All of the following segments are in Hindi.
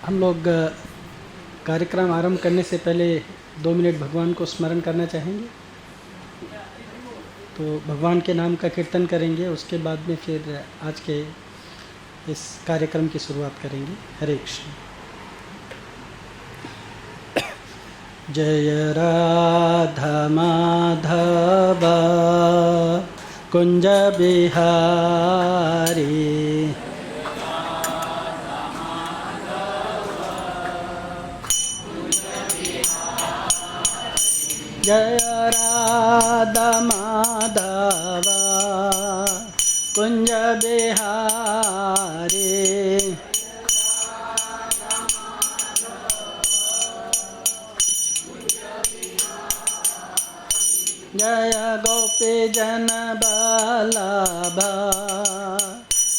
हम लोग कार्यक्रम आरंभ करने से पहले 2 मिनट भगवान को स्मरण करना चाहेंगे। तो भगवान के नाम का कीर्तन करेंगे, उसके बाद में फिर आज के इस कार्यक्रम की शुरुआत करेंगे। हरे कृष्ण। जय राधा माधव कुंज बिहारी, जय राधा माधव कुंज बिहारी, जय गोपी जन बल्लभ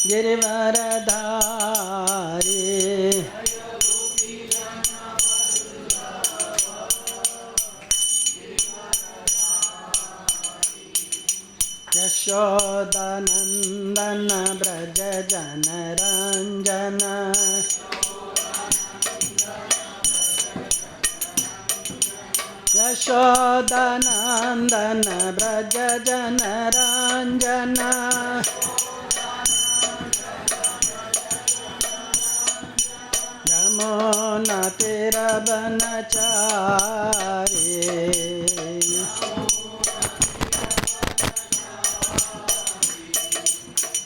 गिरिवरधारी, यशोदानंदन ब्रज जनरंजन, यशोदानंदन ब्रज जनरंजन, यमुना तीर बनचारी,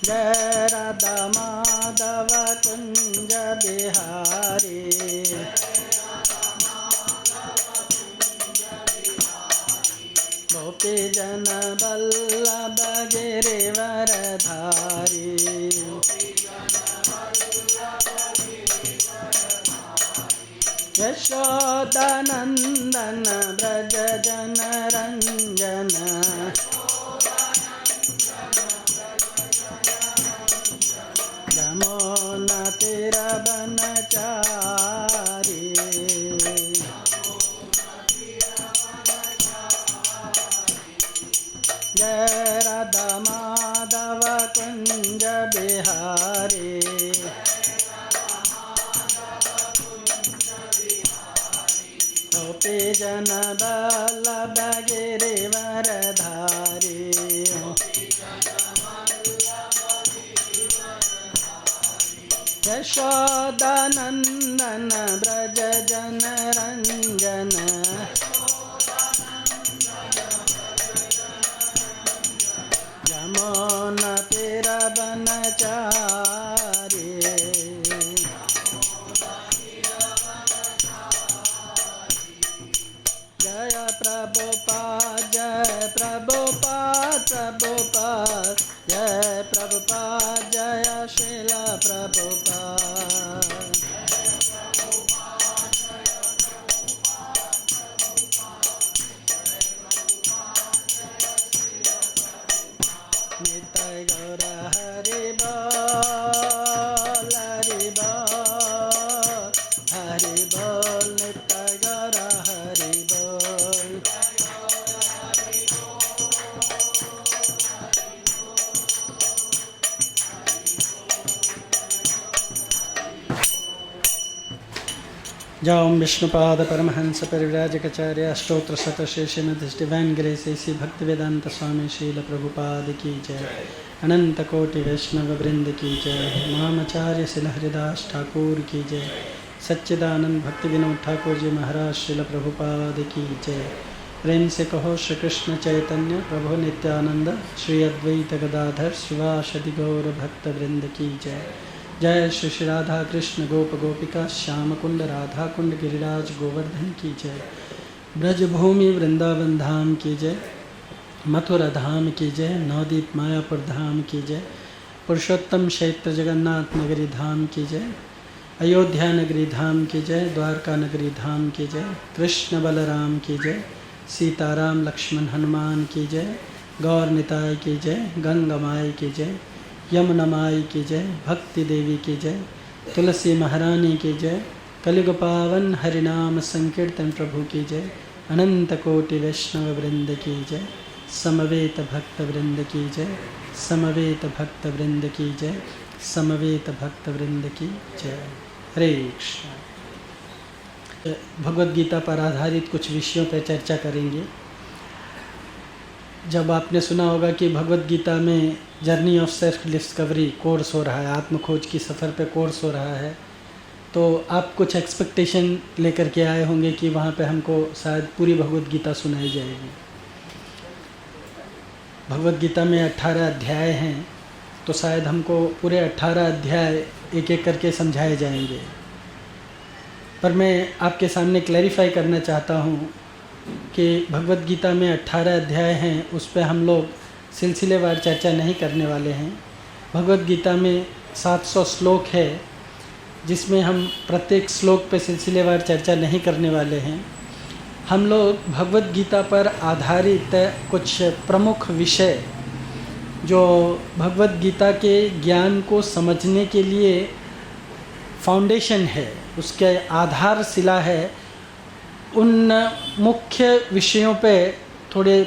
जय राधा माधव कुंज बिहारी, गोपी जन बल्लभ गिरिवरधारी, यशोदानंदन ब्रज जनरंजन, यमुना तीर बनचारी, जय राधा माधव कुंज बिहारी, गोपी जन बल्लभ गिरिवरधारी, यशोदानंदन ब्रज जनरंजन, यमुना तीर बनचारी, जय प्रभुपाद जय प्रभुपाद प्रभुपाद जय प्रभुपाद, जय श्रील प्रभुपाद, नित्य गौर हरि बोल हरि बोल हरि बोल, नित्य गौर हरि बोल, जाओ विष्णुपाद परमहंस परिव्राजकाचार्य अष्टोत्र शतश्री श्रीमद् डिवाइन ग्रेस ऐसी भक्ति वेदांत स्वामी शील प्रभुपाद की जय, अनंत कोटि वैष्णव वृंद की जय, महामाचार्य शिल हरिदास ठाकुर की जय, सच्चिदानंद भक्ति विनोद ठाकुर जी महाराज शिल प्रभुपाद की जय। प्रेम से कहो श्री कृष्ण चैतन्य प्रभु नित्यानंद श्री अद्वैत गदाधर शिवाशदि गौर भक्त वृंद की जय। जय श्री श्री राधा कृष्ण गोप गोपिका श्याम कुंड राधा कुंड गिरिराज गोवर्धन की जय। ब्रजभूमि वृंदावन धाम की जय, मथुरा धाम की जय, नवदीप मायापुर धाम की जय, पुरुषोत्तम क्षेत्र जगन्नाथ नगरी धाम की जय, अयोध्या नगरी धाम की जय, द्वारका नगरी धाम की जय, कृष्ण बलराम की जय, सीताराम लक्ष्मण हनुमान की जय, गौर निताय की जय, गंगा माई की जय, यमुना माई की जय, भक्ति देवी की जय, तुलसी महारानी की जय, कलियुग पावन हरिनाम संकीर्तन प्रभु की जय, अनंत कोटि वैष्णव वृंद की जय, समवेत भक्त वृंद की जय, समवेत भक्त वृंद की जय, समवेत भक्त वृंद की जय। हरे कृष्ण। भगवद गीता पर आधारित कुछ विषयों पर चर्चा करेंगे। जब आपने सुना होगा कि भगवद गीता में journey of self discovery course हो रहा है, आत्मखोज की सफ़र पे कोर्स हो रहा है, तो आप कुछ एक्सपेक्टेशन लेकर के आए होंगे कि वहाँ पे हमको शायद पूरी भगवद गीता सुनाई जाएगी। भगवद गीता में 18 अध्याय हैं, तो शायद हमको पूरे 18 अध्याय एक एक करके समझाए जाएंगे। पर मैं आपके सामने क्लैरिफाई करना चाहता हूँ कि भगवद गीता में 18 अध्याय हैं, उस पर हम लोग सिलसिलेवार चर्चा नहीं करने वाले हैं। भगवद गीता में 700 श्लोक है, जिसमें हम प्रत्येक श्लोक पे सिलसिलेवार चर्चा नहीं करने वाले हैं। हम लोग भगवद गीता पर आधारित कुछ प्रमुख विषय जो भगवद गीता के ज्ञान को समझने के लिए फाउंडेशन है, उसके आधारशिला है, उन मुख्य विषयों पे थोड़े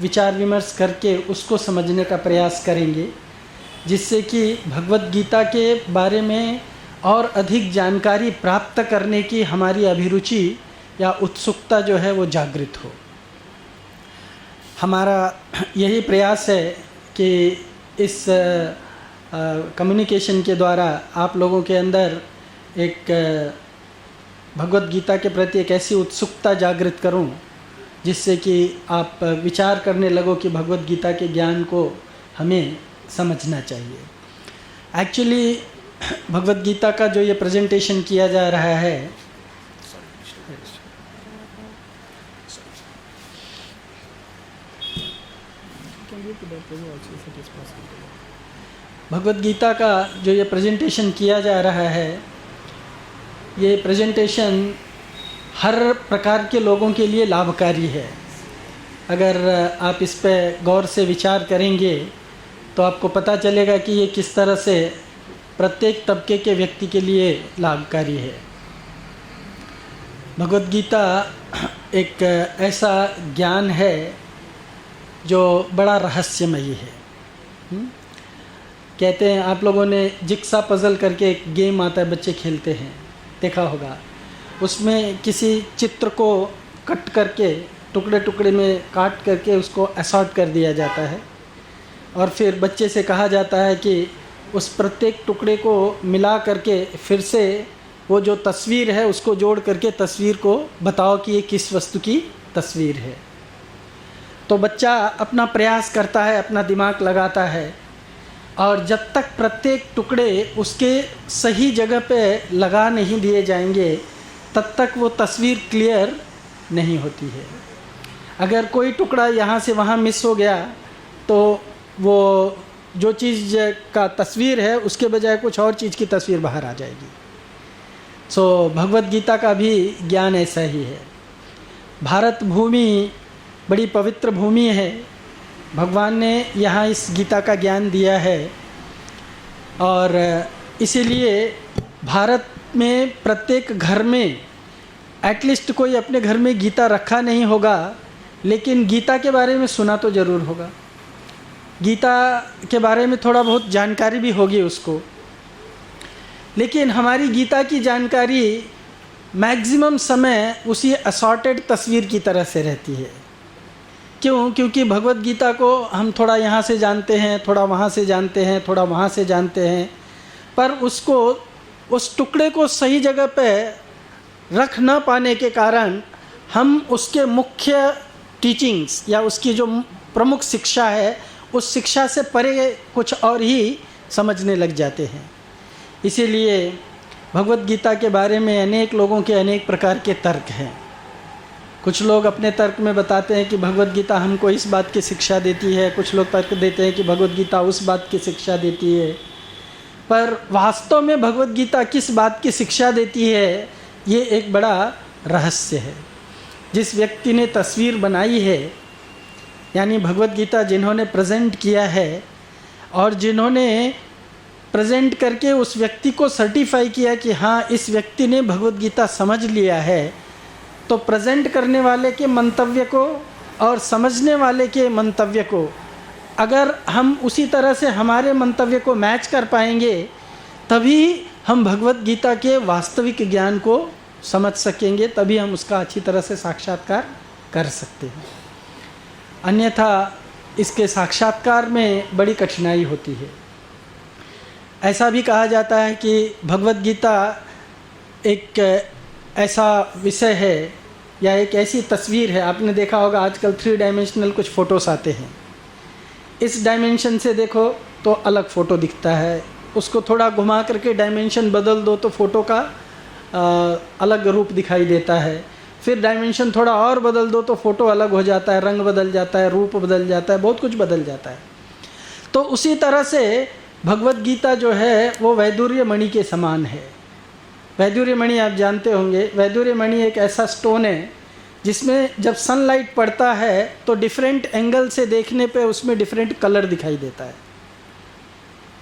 विचार विमर्श करके उसको समझने का प्रयास करेंगे, जिससे कि भगवद गीता के बारे में और अधिक जानकारी प्राप्त करने की हमारी अभिरुचि या उत्सुकता जो है वो जागृत हो। हमारा यही प्रयास है कि इस कम्युनिकेशन के द्वारा आप लोगों के अंदर एक भगवद गीता के प्रति एक ऐसी उत्सुकता जागृत करूं, जिससे कि आप विचार करने लगो कि भगवद गीता के ज्ञान को हमें समझना चाहिए। एक्चुअली भगवद गीता का जो ये प्रेजेंटेशन किया जा रहा है, भगवद गीता का जो ये प्रेजेंटेशन किया जा रहा है, ये प्रेजेंटेशन हर प्रकार के लोगों के लिए लाभकारी है। अगर आप इस पे गौर से विचार करेंगे तो आपको पता चलेगा कि ये किस तरह से प्रत्येक तबके के व्यक्ति के लिए लाभकारी है। भगवद गीता एक ऐसा ज्ञान है जो बड़ा रहस्यमयी है। कहते हैं, आप लोगों ने जिक्सा पजल करके एक गेम आता है, बच्चे खेलते हैं, देखा होगा। उसमें किसी चित्र को कट करके टुकड़े टुकड़े में काट करके उसको असॉर्ट कर दिया जाता है, और फिर बच्चे से कहा जाता है कि उस प्रत्येक टुकड़े को मिला करके फिर से वो जो तस्वीर है उसको जोड़ करके तस्वीर को बताओ कि ये किस वस्तु की तस्वीर है। तो बच्चा अपना प्रयास करता है, अपना दिमाग लगाता है, और जब तक प्रत्येक टुकड़े उसके सही जगह पे लगा नहीं दिए जाएंगे तब तक वो तस्वीर क्लियर नहीं होती है। अगर कोई टुकड़ा यहाँ से वहाँ मिस हो गया तो वो जो चीज़ का तस्वीर है उसके बजाय कुछ और चीज़ की तस्वीर बाहर आ जाएगी। सो भगवद गीता का भी ज्ञान ऐसा ही है। भारत भूमि बड़ी पवित्र भूमि है। भगवान ने यहाँ इस गीता का ज्ञान दिया है, और इसीलिए भारत में प्रत्येक घर में एटलीस्ट कोई अपने घर में गीता रखा नहीं होगा, लेकिन गीता के बारे में सुना तो ज़रूर होगा। गीता के बारे में थोड़ा बहुत जानकारी भी होगी उसको, लेकिन हमारी गीता की जानकारी मैक्सिमम समय उसी असॉर्टेड तस्वीर की तरह से रहती है। क्यों? क्योंकि भगवद गीता को हम थोड़ा यहाँ से जानते हैं, थोड़ा वहाँ से जानते हैं, थोड़ा वहाँ से जानते हैं, पर उसको उस टुकड़े को सही जगह पे रख ना पाने के कारण हम उसके मुख्य टीचिंग्स या उसकी जो प्रमुख शिक्षा है उस शिक्षा से परे कुछ और ही समझने लग जाते हैं। इसीलिए भगवद गीता के बारे में अनेक लोगों के अनेक प्रकार के तर्क हैं। कुछ लोग अपने तर्क में बताते हैं कि भगवद गीता हमको इस बात की शिक्षा देती है, कुछ लोग तर्क देते हैं कि भगवद गीता उस बात की शिक्षा देती है। पर वास्तव में भगवद गीता किस बात की शिक्षा देती है, ये एक बड़ा रहस्य है। जिस व्यक्ति ने तस्वीर बनाई है, यानी भगवद गीता जिन्होंने प्रेजेंट किया है, और जिन्होंने प्रेजेंट करके उस व्यक्ति को सर्टिफाई किया कि हाँ इस व्यक्ति ने भगवद गीता समझ लिया है, तो प्रेजेंट करने वाले के मंतव्य को और समझने वाले के मंतव्य को अगर हम उसी तरह से हमारे मंतव्य को मैच कर पाएंगे, तभी हम भगवत गीता के वास्तविक ज्ञान को समझ सकेंगे, तभी हम उसका अच्छी तरह से साक्षात्कार कर सकते हैं। अन्यथा इसके साक्षात्कार में बड़ी कठिनाई होती है। ऐसा भी कहा जाता है कि भगवत गीता एक ऐसा विषय है या एक ऐसी तस्वीर है, आपने देखा होगा आजकल 3 डायमेंशनल कुछ फ़ोटोस आते हैं। इस डायमेंशन से देखो तो अलग फ़ोटो दिखता है, उसको थोड़ा घुमा करके डायमेंशन बदल दो तो फ़ोटो का अलग रूप दिखाई देता है। फिर डायमेंशन थोड़ा और बदल दो तो फ़ोटो अलग हो जाता है, रंग बदल जाता है, रूप बदल जाता है, बहुत कुछ बदल जाता है। तो उसी तरह से भगवत गीता जो है वो वैदुर्य मणि के समान है। वैदुर्य मणि आप जानते होंगे, वैदुर्य मणि एक ऐसा स्टोन है जिसमें जब सनलाइट पड़ता है तो डिफरेंट एंगल से देखने पे उसमें डिफरेंट कलर दिखाई देता है।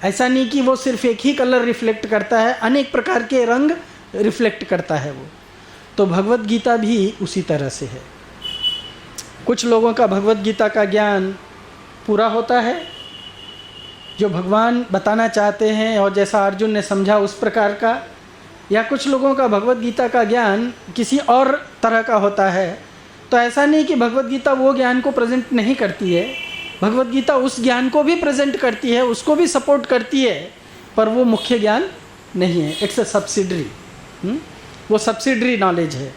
ऐसा नहीं कि वो सिर्फ एक ही कलर रिफ्लेक्ट करता है, अनेक प्रकार के रंग रिफ्लेक्ट करता है वो। तो भगवत गीता भी उसी तरह से है। कुछ लोगों का भगवत गीता का ज्ञान पूरा होता है, जो भगवान बताना चाहते हैं और जैसा अर्जुन ने समझा उस प्रकार का, या कुछ लोगों का भगवत गीता का ज्ञान किसी और तरह का होता है। तो ऐसा नहीं कि भगवत गीता वो ज्ञान को प्रेजेंट नहीं करती है, भगवत गीता उस ज्ञान को भी प्रेजेंट करती है, उसको भी सपोर्ट करती है, पर वो मुख्य ज्ञान नहीं है। इट्स अ सब्सिडरी, वो सब्सिडरी नॉलेज है।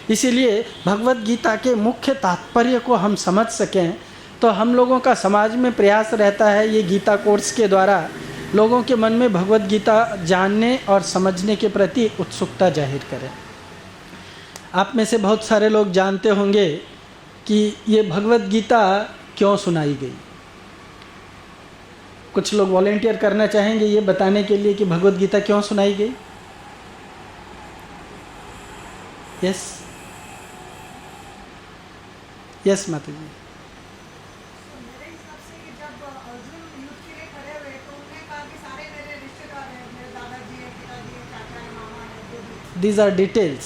इसीलिए भगवत गीता के मुख्य तात्पर्य को हम समझ सकें तो हम लोगों का समाज में प्रयास रहता है ये गीता कोर्स के द्वारा लोगों के मन में भगवत गीता जानने और समझने के प्रति उत्सुकता जाहिर करें। आप में से बहुत सारे लोग जानते होंगे कि ये भगवत गीता क्यों सुनाई गई। कुछ लोग वॉलेंटियर करना चाहेंगे ये बताने के लिए कि भगवत गीता क्यों सुनाई गई। यस यस माता जी। These are details.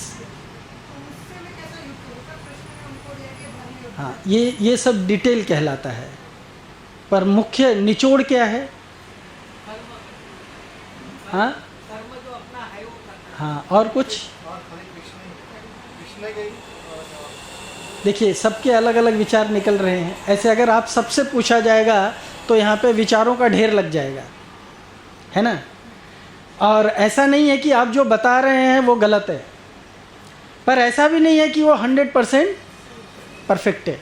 हाँ, ये सब डिटेल कहलाता है, पर मुख्य निचोड़ क्या है? हाँ हाँ, और कुछ देखिए, सबके अलग अलग विचार निकल रहे हैं। ऐसे अगर आप सबसे पूछा जाएगा तो यहाँ पे विचारों का ढेर लग जाएगा, है ना। और ऐसा नहीं है कि आप जो बता रहे हैं वो गलत है, पर ऐसा भी नहीं है कि वो 100% परफेक्ट है।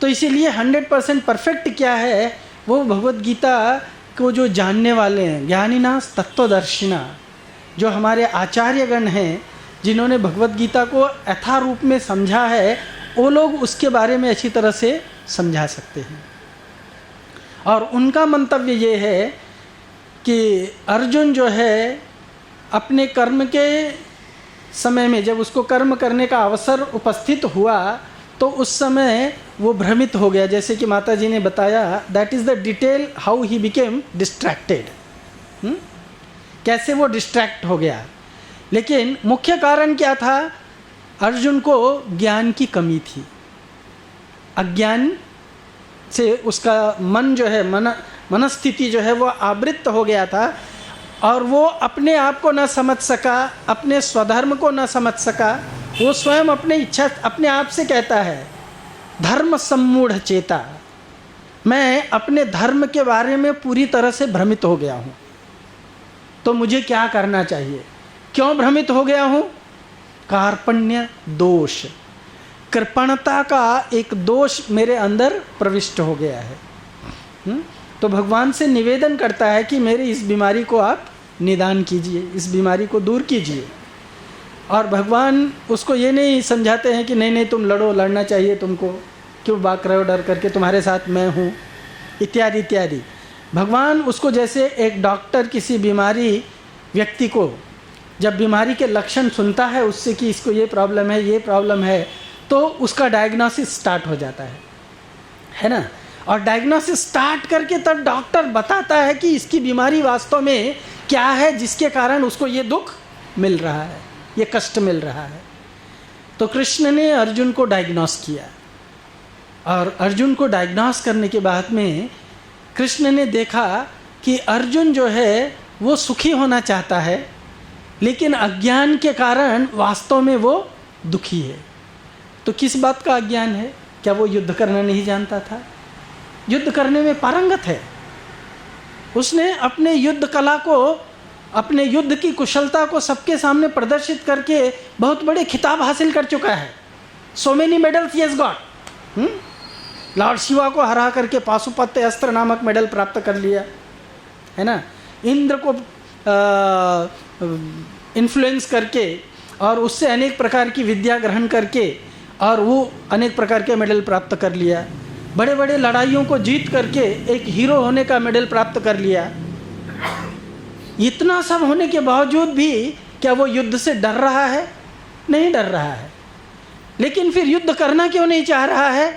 तो इसीलिए 100% परफेक्ट क्या है, वो भगवत गीता को जो जानने वाले हैं, ज्ञानिना तत्वदर्शिना, जो हमारे आचार्यगण हैं जिन्होंने भगवत गीता को यथारूप में समझा है, वो लोग उसके बारे में अच्छी तरह से समझा सकते हैं। और उनका मंतव्य ये है कि अर्जुन जो है अपने कर्म के समय में जब उसको कर्म करने का अवसर उपस्थित हुआ तो उस समय वो भ्रमित हो गया, जैसे कि माता जी ने बताया, that is the detail how he became distracted. कैसे वो डिस्ट्रैक्ट हो गया। लेकिन मुख्य कारण क्या था? अर्जुन को ज्ञान की कमी थी। अज्ञान से उसका मन जो है, मनस्थिति जो है वो आवृत्त हो गया था और वो अपने आप को न समझ सका, अपने स्वधर्म को न समझ सका। वो स्वयं अपने इच्छा अपने आप से कहता है, धर्म सम्मूढ़ चेता, मैं अपने धर्म के बारे में पूरी तरह से भ्रमित हो गया हूँ, तो मुझे क्या करना चाहिए। क्यों भ्रमित हो गया हूँ? कार्पण्य दोष, कृपणता का एक दोष मेरे अंदर प्रविष्ट हो गया है। तो भगवान से निवेदन करता है कि मेरी इस बीमारी को आप निदान कीजिए, इस बीमारी को दूर कीजिए। और भगवान उसको ये नहीं समझाते हैं कि नहीं नहीं तुम लड़ो, लड़ना चाहिए तुमको, क्यों भाग रहे हो डर करके, तुम्हारे साथ मैं हूँ, इत्यादि इत्यादि। भगवान उसको जैसे एक डॉक्टर किसी बीमारी व्यक्ति को जब बीमारी के लक्षण सुनता है उससे कि इसको ये प्रॉब्लम है, ये प्रॉब्लम है, तो उसका डायग्नोसिस स्टार्ट हो जाता है ना। और डायग्नोसिस स्टार्ट करके तब डॉक्टर बताता है कि इसकी बीमारी वास्तव में क्या है जिसके कारण उसको ये दुख मिल रहा है, ये कष्ट मिल रहा है। तो कृष्ण ने अर्जुन को डायग्नोस किया और अर्जुन को डायग्नोस करने के बाद में कृष्ण ने देखा कि अर्जुन जो है वो सुखी होना चाहता है, लेकिन अज्ञान के कारण वास्तव में वो दुखी है। तो किस बात का अज्ञान है? क्या वो युद्ध करना नहीं जानता था? युद्ध करने में पारंगत है। उसने अपने युद्ध कला को, अपने युद्ध की कुशलता को सबके सामने प्रदर्शित करके बहुत बड़े खिताब हासिल कर चुका है। So many medals he has got. Lord Shiva को हरा करके पाशुपत्य अस्त्र नामक मेडल प्राप्त कर लिया है ना। इंद्र को इन्फ्लुएंस करके और उससे अनेक प्रकार की विद्या ग्रहण करके और वो अनेक प्रकार के मेडल प्राप्त कर लिया। बड़े बड़े लड़ाइयों को जीत करके एक हीरो होने का मेडल प्राप्त कर लिया। इतना सब होने के बावजूद भी क्या वो युद्ध से डर रहा है? नहीं डर रहा है। लेकिन फिर युद्ध करना क्यों नहीं चाह रहा है?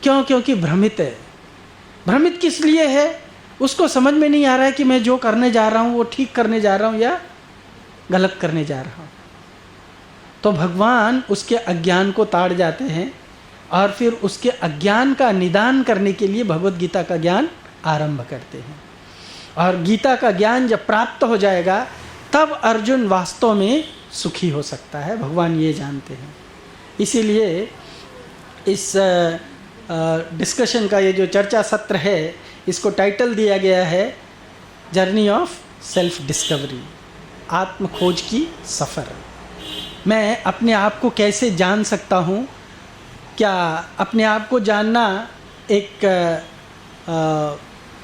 क्यों? क्योंकि भ्रमित है। भ्रमित किस लिए है? उसको समझ में नहीं आ रहा है कि मैं जो करने जा रहा हूँ वो ठीक करने जा रहा हूँ या गलत करने जा रहा हूँ। तो भगवान उसके अज्ञान को ताड़ जाते हैं और फिर उसके अज्ञान का निदान करने के लिए भगवत गीता का ज्ञान आरंभ करते हैं। और गीता का ज्ञान जब प्राप्त हो जाएगा तब अर्जुन वास्तव में सुखी हो सकता है, भगवान ये जानते हैं। इसीलिए इस डिस्कशन का ये जो चर्चा सत्र है, इसको टाइटल दिया गया है जर्नी ऑफ सेल्फ डिस्कवरी, आत्म खोज की सफ़र। मैं अपने आप को कैसे जान सकता हूँ? क्या अपने आप को जानना एक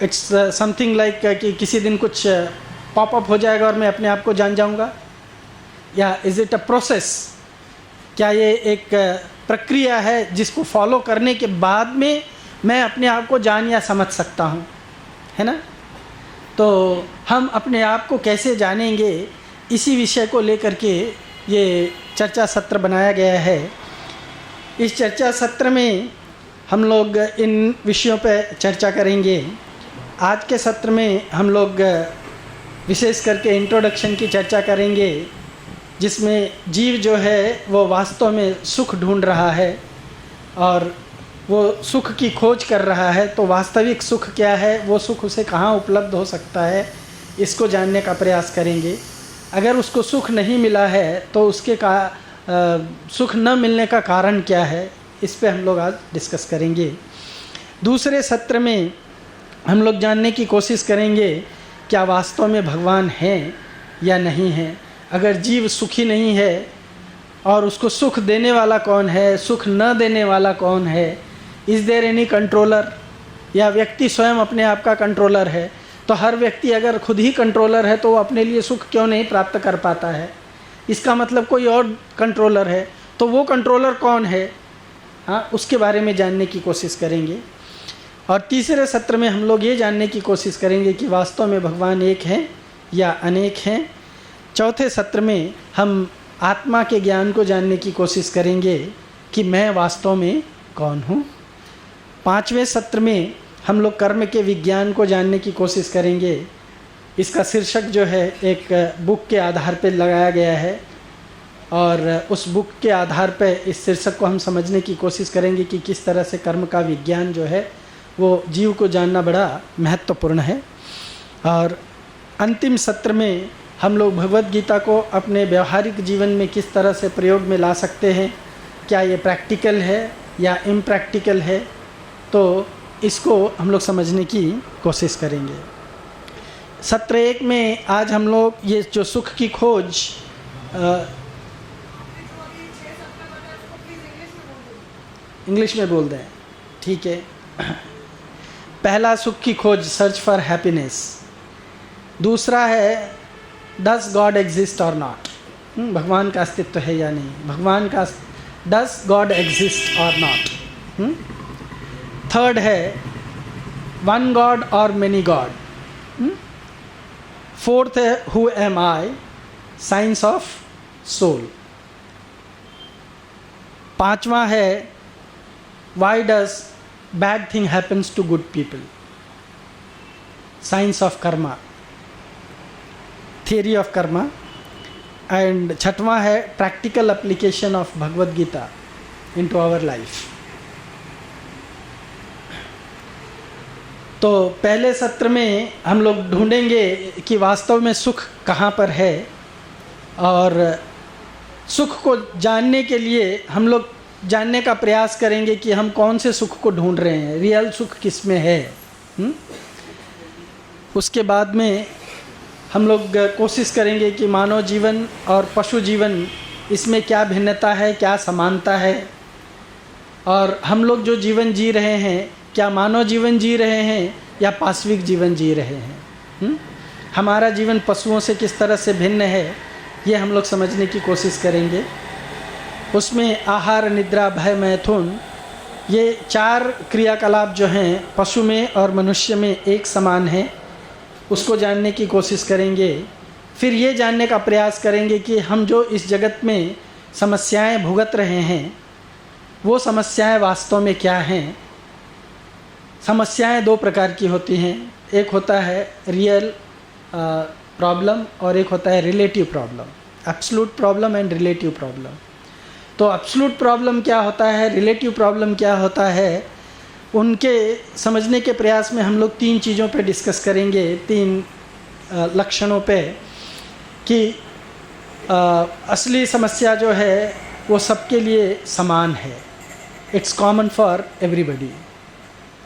इट्स समथिंग लाइक कि किसी दिन कुछ पॉपअप हो जाएगा और मैं अपने आप को जान जाऊँगा, या इज़ इट अ प्रोसेस? क्या ये एक प्रक्रिया है जिसको फॉलो करने के बाद में मैं अपने आप को जान या समझ सकता हूँ, है ना? तो हम अपने आप को कैसे जानेंगे, इसी विषय को लेकर के ये चर्चा सत्र बनाया गया है। इस चर्चा सत्र में हम लोग इन विषयों पर चर्चा करेंगे। आज के सत्र में हम लोग विशेष करके इंट्रोडक्शन की चर्चा करेंगे, जिसमें जीव जो है वो वास्तव में सुख ढूंढ रहा है और वो सुख की खोज कर रहा है। तो वास्तविक सुख क्या है, वो सुख उसे कहाँ उपलब्ध हो सकता है, इसको जानने का प्रयास करेंगे। अगर उसको सुख नहीं मिला है तो उसके सुख न मिलने का कारण क्या है, इस पे हम लोग आज डिस्कस करेंगे। दूसरे सत्र में हम लोग जानने की कोशिश करेंगे क्या वास्तव में भगवान हैं या नहीं हैं। अगर जीव सुखी नहीं है और उसको सुख देने वाला कौन है, सुख न देने वाला कौन है, इज़ देयर एनी कंट्रोलर, या व्यक्ति स्वयं अपने आप का कंट्रोलर है? तो हर व्यक्ति अगर खुद ही कंट्रोलर है तो वो अपने लिए सुख क्यों नहीं प्राप्त कर पाता है? इसका मतलब कोई और कंट्रोलर है। तो वो कंट्रोलर कौन है? हाँ, उसके बारे में जानने की कोशिश करेंगे। और तीसरे सत्र में हम लोग ये जानने की कोशिश करेंगे कि वास्तव में भगवान एक हैं या अनेक हैं। चौथे सत्र में हम आत्मा के ज्ञान को जानने की कोशिश करेंगे कि मैं वास्तव में कौन हूँ। पांचवें सत्र में हम लोग कर्म के विज्ञान को जानने की कोशिश करेंगे। इसका शीर्षक जो है एक बुक के आधार पर लगाया गया है और उस बुक के आधार पर इस शीर्षक को हम समझने की कोशिश करेंगे कि किस तरह से कर्म का विज्ञान जो है वो जीव को जानना बड़ा महत्वपूर्ण है। और अंतिम सत्र में हम लोग भगवत गीता को अपने व्यवहारिक जीवन में किस तरह से प्रयोग में ला सकते हैं, क्या ये प्रैक्टिकल है या इम्प्रैक्टिकल है, तो इसको हम लोग समझने की कोशिश करेंगे। सत्र एक में आज हम लोग ये जो सुख की खोज इंग्लिश में बोल दें, ठीक है। पहला सुख की खोज, सर्च फॉर हैप्पीनेस। दूसरा है does God exist or not, भगवान का अस्तित्व है या नहीं, भगवान का does God exist or not. Third है one god or many god. Fourth है who am I, science of soul. पांचवा है why does bad thing happens to good people, science of karma, theory of karma. And छठवां है practical application of Bhagavad Gita into our life. तो पहले सत्र में हम लोग ढूंढेंगे कि वास्तव में सुख कहाँ पर है, और सुख को जानने के लिए हम लोग जानने का प्रयास करेंगे कि हम कौन से सुख को ढूंढ रहे हैं, रियल सुख किस में है। उसके बाद में हम लोग कोशिश करेंगे कि मानव जीवन और पशु जीवन, इसमें क्या भिन्नता है, क्या समानता है, और हम लोग जो जीवन जी रहे हैं क्या मानव जीवन जी रहे हैं या पाशविक जीवन जी रहे हैं। हमारा जीवन पशुओं से किस तरह से भिन्न है, ये हम लोग समझने की कोशिश करेंगे। उसमें आहार, निद्रा, भय, मैथुन, ये 4 क्रियाकलाप जो हैं पशु में और मनुष्य में एक समान है, उसको जानने की कोशिश करेंगे। फिर ये जानने का प्रयास करेंगे कि हम जो इस जगत में समस्याएं भुगत रहे हैं, वो समस्याएं वास्तव में क्या हैं। समस्याएं 2 प्रकार की होती हैं, एक होता है रियल प्रॉब्लम और एक होता है relative problem, absolute problem and relative problem. तो एब्सोल्यूट प्रॉब्लम क्या होता है, रिलेटिव प्रॉब्लम क्या होता है, उनके समझने के प्रयास में हम लोग 3 चीज़ों पे डिस्कस करेंगे, 3 लक्षणों पे, कि असली समस्या जो है वो सबके लिए समान है, इट्स कॉमन फॉर एवरीबडी,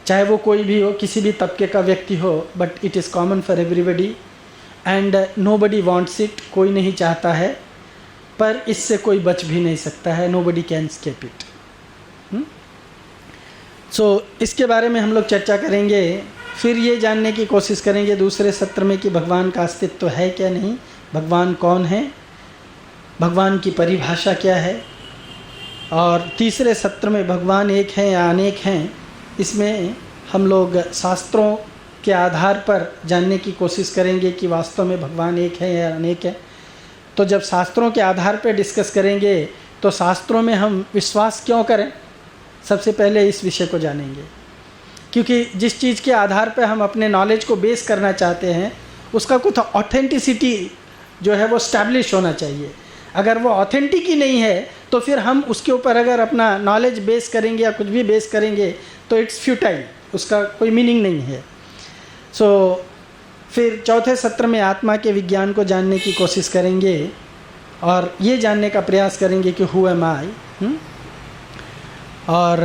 चाहे वो कोई भी हो, किसी भी तबके का व्यक्ति हो, but it is common for everybody and nobody wants it, कोई नहीं चाहता है, पर इससे कोई बच भी नहीं सकता है, नोबडी कैन एस्केप इट। सो इसके बारे में हम लोग चर्चा करेंगे। फिर ये जानने की कोशिश करेंगे दूसरे सत्र में कि भगवान का अस्तित्व है क्या नहीं, भगवान कौन है, भगवान की परिभाषा क्या है, और तीसरे सत्र में भगवान एक है या अनेक हैं, इसमें हम लोग शास्त्रों के आधार पर जानने की कोशिश करेंगे कि वास्तव में भगवान एक है या अनेक है। तो जब शास्त्रों के आधार पर डिस्कस करेंगे तो शास्त्रों में हम विश्वास क्यों करें, सबसे पहले इस विषय को जानेंगे, क्योंकि जिस चीज़ के आधार पर हम अपने नॉलेज को बेस करना चाहते हैं उसका कुछ ऑथेंटिसिटी जो है वो स्टैब्लिश होना चाहिए। अगर वो ऑथेंटिक ही नहीं है तो फिर हम उसके ऊपर अगर अपना नॉलेज बेस करेंगे या कुछ भी बेस करेंगे तो इट्स फ्यूटाइल, उसका कोई मीनिंग नहीं है। सो फिर चौथे सत्र में आत्मा के विज्ञान को जानने की कोशिश करेंगे और ये जानने का प्रयास करेंगे कि हु एम आई, और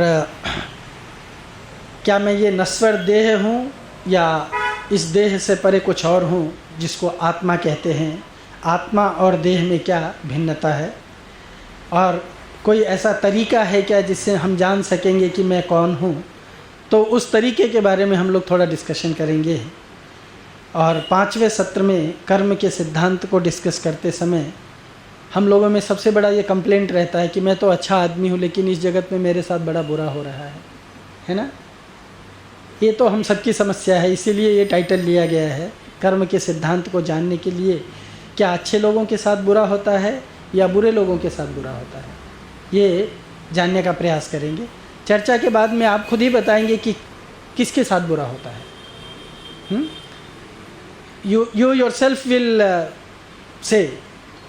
क्या मैं ये नश्वर देह हूँ या इस देह से परे कुछ और हूँ जिसको आत्मा कहते हैं। आत्मा और देह में क्या भिन्नता है, और कोई ऐसा तरीका है क्या जिससे हम जान सकेंगे कि मैं कौन हूँ। तो उस तरीके के बारे में हम लोग थोड़ा डिस्कशन करेंगे। और 5वें सत्र में कर्म के सिद्धांत को डिस्कस करते समय हम लोगों में सबसे बड़ा ये कंप्लेंट रहता है कि मैं तो अच्छा आदमी हूँ लेकिन इस जगत में मेरे साथ बड़ा बुरा हो रहा है ना। ये तो हम सबकी समस्या है, इसीलिए ये टाइटल लिया गया है, कर्म के सिद्धांत को जानने के लिए क्या अच्छे लोगों के साथ बुरा होता है या बुरे लोगों के साथ बुरा होता है, ये जानने का प्रयास करेंगे। चर्चा के बाद में आप खुद ही बताएंगे कि किसके साथ बुरा होता है। यू योरसेल्फ विल से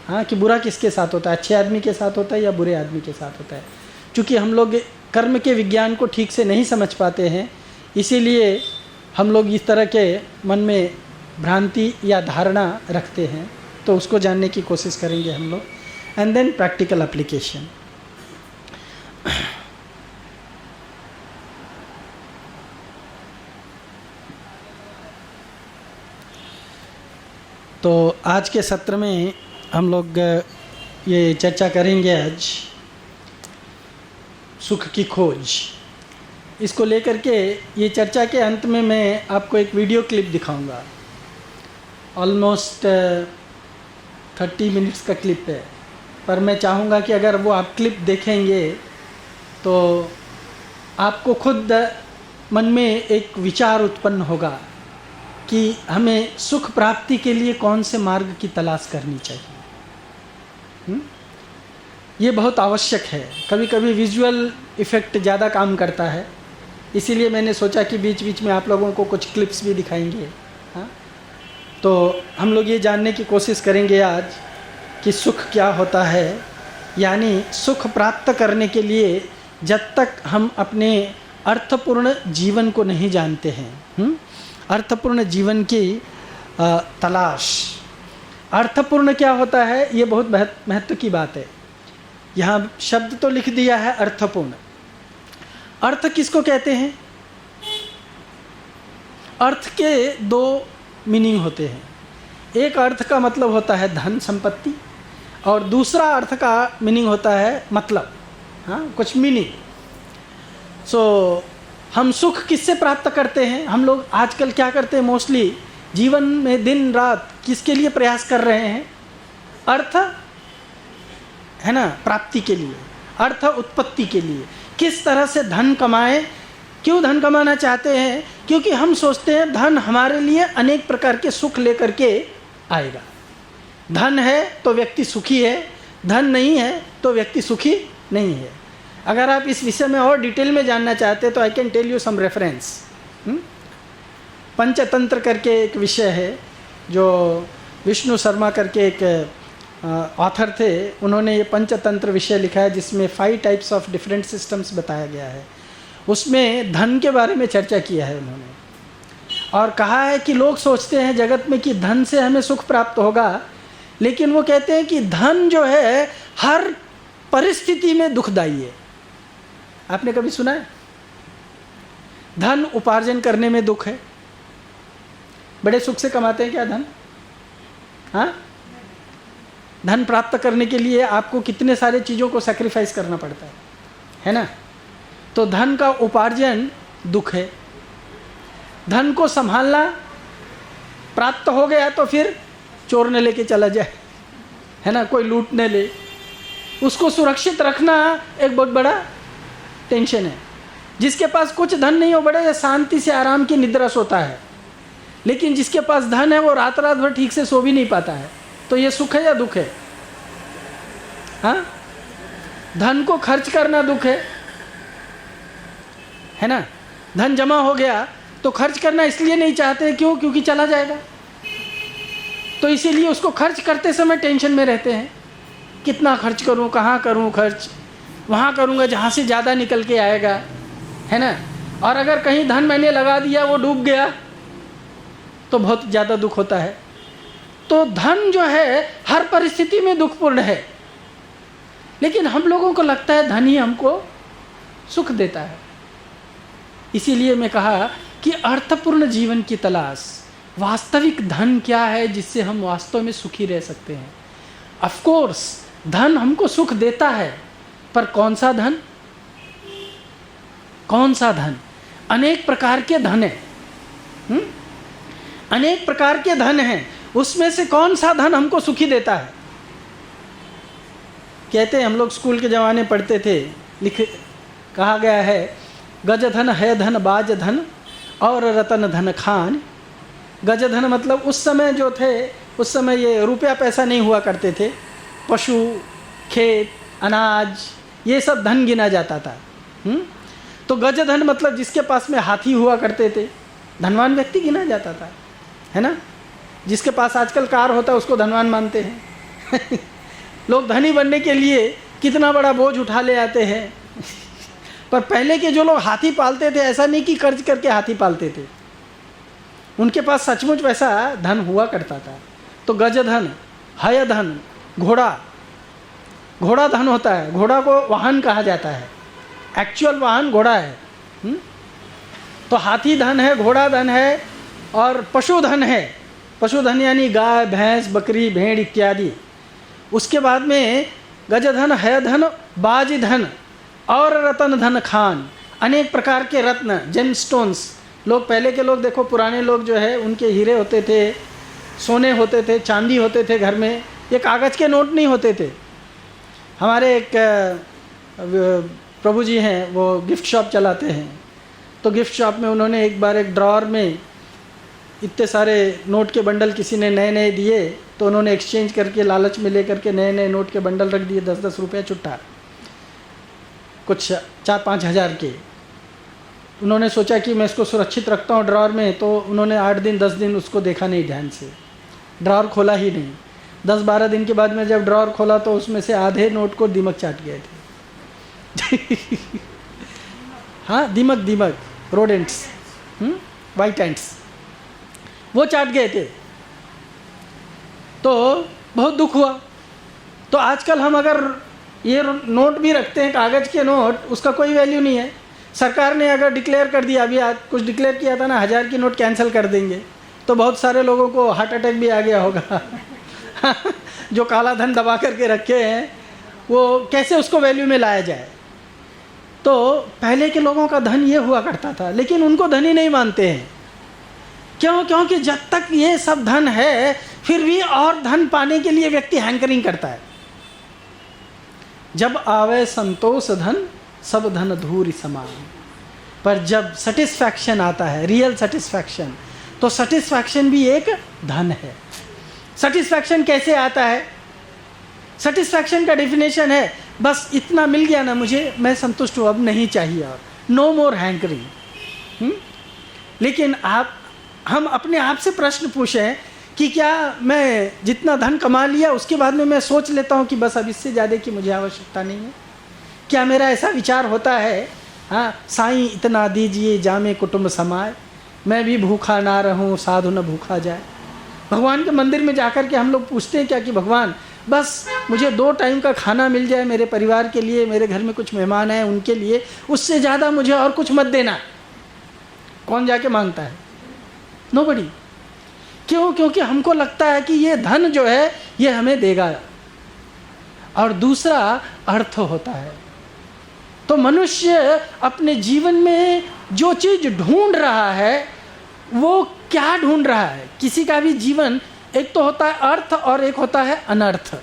हाँ कि बुरा किसके साथ होता है, अच्छे आदमी के साथ होता है या बुरे आदमी के साथ होता है। क्योंकि हम लोग कर्म के विज्ञान को ठीक से नहीं समझ पाते हैं, इसीलिए हम लोग इस तरह के मन में भ्रांति या धारणा रखते हैं। तो उसको जानने की कोशिश करेंगे हम लोग, एंड देन प्रैक्टिकल एप्लीकेशन। तो आज के सत्र में हम लोग ये चर्चा करेंगे आज सुख की खोज। इसको लेकर के ये चर्चा के अंत में मैं आपको एक वीडियो क्लिप दिखाऊंगा। ऑलमोस्ट 30 मिनट्स का क्लिप है, पर मैं चाहूँगा कि अगर वो आप क्लिप देखेंगे तो आपको खुद मन में एक विचार उत्पन्न होगा कि हमें सुख प्राप्ति के लिए कौन से मार्ग की तलाश करनी चाहिए। ये बहुत आवश्यक है। कभी कभी विजुअल इफ़ेक्ट ज़्यादा काम करता है, इसीलिए मैंने सोचा कि बीच बीच में आप लोगों को कुछ क्लिप्स भी दिखाएंगे। हाँ, तो हम लोग ये जानने की कोशिश करेंगे आज कि सुख क्या होता है, यानी सुख प्राप्त करने के लिए जब तक हम अपने अर्थपूर्ण जीवन को नहीं जानते हैं, अर्थपूर्ण जीवन की तलाश। अर्थपूर्ण क्या होता है, ये बहुत महत्व की बात है। यहाँ शब्द तो लिख दिया है अर्थपूर्ण। अर्थ किसको कहते हैं? अर्थ के दो मीनिंग होते हैं। एक अर्थ का मतलब होता है धन संपत्ति, और दूसरा अर्थ का मीनिंग होता है मतलब, हाँ, कुछ मीनिंग। सो हम सुख किससे प्राप्त करते हैं? हम लोग आजकल क्या करते हैं, मोस्टली जीवन में दिन रात किसके लिए प्रयास कर रहे हैं? अर्थ, है ना, प्राप्ति के लिए, अर्थ उत्पत्ति के लिए। किस तरह से धन कमाएं? क्यों धन कमाना चाहते हैं? क्योंकि हम सोचते हैं धन हमारे लिए अनेक प्रकार के सुख लेकर के आएगा। धन है तो व्यक्ति सुखी है, धन नहीं है तो व्यक्ति सुखी नहीं है। अगर आप इस विषय में और डिटेल में जानना चाहते हैं तो I can tell you some reference. Panchatantra करके एक विषय है, जो विष्णु शर्मा करके एक ऑथर थे, उन्होंने ये पंचतंत्र विषय लिखा है जिसमें 5 टाइप्स ऑफ डिफरेंट सिस्टम्स बताया गया है। उसमें धन के बारे में चर्चा किया है उन्होंने, और कहा है कि लोग सोचते हैं जगत में कि धन से हमें सुख प्राप्त होगा, लेकिन वो कहते हैं कि धन जो है हर परिस्थिति में दुखदायी है। आपने कभी सुना है? धन उपार्जन करने में दुख है। बड़े सुख से कमाते हैं क्या धन? हाँ, धन प्राप्त करने के लिए आपको कितने सारे चीज़ों को सैक्रिफाइस करना पड़ता है ना? तो धन का उपार्जन दुख है। धन को संभालना, प्राप्त हो गया तो फिर चोर ने लेके चला जाए, है ना, कोई लूटने ले, उसको सुरक्षित रखना एक बहुत बड़ा टेंशन है। जिसके पास कुछ धन नहीं हो, बड़े शांति से आराम की निद्रा सोता है, लेकिन जिसके पास धन है वो रात रात भर ठीक से सो भी नहीं पाता है। तो ये सुख है या दुख है? हाँ, धन को खर्च करना दुख है ना? धन जमा हो गया तो खर्च करना इसलिए नहीं चाहते, क्यों? क्योंकि चला जाएगा। तो इसीलिए उसको खर्च करते समय टेंशन में रहते हैं, कितना खर्च करूं, कहाँ करूं खर्च, वहाँ करूँगा जहाँ से ज़्यादा निकल के आएगा, है ना। और अगर कहीं धन मैंने लगा दिया वो डूब गया तो बहुत ज़्यादा दुख होता है। तो धन जो है हर परिस्थिति में दुखपूर्ण है, लेकिन हम लोगों को लगता है धन ही हमको सुख देता है। इसीलिए मैं कहा कि अर्थपूर्ण जीवन की तलाश, वास्तविक धन क्या है जिससे हम वास्तव में सुखी रह सकते हैं। ऑफ कोर्स धन हमको सुख देता है, पर कौन सा धन? कौन सा धन? अनेक प्रकार के धन है, अनेक प्रकार के धन हैं, उसमें से कौन सा धन हमको सुखी देता है? कहते हैं, हम लोग स्कूल के ज़माने पढ़ते थे, कहा गया है गज धन है धन बाज धन और रतन धन खान। गज धन मतलब उस समय जो थे, उस समय ये रुपया पैसा नहीं हुआ करते थे, पशु, खेत, अनाज, ये सब धन गिना जाता था। तो गज धन मतलब जिसके पास में हाथी हुआ करते थे, धनवान व्यक्ति गिना जाता था, है ना। जिसके पास आजकल कार होता है उसको धनवान मानते हैं। लोग धनी बनने के लिए कितना बड़ा बोझ उठा ले आते हैं। पर पहले के जो लोग हाथी पालते थे, ऐसा नहीं कि कर्ज करके हाथी पालते थे, उनके पास सचमुच वैसा धन हुआ करता था। तो गज धन, हय धन, घोड़ा, घोड़ा धन होता है। घोड़ा को वाहन कहा जाता है, एक्चुअल वाहन घोड़ा है। तो हाथी धन है, घोड़ा धन है, और पशुधन है। पशुधन यानी गाय, भैंस, बकरी, भेड़ इत्यादि। उसके बाद में गजधन, है धन, बाज धन और रतन धन खान। अनेक प्रकार के रत्न, जेम स्टोन्स। लोग, पहले के लोग देखो, पुराने लोग जो है उनके हीरे होते थे, सोने होते थे, चांदी होते थे घर में। ये कागज़ के नोट नहीं होते थे। हमारे एक प्रभु जी हैं, वो गिफ्ट शॉप चलाते हैं। तो गिफ्ट शॉप में उन्होंने एक बार एक ड्रॉअर में इतने सारे नोट के बंडल किसी ने नए नए दिए, तो उन्होंने एक्सचेंज करके, लालच में ले करके नए नए नोट के बंडल रख दिए, 10-10 रुपये छुट्टा, कुछ 4-5 हज़ार के। उन्होंने सोचा कि मैं इसको सुरक्षित रखता हूँ ड्रॉअर में, तो उन्होंने 8 दिन 10 दिन उसको देखा नहीं ध्यान से, ड्रॉअर खोला ही नहीं। 10-12 दिन के बाद में जब ड्रॉअर खोला तो उसमें से आधे नोट को दीमक चाट गए थे। हाँ, दीमक, रोडेंट्स, वाइट एंट्स। वो चाट गए थे, तो बहुत दुख हुआ। तो आजकल हम अगर ये नोट भी रखते हैं, कागज़ के नोट, उसका कोई वैल्यू नहीं है। सरकार ने अगर डिक्लेयर कर दिया, अभी आज कुछ डिक्लेयर किया था ना, 1000 की नोट कैंसिल कर देंगे, तो बहुत सारे लोगों को हार्ट अटैक भी आ गया होगा। जो काला धन दबा करके रखे हैं, वो कैसे उसको वैल्यू में लाया जाए। तो पहले के लोगों का धन ये हुआ करता था, लेकिन उनको धनी नहीं मानते हैं। क्यों? क्योंकि जब तक ये सब धन है, फिर भी और धन पाने के लिए व्यक्ति हैंकरिंग करता है। जब आवे संतोष धन, सब धन धूरि समान। पर जब सेटिस्फैक्शन आता है, रियल सेटिस्फैक्शन, तो सेटिस्फैक्शन भी एक धन है। सेटिस्फैक्शन कैसे आता है? सेटिस्फैक्शन का डेफिनेशन है, बस इतना मिल गया ना मुझे, मैं संतुष्ट हूँ, अब नहीं चाहिए और, नो मोर हैंकरिंग। लेकिन हम अपने आप से प्रश्न पूछें कि क्या मैं जितना धन कमा लिया उसके बाद में मैं सोच लेता हूँ कि बस अब इससे ज़्यादा की मुझे आवश्यकता नहीं है? क्या मेरा ऐसा विचार होता है, हाँ, साईं इतना दीजिए जामे कुटुंब समाए, मैं भी भूखा ना रहूँ साधु न भूखा जाए। भगवान के मंदिर में जाकर के हम लोग पूछते हैं क्या कि भगवान बस मुझे 2 टाइम का खाना मिल जाए मेरे परिवार के लिए, मेरे घर में कुछ मेहमान हैं उनके लिए, उससे ज़्यादा मुझे और कुछ मत देना। कौन जाके मांगता है? नोबडी। क्यों? क्योंकि हमको लगता है कि ये धन जो है ये हमें देगा। और दूसरा अर्थ होता है। तो मनुष्य अपने जीवन में जो चीज़ ढूंढ रहा है वो क्या ढूंढ रहा है? किसी का भी जीवन एक तो होता है अर्थ और एक होता है अनर्थ।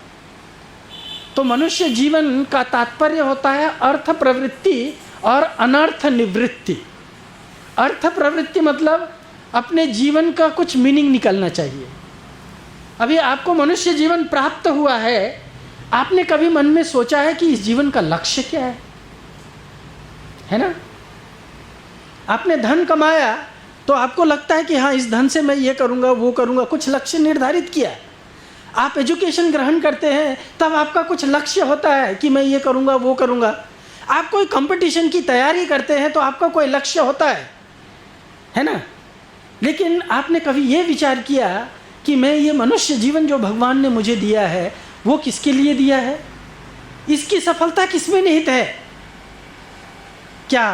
तो मनुष्य जीवन का तात्पर्य होता है अर्थ प्रवृत्ति और अनर्थ निवृत्ति। अर्थ प्रवृत्ति मतलब अपने जीवन का कुछ मीनिंग निकलना चाहिए। अभी आपको मनुष्य जीवन प्राप्त हुआ है, आपने कभी मन में सोचा है कि इस जीवन का लक्ष्य क्या है ना? आपने धन कमाया तो आपको लगता है कि हाँ इस धन से मैं ये करूँगा वो करूँगा, कुछ लक्ष्य निर्धारित किया। आप एजुकेशन ग्रहण करते हैं तब आपका कुछ लक्ष्य होता है कि मैं ये करूँगा वो करूँगा। आप कोई कंपटीशन की तैयारी करते हैं तो आपका कोई लक्ष्य होता है ना? लेकिन आपने कभी ये विचार किया कि मैं ये मनुष्य जीवन जो भगवान ने मुझे दिया है वो किसके लिए दिया है? इसकी सफलता किसमें निहित है? क्या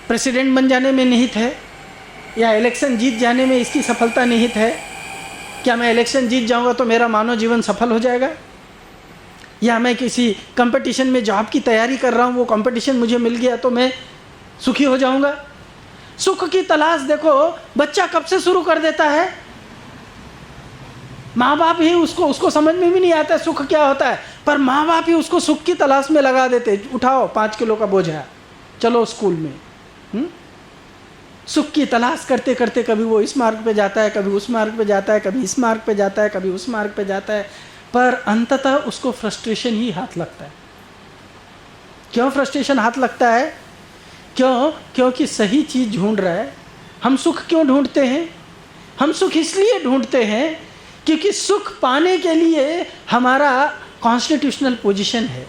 प्रेसिडेंट बन जाने में निहित है या इलेक्शन जीत जाने में इसकी सफलता निहित है? क्या मैं इलेक्शन जीत जाऊंगा तो मेरा मानव जीवन सफल हो जाएगा? या मैं किसी कंपटीशन में जॉब की तैयारी कर रहा हूँ, वो कंपटीशन मुझे मिल गया तो मैं सुखी हो जाऊंगा? सुख की तलाश देखो बच्चा कब से शुरू कर देता है। माँ बाप ही उसको समझ में भी नहीं आता सुख क्या होता है, पर माँ बाप ही उसको सुख की तलाश में लगा देते। उठाओ 5 किलो का बोझा, चलो स्कूल में। सुख की तलाश करते करते कभी वो इस मार्ग पे जाता है, कभी उस मार्ग पे जाता है, कभी इस मार्ग पे जाता है, कभी उस मार्ग पे जाता है, पर अंततः उसको फ्रस्ट्रेशन ही हाथ लगता है। क्यों फ्रस्ट्रेशन हाथ लगता है? क्योंकि सही चीज़ ढूंढ रहा है। हम सुख क्यों ढूंढते हैं? हम सुख इसलिए ढूंढते हैं क्योंकि सुख पाने के लिए हमारा कॉन्स्टिट्यूशनल पोजीशन है।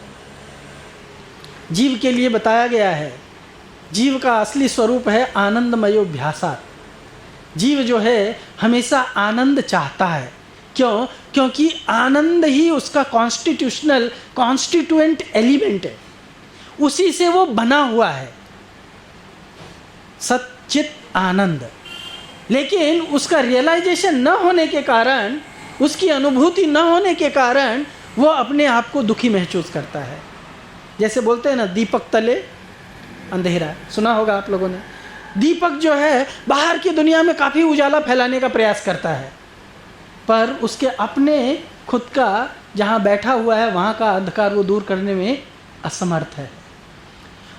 जीव के लिए बताया गया है, जीव का असली स्वरूप है आनंदमयोभ्यासात्। जीव जो है हमेशा आनंद चाहता है। क्यों? क्योंकि आनंद ही उसका कॉन्स्टिट्यूएंट एलिमेंट है, उसी से वो बना हुआ है, सच्चित आनंद। लेकिन उसका रियलाइजेशन न होने के कारण, उसकी अनुभूति न होने के कारण वो अपने आप को दुखी महसूस करता है। जैसे बोलते हैं ना, दीपक तले अंधेरा, सुना होगा आप लोगों ने। दीपक जो है बाहर की दुनिया में काफ़ी उजाला फैलाने का प्रयास करता है, पर उसके अपने खुद का जहाँ बैठा हुआ है वहाँ का अंधकार वो दूर करने में असमर्थ है।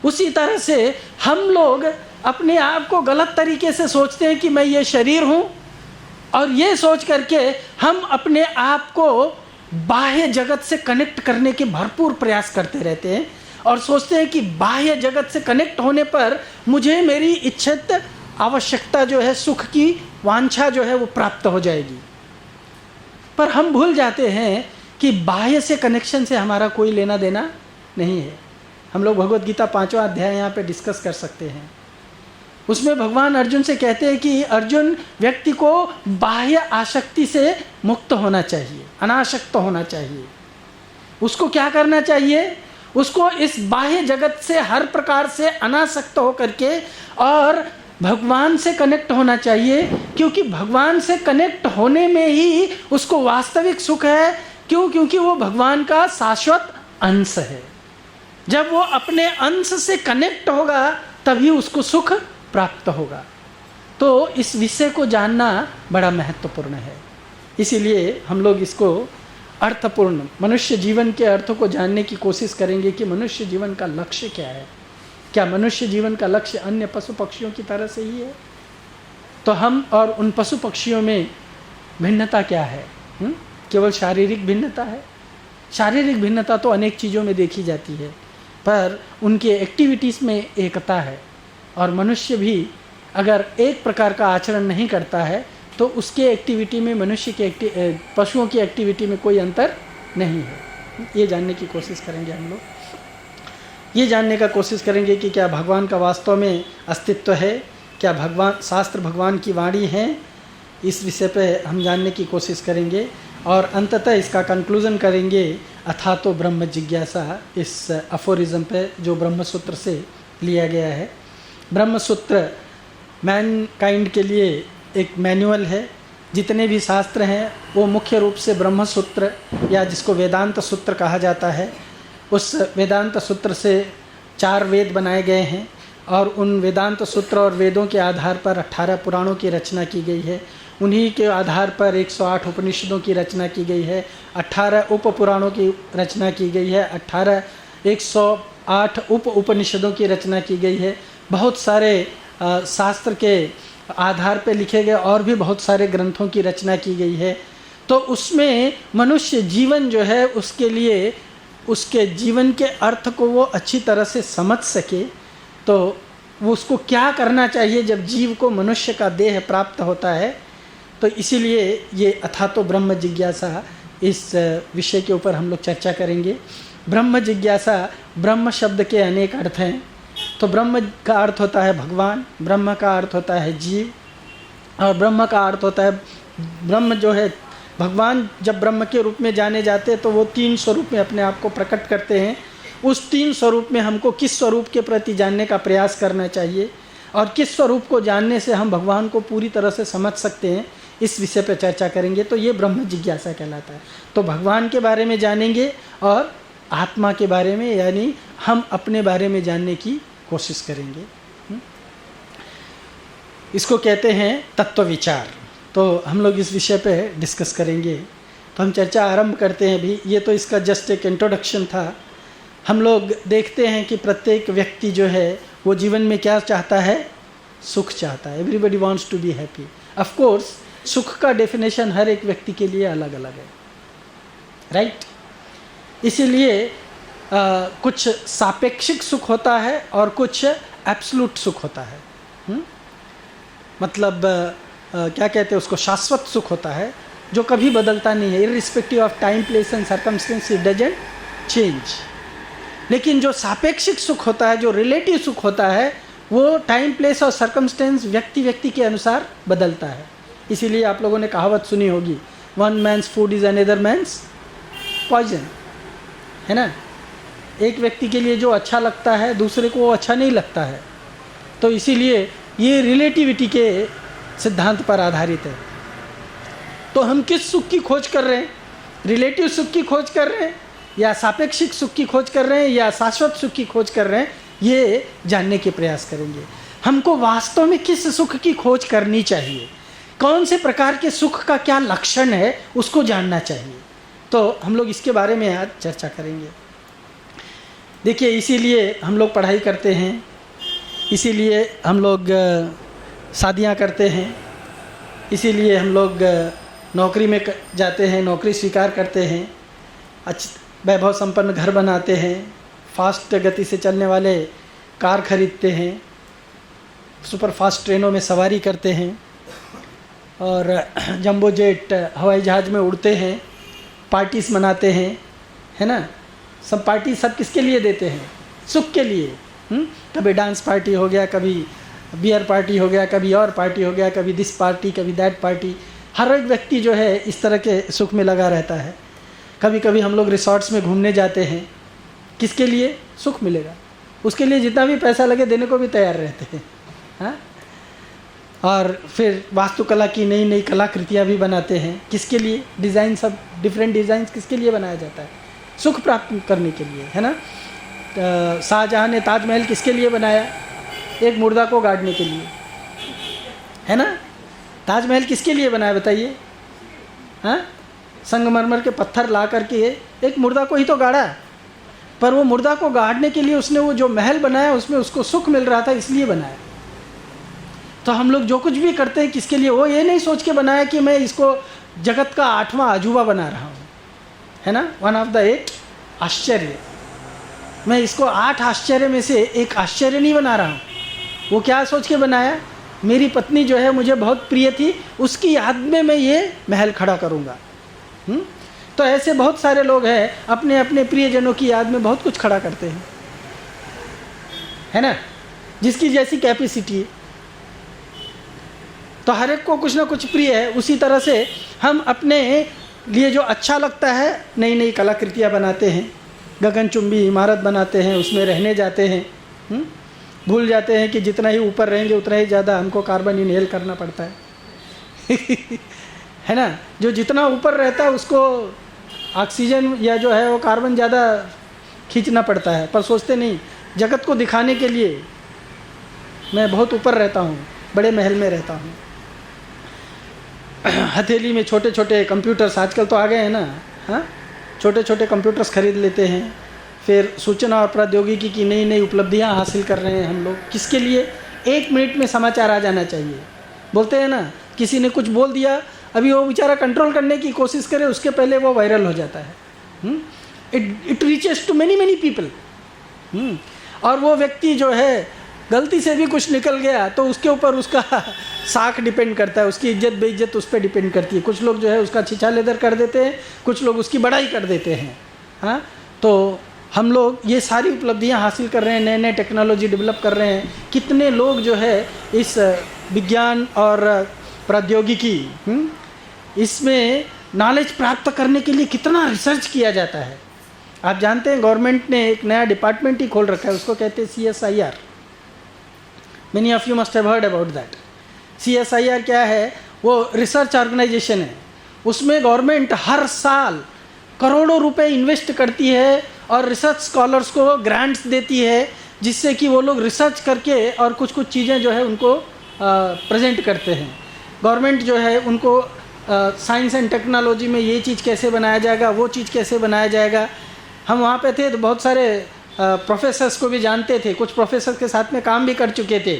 उसी तरह से हम लोग अपने आप को गलत तरीके से सोचते हैं कि मैं ये शरीर हूँ, और ये सोच करके हम अपने आप को बाह्य जगत से कनेक्ट करने के भरपूर प्रयास करते रहते हैं और सोचते हैं कि बाह्य जगत से कनेक्ट होने पर मुझे मेरी इच्छित आवश्यकता जो है, सुख की वांछा जो है वो प्राप्त हो जाएगी। पर हम भूल जाते हैं कि बाह्य से कनेक्शन से हमारा कोई लेना देना नहीं है। हम लोग भगवद गीता 5वां अध्याय यहाँ पे डिस्कस कर सकते हैं। उसमें भगवान अर्जुन से कहते हैं कि अर्जुन, व्यक्ति को बाह्य आसक्ति से मुक्त होना चाहिए, अनासक्त होना चाहिए। उसको क्या करना चाहिए? उसको इस बाह्य जगत से हर प्रकार से अनासक्त होकर के और भगवान से कनेक्ट होना चाहिए, क्योंकि भगवान से कनेक्ट होने में ही उसको वास्तविक सुख है। क्यों? क्योंकि वो भगवान का शाश्वत अंश है। जब वो अपने अंश से कनेक्ट होगा तभी उसको सुख प्राप्त होगा। तो इस विषय को जानना बड़ा महत्वपूर्ण है। इसीलिए हम लोग इसको अर्थपूर्ण मनुष्य जीवन के अर्थ को जानने की कोशिश करेंगे कि मनुष्य जीवन का लक्ष्य क्या है। क्या मनुष्य जीवन का लक्ष्य अन्य पशु पक्षियों की तरह से ही है? तो हम और उन पशु पक्षियों में भिन्नता क्या है? केवल शारीरिक भिन्नता है? शारीरिक भिन्नता तो अनेक चीज़ों में देखी जाती है, पर उनके एक्टिविटीज़ में एकता है। और मनुष्य भी अगर एक प्रकार का आचरण नहीं करता है तो उसके एक्टिविटी में मनुष्य के पशुओं की एक्टिविटी में कोई अंतर नहीं है। ये जानने की कोशिश करेंगे हम लोग। ये जानने का कोशिश करेंगे कि क्या भगवान का वास्तव में अस्तित्व है, क्या भगवान शास्त्र भगवान की वाणी है। इस विषय पे हम जानने की कोशिश करेंगे और अंततः इसका कंक्लूजन करेंगे अथा तो ब्रह्म जिज्ञासा, इस अफोरिज्म पे जो ब्रह्म सूत्र से लिया गया है। ब्रह्म सूत्र मैन काइंड के लिए एक मैनुअल है। जितने भी शास्त्र हैं वो मुख्य रूप से ब्रह्म सूत्र या जिसको वेदांत सूत्र कहा जाता है, उस वेदांत सूत्र से 4 वेद बनाए गए हैं और उन वेदांत सूत्र और वेदों के आधार पर 18 पुराणों की रचना की गई है। उन्हीं के आधार पर 108 उपनिषदों की रचना की गई है, 18 उप पुराणों की रचना की गई है, 108 उप उपनिषदों की रचना की गई है। बहुत सारे शास्त्र के आधार पर लिखे गए और भी बहुत सारे ग्रंथों की रचना की गई है। तो उसमें मनुष्य जीवन जो है उसके लिए उसके जीवन के अर्थ को वो अच्छी तरह से समझ सके, तो वो उसको क्या करना चाहिए जब जीव को मनुष्य का देह प्राप्त होता है। तो इसीलिए ये अथा तो ब्रह्म जिज्ञासा, इस विषय के ऊपर हम लोग चर्चा करेंगे। ब्रह्म जिज्ञासा, ब्रह्म शब्द के अनेक अर्थ हैं। तो ब्रह्म का अर्थ होता है भगवान, ब्रह्म का अर्थ होता है जीव, और ब्रह्म का अर्थ होता है ब्रह्म जो है भगवान। जब ब्रह्म के रूप में जाने जाते हैं तो वो 3 स्वरूप में अपने आप को प्रकट करते हैं। उस 3 स्वरूप में हमको किस स्वरूप के प्रति जानने का प्रयास करना चाहिए और किस स्वरूप को जानने से हम भगवान को पूरी तरह से समझ सकते हैं, इस विषय पर चर्चा करेंगे। तो ये ब्रह्म जिज्ञासा कहलाता है। तो भगवान के बारे में जानेंगे और आत्मा के बारे में, यानी हम अपने बारे में जानने की कोशिश करेंगे। इसको कहते हैं तत्व विचार। तो हम लोग इस विषय पे डिस्कस करेंगे। तो हम चर्चा आरंभ करते हैं भी। ये तो इसका जस्ट एक इंट्रोडक्शन था। हम लोग देखते हैं कि प्रत्येक व्यक्ति जो है वो जीवन में क्या चाहता है? सुख चाहता है। Everybody wants to be happy. Of course सुख का डेफिनेशन हर एक व्यक्ति के लिए अलग अलग है, राइट? इसीलिए कुछ सापेक्षिक सुख होता है और कुछ एब्सोल्यूट सुख होता है। मतलब क्या कहते हैं उसको, शाश्वत सुख होता है जो कभी बदलता नहीं है। Irrespective of time, place and circumstance, it doesn't change. लेकिन जो सापेक्षिक सुख होता है, जो रिलेटिव सुख होता है, वो टाइम, प्लेस और सर्कमस्टेंस व्यक्ति व्यक्ति के अनुसार बदलता है। इसीलिए आप लोगों ने कहावत सुनी होगी, 1 man's food is another man's poison, है ना? एक व्यक्ति के लिए जो अच्छा लगता है दूसरे को वो अच्छा नहीं लगता है। तो इसीलिए ये रिलेटिविटी के सिद्धांत पर आधारित है। तो हम किस सुख की खोज कर रहे हैं? रिलेटिव सुख की खोज कर रहे हैं या सापेक्षिक सुख की खोज कर रहे हैं या शाश्वत सुख की खोज कर रहे हैं? ये जानने के प्रयास करेंगे। हमको वास्तव में किस सुख की खोज करनी चाहिए, कौन से प्रकार के सुख का क्या लक्षण है, उसको जानना चाहिए। तो हम लोग इसके बारे में आज चर्चा करेंगे। देखिए, इसीलिए हम लोग पढ़ाई करते हैं, इसीलिए हम लोग शादियां करते हैं, इसीलिए हम लोग नौकरी में जाते हैं, नौकरी स्वीकार करते हैं, वैभव संपन्न घर बनाते हैं, फास्ट गति से चलने वाले कार खरीदते हैं, सुपर फास्ट ट्रेनों में सवारी करते हैं और जंबो जेट हवाई जहाज़ में उड़ते हैं, पार्टीज मनाते हैं, है ना? सब पार्टी सब किसके लिए देते हैं? सुख के लिए। कभी डांस पार्टी हो गया, कभी बियर पार्टी हो गया, कभी और पार्टी हो गया, कभी दिस पार्टी, कभी दैट पार्टी। हर एक व्यक्ति जो है इस तरह के सुख में लगा रहता है। कभी कभी हम लोग रिसॉर्ट्स में घूमने जाते हैं, किसके लिए? सुख मिलेगा, उसके लिए जितना भी पैसा लगे देने को भी तैयार रहते हैं। हाँ, और फिर वास्तुकला की नई नई कलाकृतियाँ भी बनाते हैं, किसके लिए? डिज़ाइन, सब डिफरेंट डिज़ाइन किसके लिए बनाया जाता है? सुख प्राप्त करने के लिए, है ना। शाहजहाँ ने ताजमहल किसके लिए बनाया? एक मुर्दा को गाड़ने के लिए, है ना। ताजमहल किसके लिए बनाया बताइए? हाँ, संगमरमर के पत्थर ला करके एक मुर्दा को ही तो गाड़ा, पर वो मुर्दा को गाड़ने के लिए उसने वो जो महल बनाया उसमें उसको सुख मिल रहा था, इसलिए बनाया। तो हम लोग जो कुछ भी करते हैं किसके लिए? वो ये नहीं सोच के बनाया कि मैं इसको जगत का 8वां अजूबा बना रहा हूँ, है ना, 1 ऑफ द 8 आश्चर्य। मैं इसको 8 आश्चर्य में से एक आश्चर्य नहीं बना रहा हूँ। वो क्या सोच के बनाया? मेरी पत्नी जो है मुझे बहुत प्रिय थी, उसकी याद में मैं ये महल खड़ा करूँगा। तो ऐसे बहुत सारे लोग हैं अपने अपने प्रियजनों की याद में बहुत कुछ खड़ा करते हैं, है ना, जिसकी जैसी कैपेसिटी है। तो हर एक को कुछ ना कुछ प्रिय है। उसी तरह से हम अपने लिए जो अच्छा लगता है नई नई कलाकृतियाँ बनाते हैं, गगनचुंबी इमारत बनाते हैं, उसमें रहने जाते हैं। भूल जाते हैं कि जितना ही ऊपर रहेंगे उतना ही ज़्यादा हमको कार्बन इनहेल करना पड़ता है है ना। जो जितना ऊपर रहता है उसको ऑक्सीजन या जो है वो कार्बन ज़्यादा खींचना पड़ता है, पर सोचते नहीं जगत को दिखाने के लिए मैं बहुत ऊपर रहता हूँ, बड़े महल में रहता हूँ। हथेली में छोटे छोटे कंप्यूटर्स आजकल तो आ गए हैं ना। हाँ, छोटे छोटे कंप्यूटर्स खरीद लेते हैं, फिर सूचना और प्रौद्योगिकी की नई नई उपलब्धियां हासिल कर रहे हैं हम लोग। किसके लिए? 1 मिनट में समाचार आ जाना चाहिए। बोलते हैं ना, किसी ने कुछ बोल दिया, अभी वो बेचारा कंट्रोल करने की कोशिश करे उसके पहले वो वायरल हो जाता है। It reaches to many many people. और वो व्यक्ति जो है गलती से भी कुछ निकल गया तो उसके ऊपर उसका साख डिपेंड करता है, उसकी इज्जत बेइज्जत उस पर डिपेंड करती है। कुछ लोग जो है उसका छीछा लेदर कर देते हैं, कुछ लोग उसकी बड़ाई कर देते हैं। हाँ, तो हम लोग ये सारी उपलब्धियां हासिल कर रहे हैं, नए नए टेक्नोलॉजी डेवलप कर रहे हैं। कितने लोग जो है इस विज्ञान और प्रौद्योगिकी इसमें नॉलेज प्राप्त करने के लिए कितना रिसर्च किया जाता है। आप जानते हैं गवर्नमेंट ने एक नया डिपार्टमेंट ही खोल रखा है, उसको कहते हैं CSIR। Many of you must have heard about that. CSIR क्या है? वो रिसर्च ऑर्गेनाइजेशन है। उसमें गवर्नमेंट हर साल करोड़ों रुपए इन्वेस्ट करती है और रिसर्च स्कॉलर्स को ग्रांट्स देती है, जिससे कि वो लोग रिसर्च करके और कुछ कुछ चीज़ें जो है उनको प्रेजेंट करते हैं। गवर्नमेंट जो है उनको साइंस एंड टेक्नोलॉजी में ये चीज़ कैसे बनाया जाएगा, वो चीज़ कैसे बनाया जाएगा। हम वहाँ पे थे तो बहुत सारे प्रोफेसर्स को भी जानते थे, कुछ प्रोफेसर के साथ में काम भी कर चुके थे।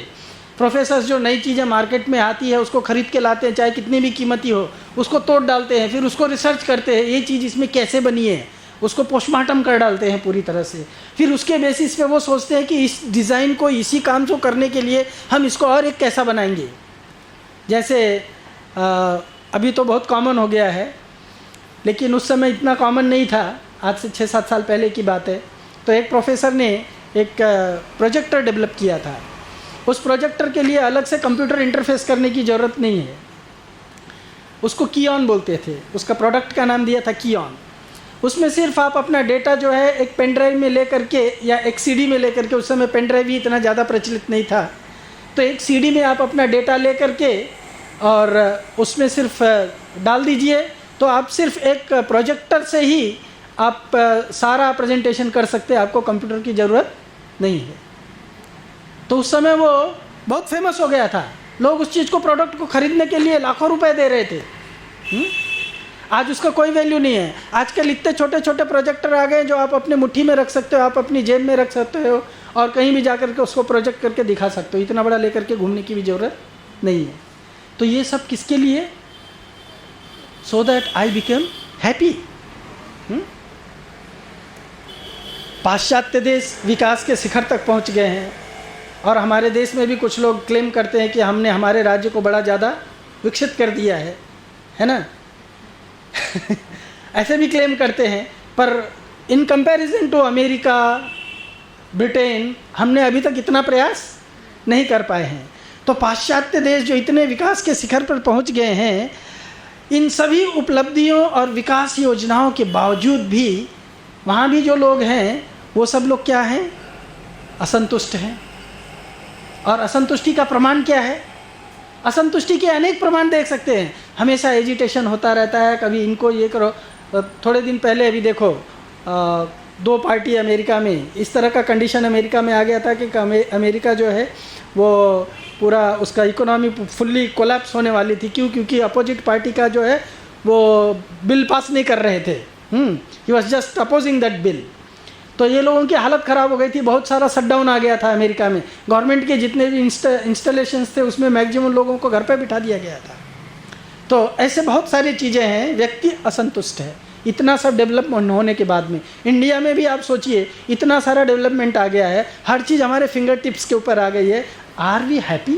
प्रोफेसर्स जो नई चीज़ें मार्केट में आती है उसको ख़रीद के लाते हैं, चाहे कितनी भी कीमती हो, उसको तोड़ डालते हैं, फिर उसको रिसर्च करते हैं ये चीज़ इसमें कैसे बनी है, उसको पोस्टमार्टम कर डालते हैं पूरी तरह से। फिर उसके बेसिस पे वो सोचते हैं कि इस डिज़ाइन को इसी काम को करने के लिए हम इसको और एक कैसा बनाएंगे। जैसे अभी तो बहुत कॉमन हो गया है, लेकिन उस समय इतना कॉमन नहीं था, आज से 6-7 साल पहले की बात है। तो एक प्रोफेसर ने एक प्रोजेक्टर डेवलप किया था। उस प्रोजेक्टर के लिए अलग से कंप्यूटर इंटरफेस करने की ज़रूरत नहीं है, उसको कीऑन बोलते थे। उसका प्रोडक्ट का नाम दिया था कीऑन। उसमें सिर्फ आप अपना डेटा जो है एक पेन ड्राइव में ले करके या एक CD में ले करके, उस समय पेन ड्राइव ही इतना ज़्यादा प्रचलित नहीं था, तो एक CD में आप अपना डेटा ले करके और उसमें सिर्फ डाल दीजिए, तो आप सिर्फ एक प्रोजेक्टर से ही आप सारा प्रेजेंटेशन कर सकते हैं, आपको कंप्यूटर की ज़रूरत नहीं है। तो उस समय वो बहुत फेमस हो गया था, लोग उस चीज़ को, प्रोडक्ट को ख़रीदने के लिए लाखों रुपए दे रहे थे। आज उसका कोई वैल्यू नहीं है। आजकल इतने छोटे छोटे प्रोजेक्टर आ गए जो आप अपने मुट्ठी में रख सकते हो, आप अपनी जेब में रख सकते हो और कहीं भी जा कर के उसको प्रोजेक्ट करके दिखा सकते हो। इतना बड़ा लेकर के घूमने की भी ज़रूरत नहीं है। तो ये सब किसके लिए? So that I become happy. पाश्चात्य देश विकास के शिखर तक पहुंच गए हैं और हमारे देश में भी कुछ लोग क्लेम करते हैं कि हमने हमारे राज्य को बड़ा ज़्यादा विकसित कर दिया है ना ऐसे भी क्लेम करते हैं, पर in comparison to America, Britain, हमने अभी तक इतना प्रयास नहीं कर पाए हैं। तो पाश्चात्य देश जो इतने विकास के शिखर पर पहुंच गए हैं, इन सभी उपलब्धियों और विकास योजनाओं के बावजूद भी वहाँ भी जो लोग हैं वो सब लोग क्या हैं? असंतुष्ट हैं। और असंतुष्टि का प्रमाण क्या है? असंतुष्टि के अनेक प्रमाण देख सकते हैं। हमेशा एजिटेशन होता रहता है, कभी इनको ये करो। थोड़े दिन पहले अभी देखो 2 पार्टी अमेरिका में, इस तरह का कंडीशन अमेरिका में आ गया था कि अमेरिका जो है वो पूरा उसका इकोनॉमी फुल्ली कोलैप्स होने वाली थी। क्यों? क्योंकि अपोजिट पार्टी का जो है वो बिल पास नहीं कर रहे थे। He was just opposing that bill. तो ये लोगों की हालत ख़राब हो गई थी, बहुत सारा शटडाउन आ गया था अमेरिका में। गवर्नमेंट के जितने भी इंस्टॉलेशंस थे उसमें मैक्सिमम लोगों को घर पे बिठा दिया गया था। तो ऐसे बहुत सारी चीज़ें हैं, व्यक्ति असंतुष्ट है इतना सब डेवलपमेंट होने के बाद में। इंडिया में भी आप सोचिए, इतना सारा डेवलपमेंट आ गया है, हर चीज़ हमारे फिंगर टिप्स के ऊपर आ गई है। Are we happy?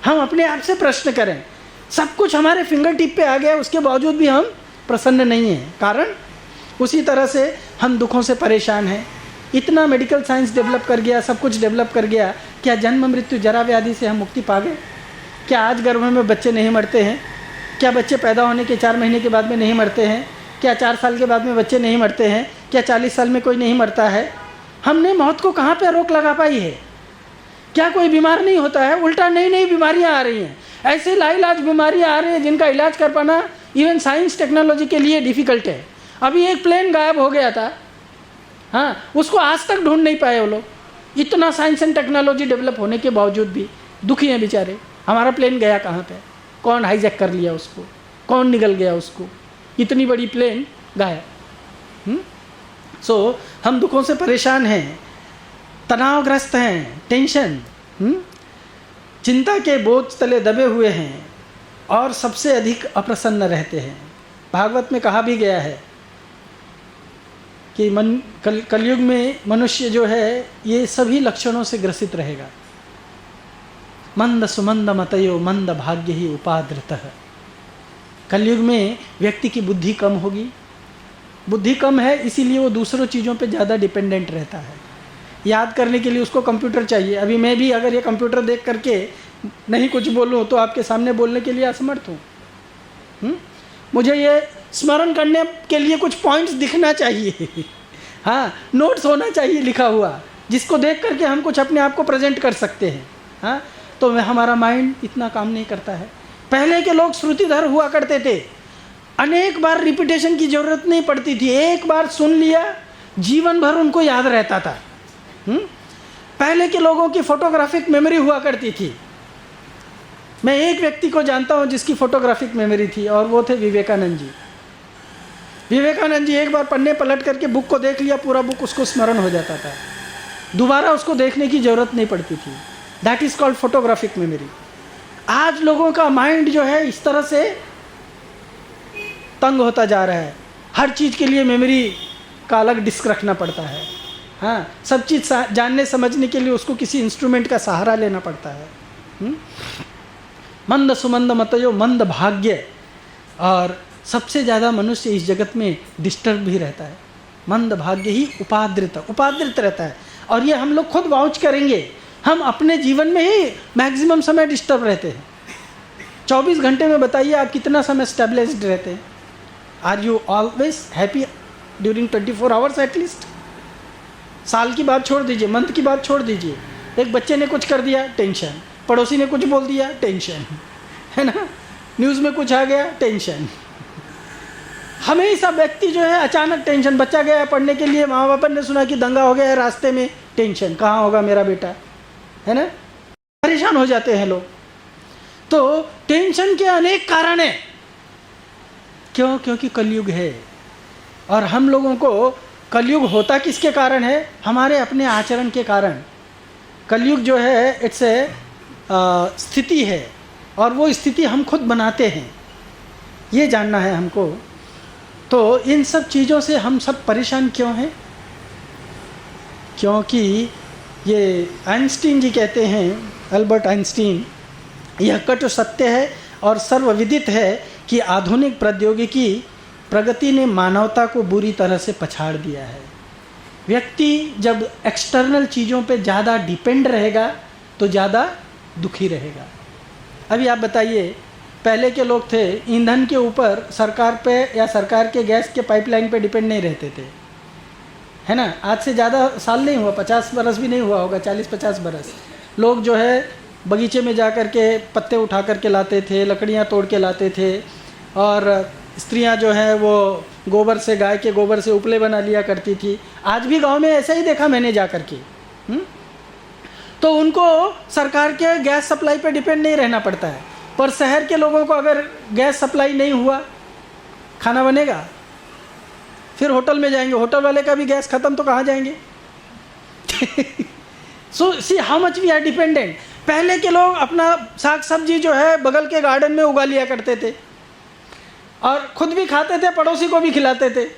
हम अपने आप से प्रश्न करें, सब कुछ हमारे फिंगर टिप पे आ गया, उसके बावजूद भी हम प्रसन्न नहीं हैं। कारण उसी तरह से हम दुखों से परेशान हैं। इतना मेडिकल साइंस डेवलप कर गया, सब कुछ डेवलप कर गया, क्या जन्म मृत्यु जरा व्याधि से हम मुक्ति पा गए? क्या आज गर्भ में बच्चे नहीं मरते हैं? क्या बच्चे पैदा होने के 4 महीने के बाद में नहीं मरते हैं? क्या 4 साल के बाद में बच्चे नहीं मरते हैं? क्या 40 साल में कोई नहीं मरता है? हमने मौत को कहाँ पे रोक लगा पाई है? क्या कोई बीमार नहीं होता है? उल्टा नई नई बीमारियाँ आ रही हैं, ऐसे लाइलाज बीमारियाँ आ रही हैं जिनका इलाज कर पाना इवन साइंस टेक्नोलॉजी के लिए डिफ़िकल्ट है। अभी एक प्लेन गायब हो गया था, हाँ, उसको आज तक ढूंढ नहीं पाए वो लोग। इतना साइंस एंड टेक्नोलॉजी डेवलप होने के बावजूद भी दुखी हैं बेचारे। हमारा प्लेन गया कहाँ पे? कौन हाईजैक कर लिया उसको? कौन निगल गया उसको? इतनी बड़ी प्लेन गायब। सो हम दुखों से परेशान हैं, तनावग्रस्त हैं, टेंशन, चिंता के बोझ तले दबे हुए हैं और सबसे अधिक अप्रसन्न रहते हैं। भागवत में कहा भी गया है कि कलयुग में मनुष्य जो है ये सभी लक्षणों से ग्रसित रहेगा। मंद सुमंद मतयो मंद भाग्य ही उपादृतः। कलयुग में व्यक्ति की बुद्धि कम होगी। बुद्धि कम है इसीलिए वो दूसरों चीज़ों पे ज़्यादा डिपेंडेंट रहता है। याद करने के लिए उसको कंप्यूटर चाहिए। अभी मैं भी अगर ये कंप्यूटर देख करके नहीं कुछ बोलूँ तो आपके सामने बोलने के लिए असमर्थ हूँ। मुझे ये स्मरण करने के लिए कुछ पॉइंट्स दिखना चाहिए, हाँ, नोट्स होना चाहिए लिखा हुआ, जिसको देख करके हम कुछ अपने आप को प्रेजेंट कर सकते हैं। हाँ, तो हमारा माइंड इतना काम नहीं करता है। पहले के लोग श्रुतिधर हुआ करते थे, अनेक बार रिपीटेशन की ज़रूरत नहीं पड़ती थी, एक बार सुन लिया जीवन भर उनको याद रहता था। पहले के लोगों की फोटोग्राफिक मेमोरी हुआ करती थी। मैं एक व्यक्ति को जानता हूँ जिसकी फोटोग्राफिक मेमोरी थी और वो थे विवेकानंद जी। विवेकानंद जी एक बार पन्ने पलट करके बुक को देख लिया, पूरा बुक उसको स्मरण हो जाता था, दोबारा उसको देखने की ज़रूरत नहीं पड़ती थी। That is called photographic memory. आज लोगों का माइंड जो है इस तरह से तंग होता जा रहा है, हर चीज़ के लिए मेमोरी का अलग डिस्क रखना पड़ता है। हाँ, सब चीज़ जानने समझने के लिए उसको किसी इंस्ट्रूमेंट का सहारा लेना पड़ता है। मंद सुमंद मतयो मंद भाग्य। और सबसे ज़्यादा मनुष्य इस जगत में डिस्टर्ब भी रहता है। मंद भाग्य ही उपाद्रित रहता है। और ये हम लोग खुद वाउच करेंगे, हम अपने जीवन में ही मैक्सिमम समय डिस्टर्ब रहते हैं। 24 घंटे में बताइए आप कितना समय स्टेबलाइज्ड रहते हैं? Are you always happy during 24 hours at least? साल की बात छोड़ दीजिए, मंथ की बात छोड़ दीजिए। एक बच्चे ने कुछ कर दिया, टेंशन। पड़ोसी ने कुछ बोल दिया, टेंशन, है ना? न्यूज़ में कुछ आ गया, टेंशन। हमेशा व्यक्ति जो है अचानक टेंशन। बच्चा गया पढ़ने के लिए, माँ बाप ने सुना कि दंगा हो गया है रास्ते में, टेंशन, कहाँ होगा मेरा बेटा, है ना? परेशान हो जाते हैं लोग। तो टेंशन के अनेक कारण हैं। क्यों? क्योंकि कलयुग है। और हम लोगों को कलयुग होता किसके कारण है? हमारे अपने आचरण के कारण। कलयुग जो है इट्स ए स्थिति है और वो स्थिति हम खुद बनाते हैं, ये जानना है हमको। तो इन सब चीज़ों से हम सब परेशान क्यों हैं? क्योंकि ये आइंस्टीन जी कहते हैं, अल्बर्ट आइंस्टीन, यह कटु सत्य है और सर्वविदित है कि आधुनिक प्रौद्योगिकी प्रगति ने मानवता को बुरी तरह से पछाड़ दिया है। व्यक्ति जब एक्सटर्नल चीज़ों पे ज़्यादा डिपेंड रहेगा तो ज़्यादा दुखी रहेगा। अभी आप बताइए, पहले के लोग थे ईंधन के ऊपर सरकार पे या सरकार के गैस के पाइपलाइन पे डिपेंड नहीं रहते थे, है ना। आज से ज़्यादा साल नहीं हुआ, 50 बरस भी नहीं हुआ होगा, 40-50 बरस। लोग जो है बगीचे में जा कर के पत्ते उठा कर के लाते थे, लकड़ियाँ तोड़ के लाते थे, और स्त्रियाँ जो हैं वो गोबर से, गाय के गोबर से उपले बना लिया करती थी। आज भी गांव में ऐसा ही देखा मैंने जा कर के। तो उनको सरकार के गैस सप्लाई पे डिपेंड नहीं रहना पड़ता है। पर शहर के लोगों को अगर गैस सप्लाई नहीं हुआ, खाना बनेगा, फिर होटल में जाएंगे, होटल वाले का भी गैस ख़त्म तो कहाँ जाएंगे। So see how much we are dependent. पहले के लोग अपना साग सब्जी जो है बगल के गार्डन में उगा लिया करते थे और खुद भी खाते थे, पड़ोसी को भी खिलाते थे।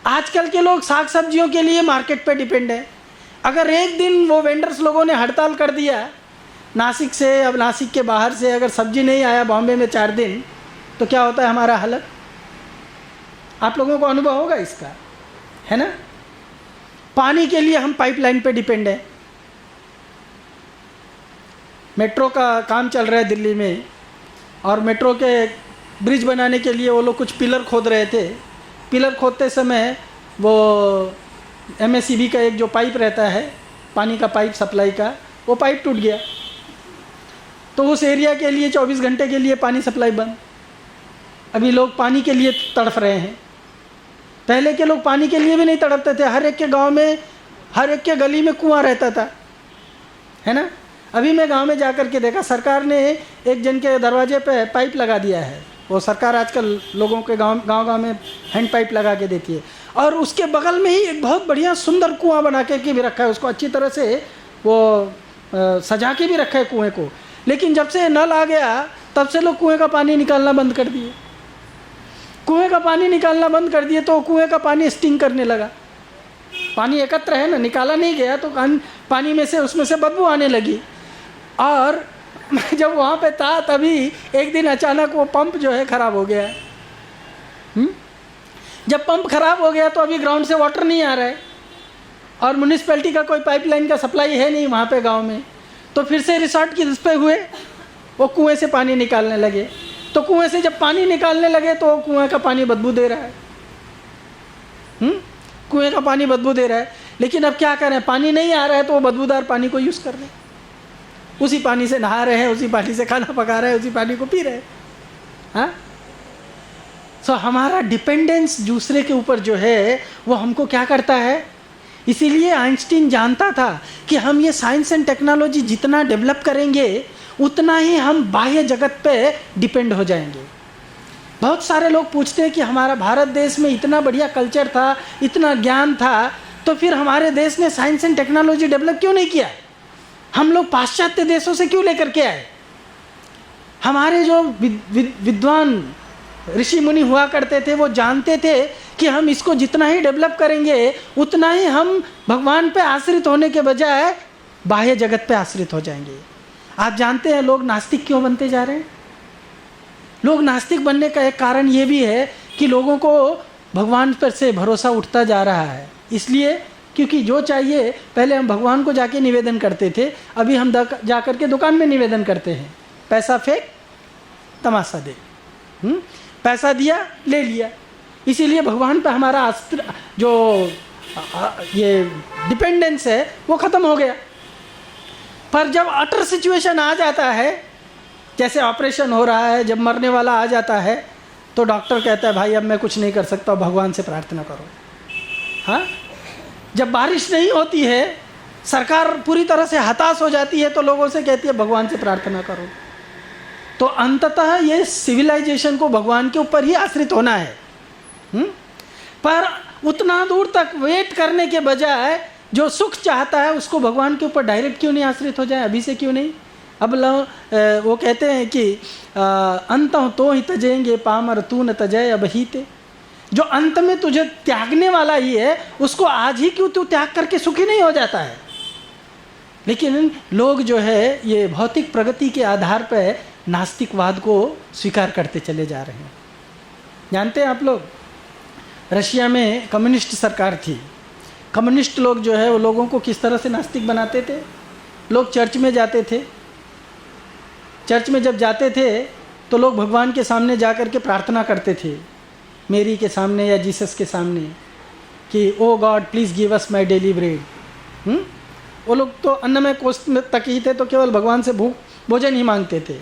आजकल के लोग साग सब्जियों के लिए मार्केट पे डिपेंड है। अगर एक दिन वो वेंडर्स लोगों ने हड़ताल कर दिया नासिक से, अब नासिक के बाहर से अगर सब्जी नहीं आया बॉम्बे में 4 दिन, तो क्या होता है हमारा हालत। आप लोगों को अनुभव होगा इसका, है ना। पानी के लिए हम पाइपलाइन पे डिपेंड है। मेट्रो का काम चल रहा है दिल्ली में, और मेट्रो के ब्रिज बनाने के लिए वो लोग कुछ पिलर खोद रहे थे। पिलर खोदते समय वो MSEB का एक जो पाइप रहता है, पानी का पाइप सप्लाई का, वो पाइप टूट गया। तो उस एरिया के लिए 24 घंटे के लिए पानी सप्लाई बंद। अभी लोग पानी के लिए तड़फ रहे हैं। पहले के लोग पानी के लिए भी नहीं तड़पते थे। हर एक के गांव में, हर एक के गली में कुआं रहता था, है ना। अभी मैं गांव में जाकर के देखा, सरकार ने एक जन के दरवाजे पे पाइप लगा दिया है। वो सरकार आजकल लोगों के गांव में हैंड पाइप लगा के देती है, और उसके बगल में ही एक बहुत बढ़िया सुंदर कुआं बना के भी रखा है। उसको अच्छी तरह से वो सजा के भी रखा है कुएं को। लेकिन जब से नल आ गया तब से लोग कुएं का पानी निकालना बंद कर दिए। कुएं का पानी निकालना बंद कर दिए तो कुएं का पानी स्टिंग करने लगा। पानी एकत्र है ना, निकाला नहीं गया, तो पानी में से, उसमें से बदबू आने लगी। और मैं जब वहाँ पे था तभी एक दिन अचानक वो पंप जो है ख़राब हो गया है। जब पंप ख़राब हो गया तो अभी ग्राउंड से वाटर नहीं आ रहा है, और म्यूनिसिपैलिटी का कोई पाइपलाइन का सप्लाई है नहीं वहाँ पे गांव में। तो फिर से रिसोर्ट की रिस्पे हुए, वो कुएं से पानी निकालने लगे। तो कुएं से जब पानी निकालने लगे तो कुएं का पानी बदबू दे रहा है। कुएं का पानी बदबू दे रहा है। लेकिन अब क्या करें, पानी नहीं आ रहा है तो वो बदबूदार पानी को यूज़ कर रहे हैं। उसी पानी से नहा रहे हैं, उसी पानी से खाना पका रहे हैं, उसी पानी को पी रहे हैं। हाँ, सो हमारा डिपेंडेंस दूसरे के ऊपर जो है वो हमको क्या करता है। इसीलिए आइंस्टीन जानता था कि हम ये साइंस एंड टेक्नोलॉजी जितना डेवलप करेंगे उतना ही हम बाह्य जगत पे डिपेंड हो जाएंगे। बहुत सारे लोग पूछते हैं कि हमारा भारत देश में इतना बढ़िया कल्चर था, इतना ज्ञान था, तो फिर हमारे देश ने साइंस एंड टेक्नोलॉजी डेवलप क्यों नहीं किया। हम लोग पाश्चात्य देशों से क्यों लेकर के आए। हमारे जो विद्वान ऋषि मुनि हुआ करते थे वो जानते थे कि हम इसको जितना ही डेवलप करेंगे उतना ही हम भगवान पे आश्रित होने के बजाय बाह्य जगत पे आश्रित हो जाएंगे। आप जानते हैं लोग नास्तिक क्यों बनते जा रहे हैं। लोग नास्तिक बनने का एक कारण ये भी है कि लोगों को भगवान पर से भरोसा उठता जा रहा है। इसलिए क्योंकि जो चाहिए, पहले हम भगवान को जाके निवेदन करते थे, अभी हम जा कर के दुकान में निवेदन करते हैं। पैसा फेंक, तमाशा दे। पैसा दिया, ले लिया। इसीलिए भगवान पे हमारा जो ये डिपेंडेंस है वो ख़त्म हो गया। पर जब अटर सिचुएशन आ जाता है, जैसे ऑपरेशन हो रहा है, जब मरने वाला आ जाता है, तो डॉक्टर कहता है भाई अब मैं कुछ नहीं कर सकता, भगवान से प्रार्थना करो। हाँ, जब बारिश नहीं होती है, सरकार पूरी तरह से हताश हो जाती है, तो लोगों से कहती है भगवान से प्रार्थना करो। तो अंततः ये सिविलाइजेशन को भगवान के ऊपर ही आश्रित होना है। पर उतना दूर तक वेट करने के बजाय जो सुख चाहता है उसको भगवान के ऊपर डायरेक्ट क्यों नहीं आश्रित हो जाए, अभी से क्यों नहीं। अब वो कहते हैं कि अंत तो ही तजेंगे पामर तू न तजय अब ही ते। जो अंत में तुझे त्यागने वाला ही है उसको आज ही क्यों तू त्याग करके सुखी नहीं हो जाता है। लेकिन लोग जो है ये भौतिक प्रगति के आधार पर नास्तिकवाद को स्वीकार करते चले जा रहे हैं। जानते हैं आप लोग, रशिया में कम्युनिस्ट सरकार थी। कम्युनिस्ट लोग जो है वो लोगों को किस तरह से नास्तिक बनाते थे। लोग चर्च में जाते थे चर्च में जब जाते थे तो लोग भगवान के सामने जा कर के प्रार्थना करते थे, मेरी के सामने या जीसस के सामने, कि oh God please give us my daily bread. वो लोग तो अन्नमय कोष में तक ही थे, तो केवल भगवान से भोजन ही मांगते थे।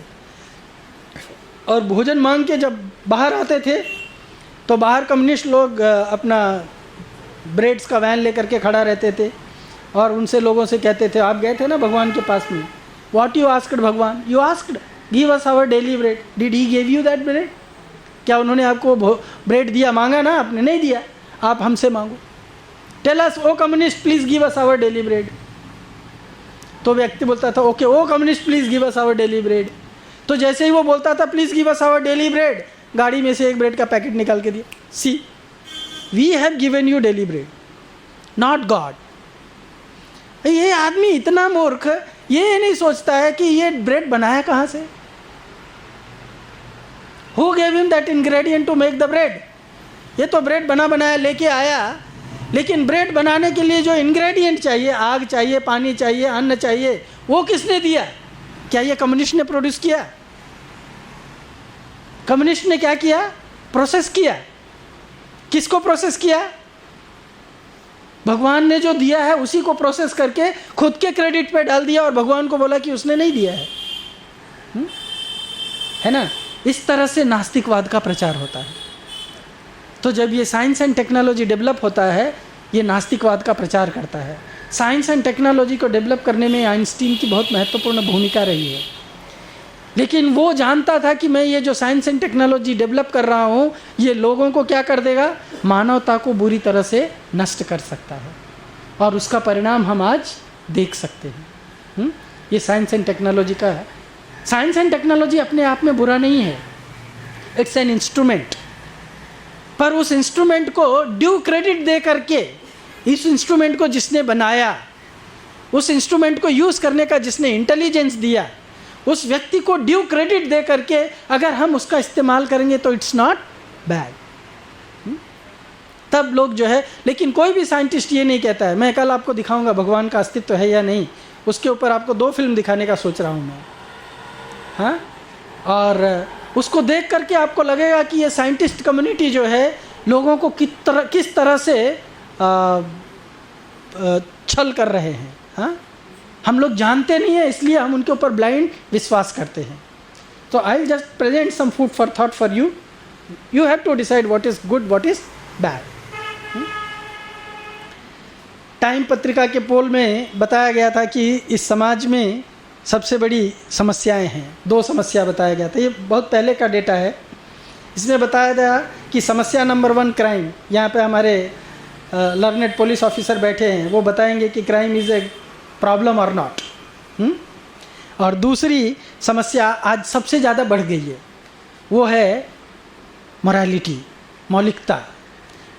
और भोजन मांग के जब बाहर आते थे तो बाहर कम्युनिस्ट लोग अपना ब्रेड्स का वैन लेकर के खड़ा रहते थे और उनसे लोगों से कहते थे, आप गए थे ना भगवान के पास में, what you asked Bhagwan, you asked give us our daily bread, did he give you that bread? क्या उन्होंने आपको ब्रेड दिया? मांगा ना आपने, नहीं दिया, आप हमसे मांगो। Tell us O communist please give us our daily bread. तो व्यक्ति बोलता था okay O communist please give us our daily bread. तो जैसे ही वो बोलता था please give us our daily bread, गाड़ी में से एक ब्रेड का पैकेट निकाल के दिया, see we have given you daily bread, not God. ये आदमी इतना मूर्ख, ये नहीं सोचता है कि ये ब्रेड बनाया कहाँ से, who gave him that ingredient to make the bread. ये तो ब्रेड बना बनाया लेके आया, लेकिन ब्रेड बनाने के लिए जो इंग्रेडिएंट चाहिए, आग चाहिए, पानी चाहिए, अन्न चाहिए, वो किसने दिया? क्या ये कम्युनिस्ट ने प्रोड्यूस किया? कम्युनिस्ट ने क्या किया? प्रोसेस किया। किसको प्रोसेस किया? भगवान ने जो दिया है उसी को प्रोसेस करके खुद के क्रेडिट पे डाल दिया और भगवान को बोला कि उसने नहीं दिया है ना। इस तरह से नास्तिकवाद का प्रचार होता है। तो जब ये साइंस एंड टेक्नोलॉजी डेवलप होता है, ये नास्तिकवाद का प्रचार करता है। साइंस एंड टेक्नोलॉजी को डेवलप करने में आइंस्टीन की बहुत महत्वपूर्ण भूमिका रही है, लेकिन वो जानता था कि मैं ये जो साइंस एंड टेक्नोलॉजी डेवलप कर रहा हूँ, ये लोगों को क्या कर देगा? मानवता को बुरी तरह से नष्ट कर सकता है, और उसका परिणाम हम आज देख सकते हैं। ये साइंस एंड टेक्नोलॉजी का है। साइंस एंड टेक्नोलॉजी अपने आप में बुरा नहीं है, इट्स एन इंस्ट्रूमेंट। पर उस इंस्ट्रूमेंट को ड्यू क्रेडिट दे करके, इस इंस्ट्रूमेंट को जिसने बनाया, उस इंस्ट्रूमेंट को यूज़ करने का जिसने इंटेलिजेंस दिया, उस व्यक्ति को ड्यू क्रेडिट दे करके अगर हम उसका इस्तेमाल करेंगे तो इट्स नॉट बैड। तब लोग जो है, लेकिन कोई भी साइंटिस्ट ये नहीं कहता है, मैं कल आपको दिखाऊंगा भगवान का अस्तित्व है या नहीं, उसके ऊपर आपको 2 फिल्म दिखाने का सोच रहा हूँ मैं, हाँ। और उसको देख करके आपको लगेगा कि ये साइंटिस्ट कम्युनिटी जो है लोगों को किस तरह से छल कर रहे हैं, हाँ। हम लोग जानते नहीं हैं, इसलिए हम उनके ऊपर ब्लाइंड विश्वास करते हैं। तो I will just present some food for thought for you, you have to decide what is good what is bad. Time पत्रिका के पोल में बताया गया था कि इस समाज में सबसे बड़ी समस्याएं हैं। 2 समस्या बताया गया था, ये बहुत पहले का डेटा है। इसमें बताया गया कि समस्या नंबर 1 क्राइम। यहाँ पे हमारे लर्नेड पुलिस ऑफिसर बैठे हैं, वो बताएंगे कि क्राइम इज़ ए प्रॉब्लम और नॉट। और दूसरी समस्या आज सबसे ज़्यादा बढ़ गई है, वो है मोरालिटी, मौलिकता।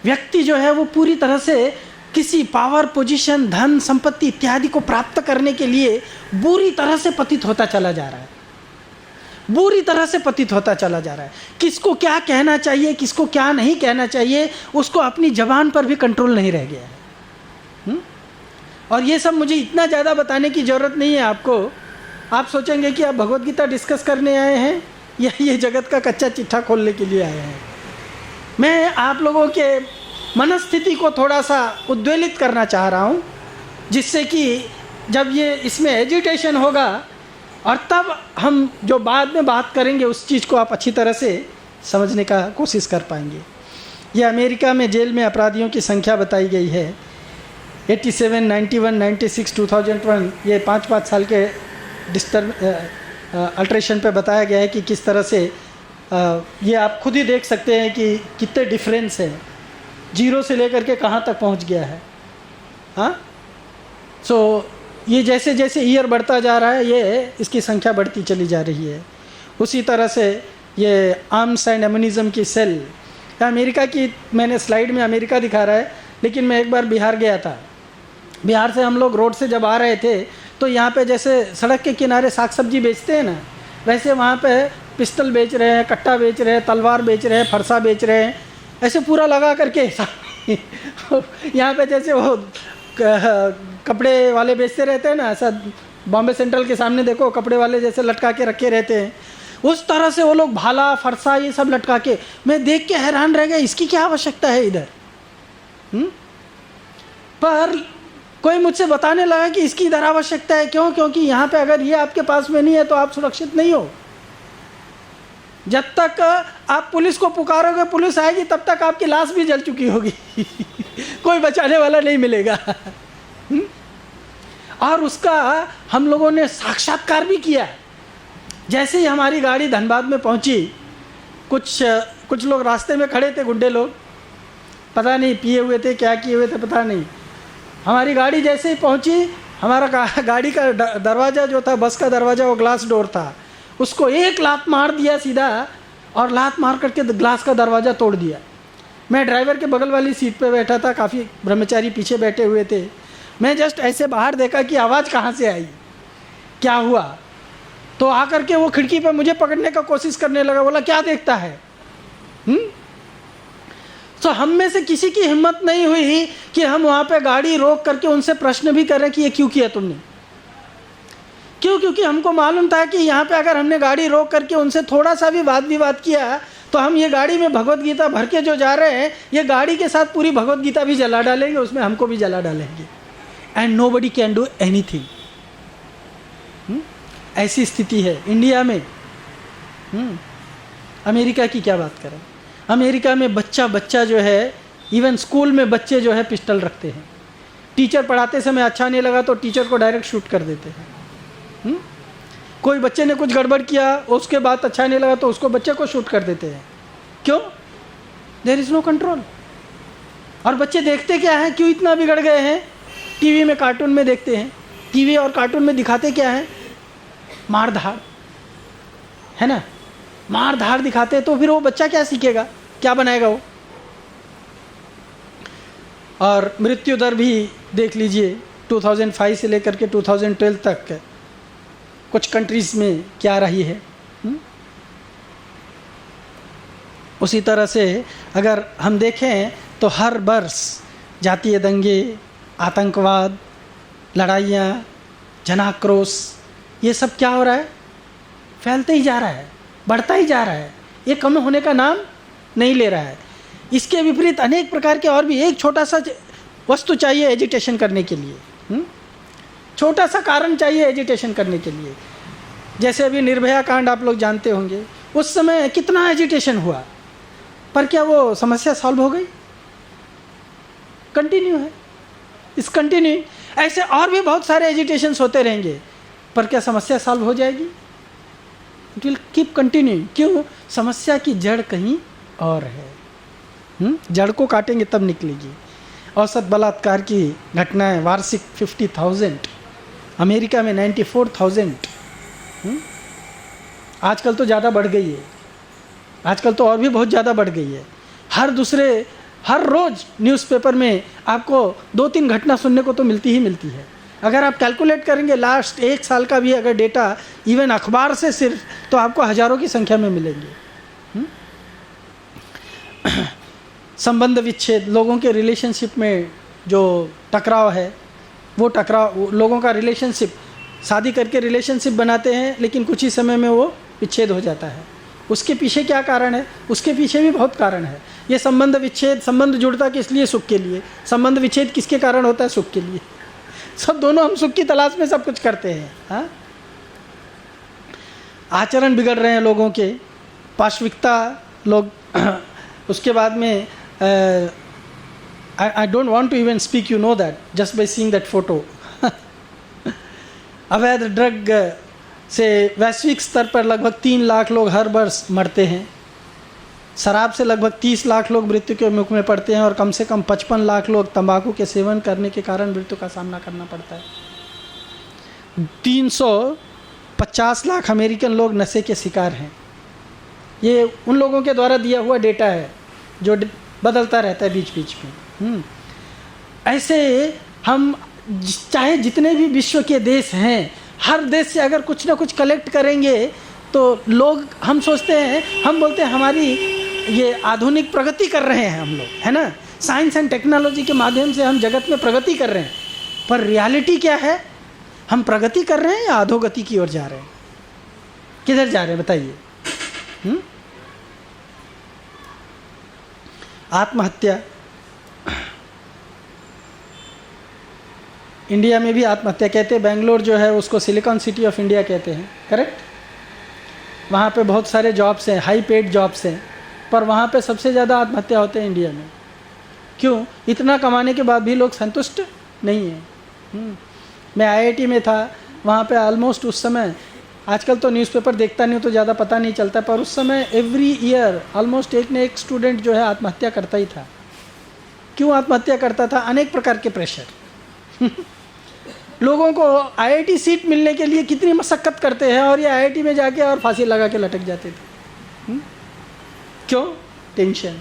व्यक्ति जो है वो पूरी तरह से किसी पावर, पोजीशन, धन, संपत्ति इत्यादि को प्राप्त करने के लिए बुरी तरह से पतित होता चला जा रहा है, बुरी तरह से पतित होता चला जा रहा है। किसको क्या कहना चाहिए, किसको क्या नहीं कहना चाहिए, उसको अपनी ज़बान पर भी कंट्रोल नहीं रह गया है। और ये सब मुझे इतना ज़्यादा बताने की ज़रूरत नहीं है आपको। आप सोचेंगे कि आप भगवत गीता डिस्कस करने आए हैं या ये जगत का कच्चा चिट्ठा खोलने के लिए आए हैं। मैं आप लोगों के मनस्थिति को थोड़ा सा उद्वेलित करना चाह रहा हूँ, जिससे कि जब ये इसमें एजिटेशन होगा और तब हम जो बाद में बात करेंगे उस चीज़ को आप अच्छी तरह से समझने का कोशिश कर पाएंगे। ये अमेरिका में जेल में अपराधियों की संख्या बताई गई है 87, 91, 96, 2001। ये 5-5 साल के अल्ट्रेशन पे बताया गया है कि किस तरह से ये आप खुद ही देख सकते हैं कि कितने डिफरेंस है, 0 से लेकर के कहाँ तक पहुँच गया है, हाँ। सो ये जैसे जैसे ईयर बढ़ता जा रहा है, ये इसकी संख्या बढ़ती चली जा रही है। उसी तरह से ये आर्म्स एंड एम्यूनिज्म की सेल, अमेरिका की मैंने स्लाइड में अमेरिका दिखा रहा है, लेकिन मैं एक बार बिहार गया था। बिहार से हम लोग रोड से जब आ रहे थे तो यहाँ पे जैसे सड़क के किनारे साग सब्जी बेचते हैं ना, वैसे वहाँ पे पिस्टल बेच रहे हैं, कट्टा बेच रहे हैं, तलवार बेच रहे हैं, फरसा बेच रहे हैं, ऐसे पूरा लगा करके यहाँ पे जैसे वो कपड़े वाले बेचते रहते हैं ना, ऐसा बॉम्बे सेंट्रल के सामने देखो, कपड़े वाले जैसे लटका के रखे रहते हैं, उस तरह से वो लोग भाला फरसा ये सब लटका के, मैं देख के हैरान रह गया, इसकी क्या आवश्यकता है इधर। पर कोई मुझसे बताने लगा कि इसकी इधर आवश्यकता है। क्यों? क्योंकि यहाँ पे अगर ये आपके पास में नहीं है तो आप सुरक्षित नहीं हो। जब तक आप पुलिस को पुकारोगे, पुलिस आएगी, तब तक आपकी लाश भी जल चुकी होगी कोई बचाने वाला नहीं मिलेगा। और उसका हम लोगों ने साक्षात्कार भी किया। जैसे ही हमारी गाड़ी धनबाद में पहुंची, कुछ लोग रास्ते में खड़े थे, गुंडे लोग, पता नहीं पिए हुए थे, क्या किए हुए थे पता नहीं। हमारी गाड़ी जैसे ही पहुंची, हमारा गाड़ी का दरवाज़ा जो था, बस का दरवाज़ा, वो ग्लास डोर था, उसको एक लात मार दिया सीधा, और लात मार करके ग्लास का दरवाज़ा तोड़ दिया। मैं ड्राइवर के बगल वाली सीट पे बैठा था, काफ़ी ब्रह्मचारी पीछे बैठे हुए थे। मैं जस्ट ऐसे बाहर देखा कि आवाज़ कहाँ से आई, क्या हुआ, तो आकर के वो खिड़की पे मुझे पकड़ने का कोशिश करने लगा। बोला क्या देखता है। तो हम में से किसी की हिम्मत नहीं हुई कि हम वहाँ पे गाड़ी रोक करके उनसे प्रश्न भी करें कि ये क्यों किया तुमने। क्यों? क्योंकि हमको मालूम था कि यहाँ पे अगर हमने गाड़ी रोक करके उनसे थोड़ा सा भी वाद विवाद किया तो हम ये गाड़ी में भगवत गीता भर के जो जा रहे हैं, ये गाड़ी के साथ पूरी भगवत गीता भी जला डालेंगे, उसमें हमको भी जला डालेंगे। And nobody can do anything. ऐसी स्थिति है इंडिया में। अमेरिका की क्या बात करें। अमेरिका में बच्चा जो है, इवन स्कूल में बच्चे जो है पिस्टल रखते हैं। टीचर पढ़ाते समय अच्छा नहीं लगा तो टीचर को डायरेक्ट शूट कर देते हैं। कोई बच्चे ने कुछ गड़बड़ किया, उसके बाद अच्छा नहीं लगा तो उसको बच्चे को शूट कर देते हैं। क्यों? There is no control. और बच्चे देखते क्या हैं, क्यों इतना बिगड़ गए हैं? टीवी में, कार्टून में देखते हैं। टीवी और कार्टून में दिखाते क्या है? मार धाड़, है ना। मार धाड़ दिखाते हैं तो फिर वो बच्चा क्या सीखेगा, क्या बनाएगा वो। और मृत्यु दर भी देख लीजिए, 2005 से लेकर के 2012 तक कुछ कंट्रीज़ में क्या रही है। उसी तरह से अगर हम देखें तो हर वर्ष जातीय दंगे, आतंकवाद, लड़ाइयाँ, जनाक्रोश, ये सब क्या हो रहा है? फैलते ही जा रहा है, बढ़ता ही जा रहा है। ये कम होने का नाम नहीं ले रहा है। इसके विपरीत अनेक प्रकार के और भी, एक छोटा सा वस्तु चाहिए एजिटेशन करने के लिए, छोटा सा कारण चाहिए एजिटेशन करने के लिए। जैसे अभी निर्भया कांड आप लोग जानते होंगे, उस समय कितना एजिटेशन हुआ, पर क्या वो समस्या सॉल्व हो गई? कंटिन्यू है, इस कंटिन्यू। ऐसे और भी बहुत सारे एजिटेशंस होते रहेंगे, पर क्या समस्या सॉल्व हो जाएगी? It will keep continue. क्यों? समस्या की जड़ कहीं और है। जड़ को काटेंगे तब निकलेगी। औसत बलात्कार की घटनाएं वार्षिक 50,000, अमेरिका में 94,000। आजकल तो ज़्यादा बढ़ गई है, आजकल तो और भी बहुत ज़्यादा बढ़ गई है। हर रोज़ न्यूज़पेपर में आपको 2-3 घटना सुनने को तो मिलती ही मिलती है। अगर आप कैलकुलेट करेंगे लास्ट 1 साल का भी अगर डेटा, इवन अखबार से सिर्फ, तो आपको हज़ारों की संख्या में मिलेंगे। संबंध विच्छेद, लोगों के रिलेशनशिप में जो टकराव है, वो टकराव, लोगों का रिलेशनशिप, शादी करके रिलेशनशिप बनाते हैं लेकिन कुछ ही समय में वो विच्छेद हो जाता है। उसके पीछे क्या कारण है? उसके पीछे भी बहुत कारण है। ये संबंध विच्छेद, संबंध जुड़ता किस लिए? सुख के लिए। संबंध विच्छेद किसके कारण होता है? सुख के लिए। सब दोनों हम सुख की तलाश में सब कुछ करते हैं। हाँ, आचरण बिगड़ रहे हैं लोगों के, पाश्विकता लोग उसके बाद में I don't want to even speak, you know that, just by seeing that photo. अवैध ड्रग से वैश्विक स्तर पर लगभग 3 लाख लोग हर वर्ष मरते हैं। शराब से लगभग 30 लाख लोग मृत्यु के मुख में पड़ते हैं और कम से कम 55 लाख लोग तंबाकू के सेवन करने के कारण मृत्यु का सामना करना पड़ता है। 350 लाख अमेरिकन लोग नशे के शिकार हैं। ये उन लोगों के द्वारा दिया हुआ डेटा है जो बदलता रहता है बीच बीच में। ऐसे हम चाहे जितने भी विश्व के देश हैं, हर देश से अगर कुछ ना कुछ कलेक्ट करेंगे तो लोग, हम सोचते हैं, हम बोलते हैं हमारी ये आधुनिक प्रगति कर रहे हैं हम लोग, है ना, साइंस एंड टेक्नोलॉजी के माध्यम से हम जगत में प्रगति कर रहे हैं। पर रियलिटी क्या है? हम प्रगति कर रहे हैं या अधोगति की ओर जा रहे हैं? किधर जा रहे हैं बताइए? आत्महत्या, इंडिया में भी आत्महत्या कहते हैं। बेंगलोर जो है उसको सिलिकॉन सिटी ऑफ इंडिया कहते हैं, करेक्ट? वहाँ पे बहुत सारे जॉब्स हैं, हाई पेड जॉब्स हैं, पर वहाँ पे सबसे ज़्यादा आत्महत्या होते हैं इंडिया में। क्यों? इतना कमाने के बाद भी लोग संतुष्ट नहीं हैं। मैं आईआईटी में था, वहाँ पे ऑलमोस्ट उस समय, आजकल तो न्यूज़पेपर देखता नहीं हूँ तो ज़्यादा पता नहीं चलता, पर उस समय एवरी ईयर ऑलमोस्ट एक न एक स्टूडेंट जो है आत्महत्या करता ही था। क्यों आत्महत्या करता था? अनेक प्रकार के प्रेशर। लोगों को आईआईटी सीट मिलने के लिए कितनी मशक्क़त करते हैं और ये आईआईटी में जाके और फांसी लगा के लटक जाते थे। क्यों? टेंशन।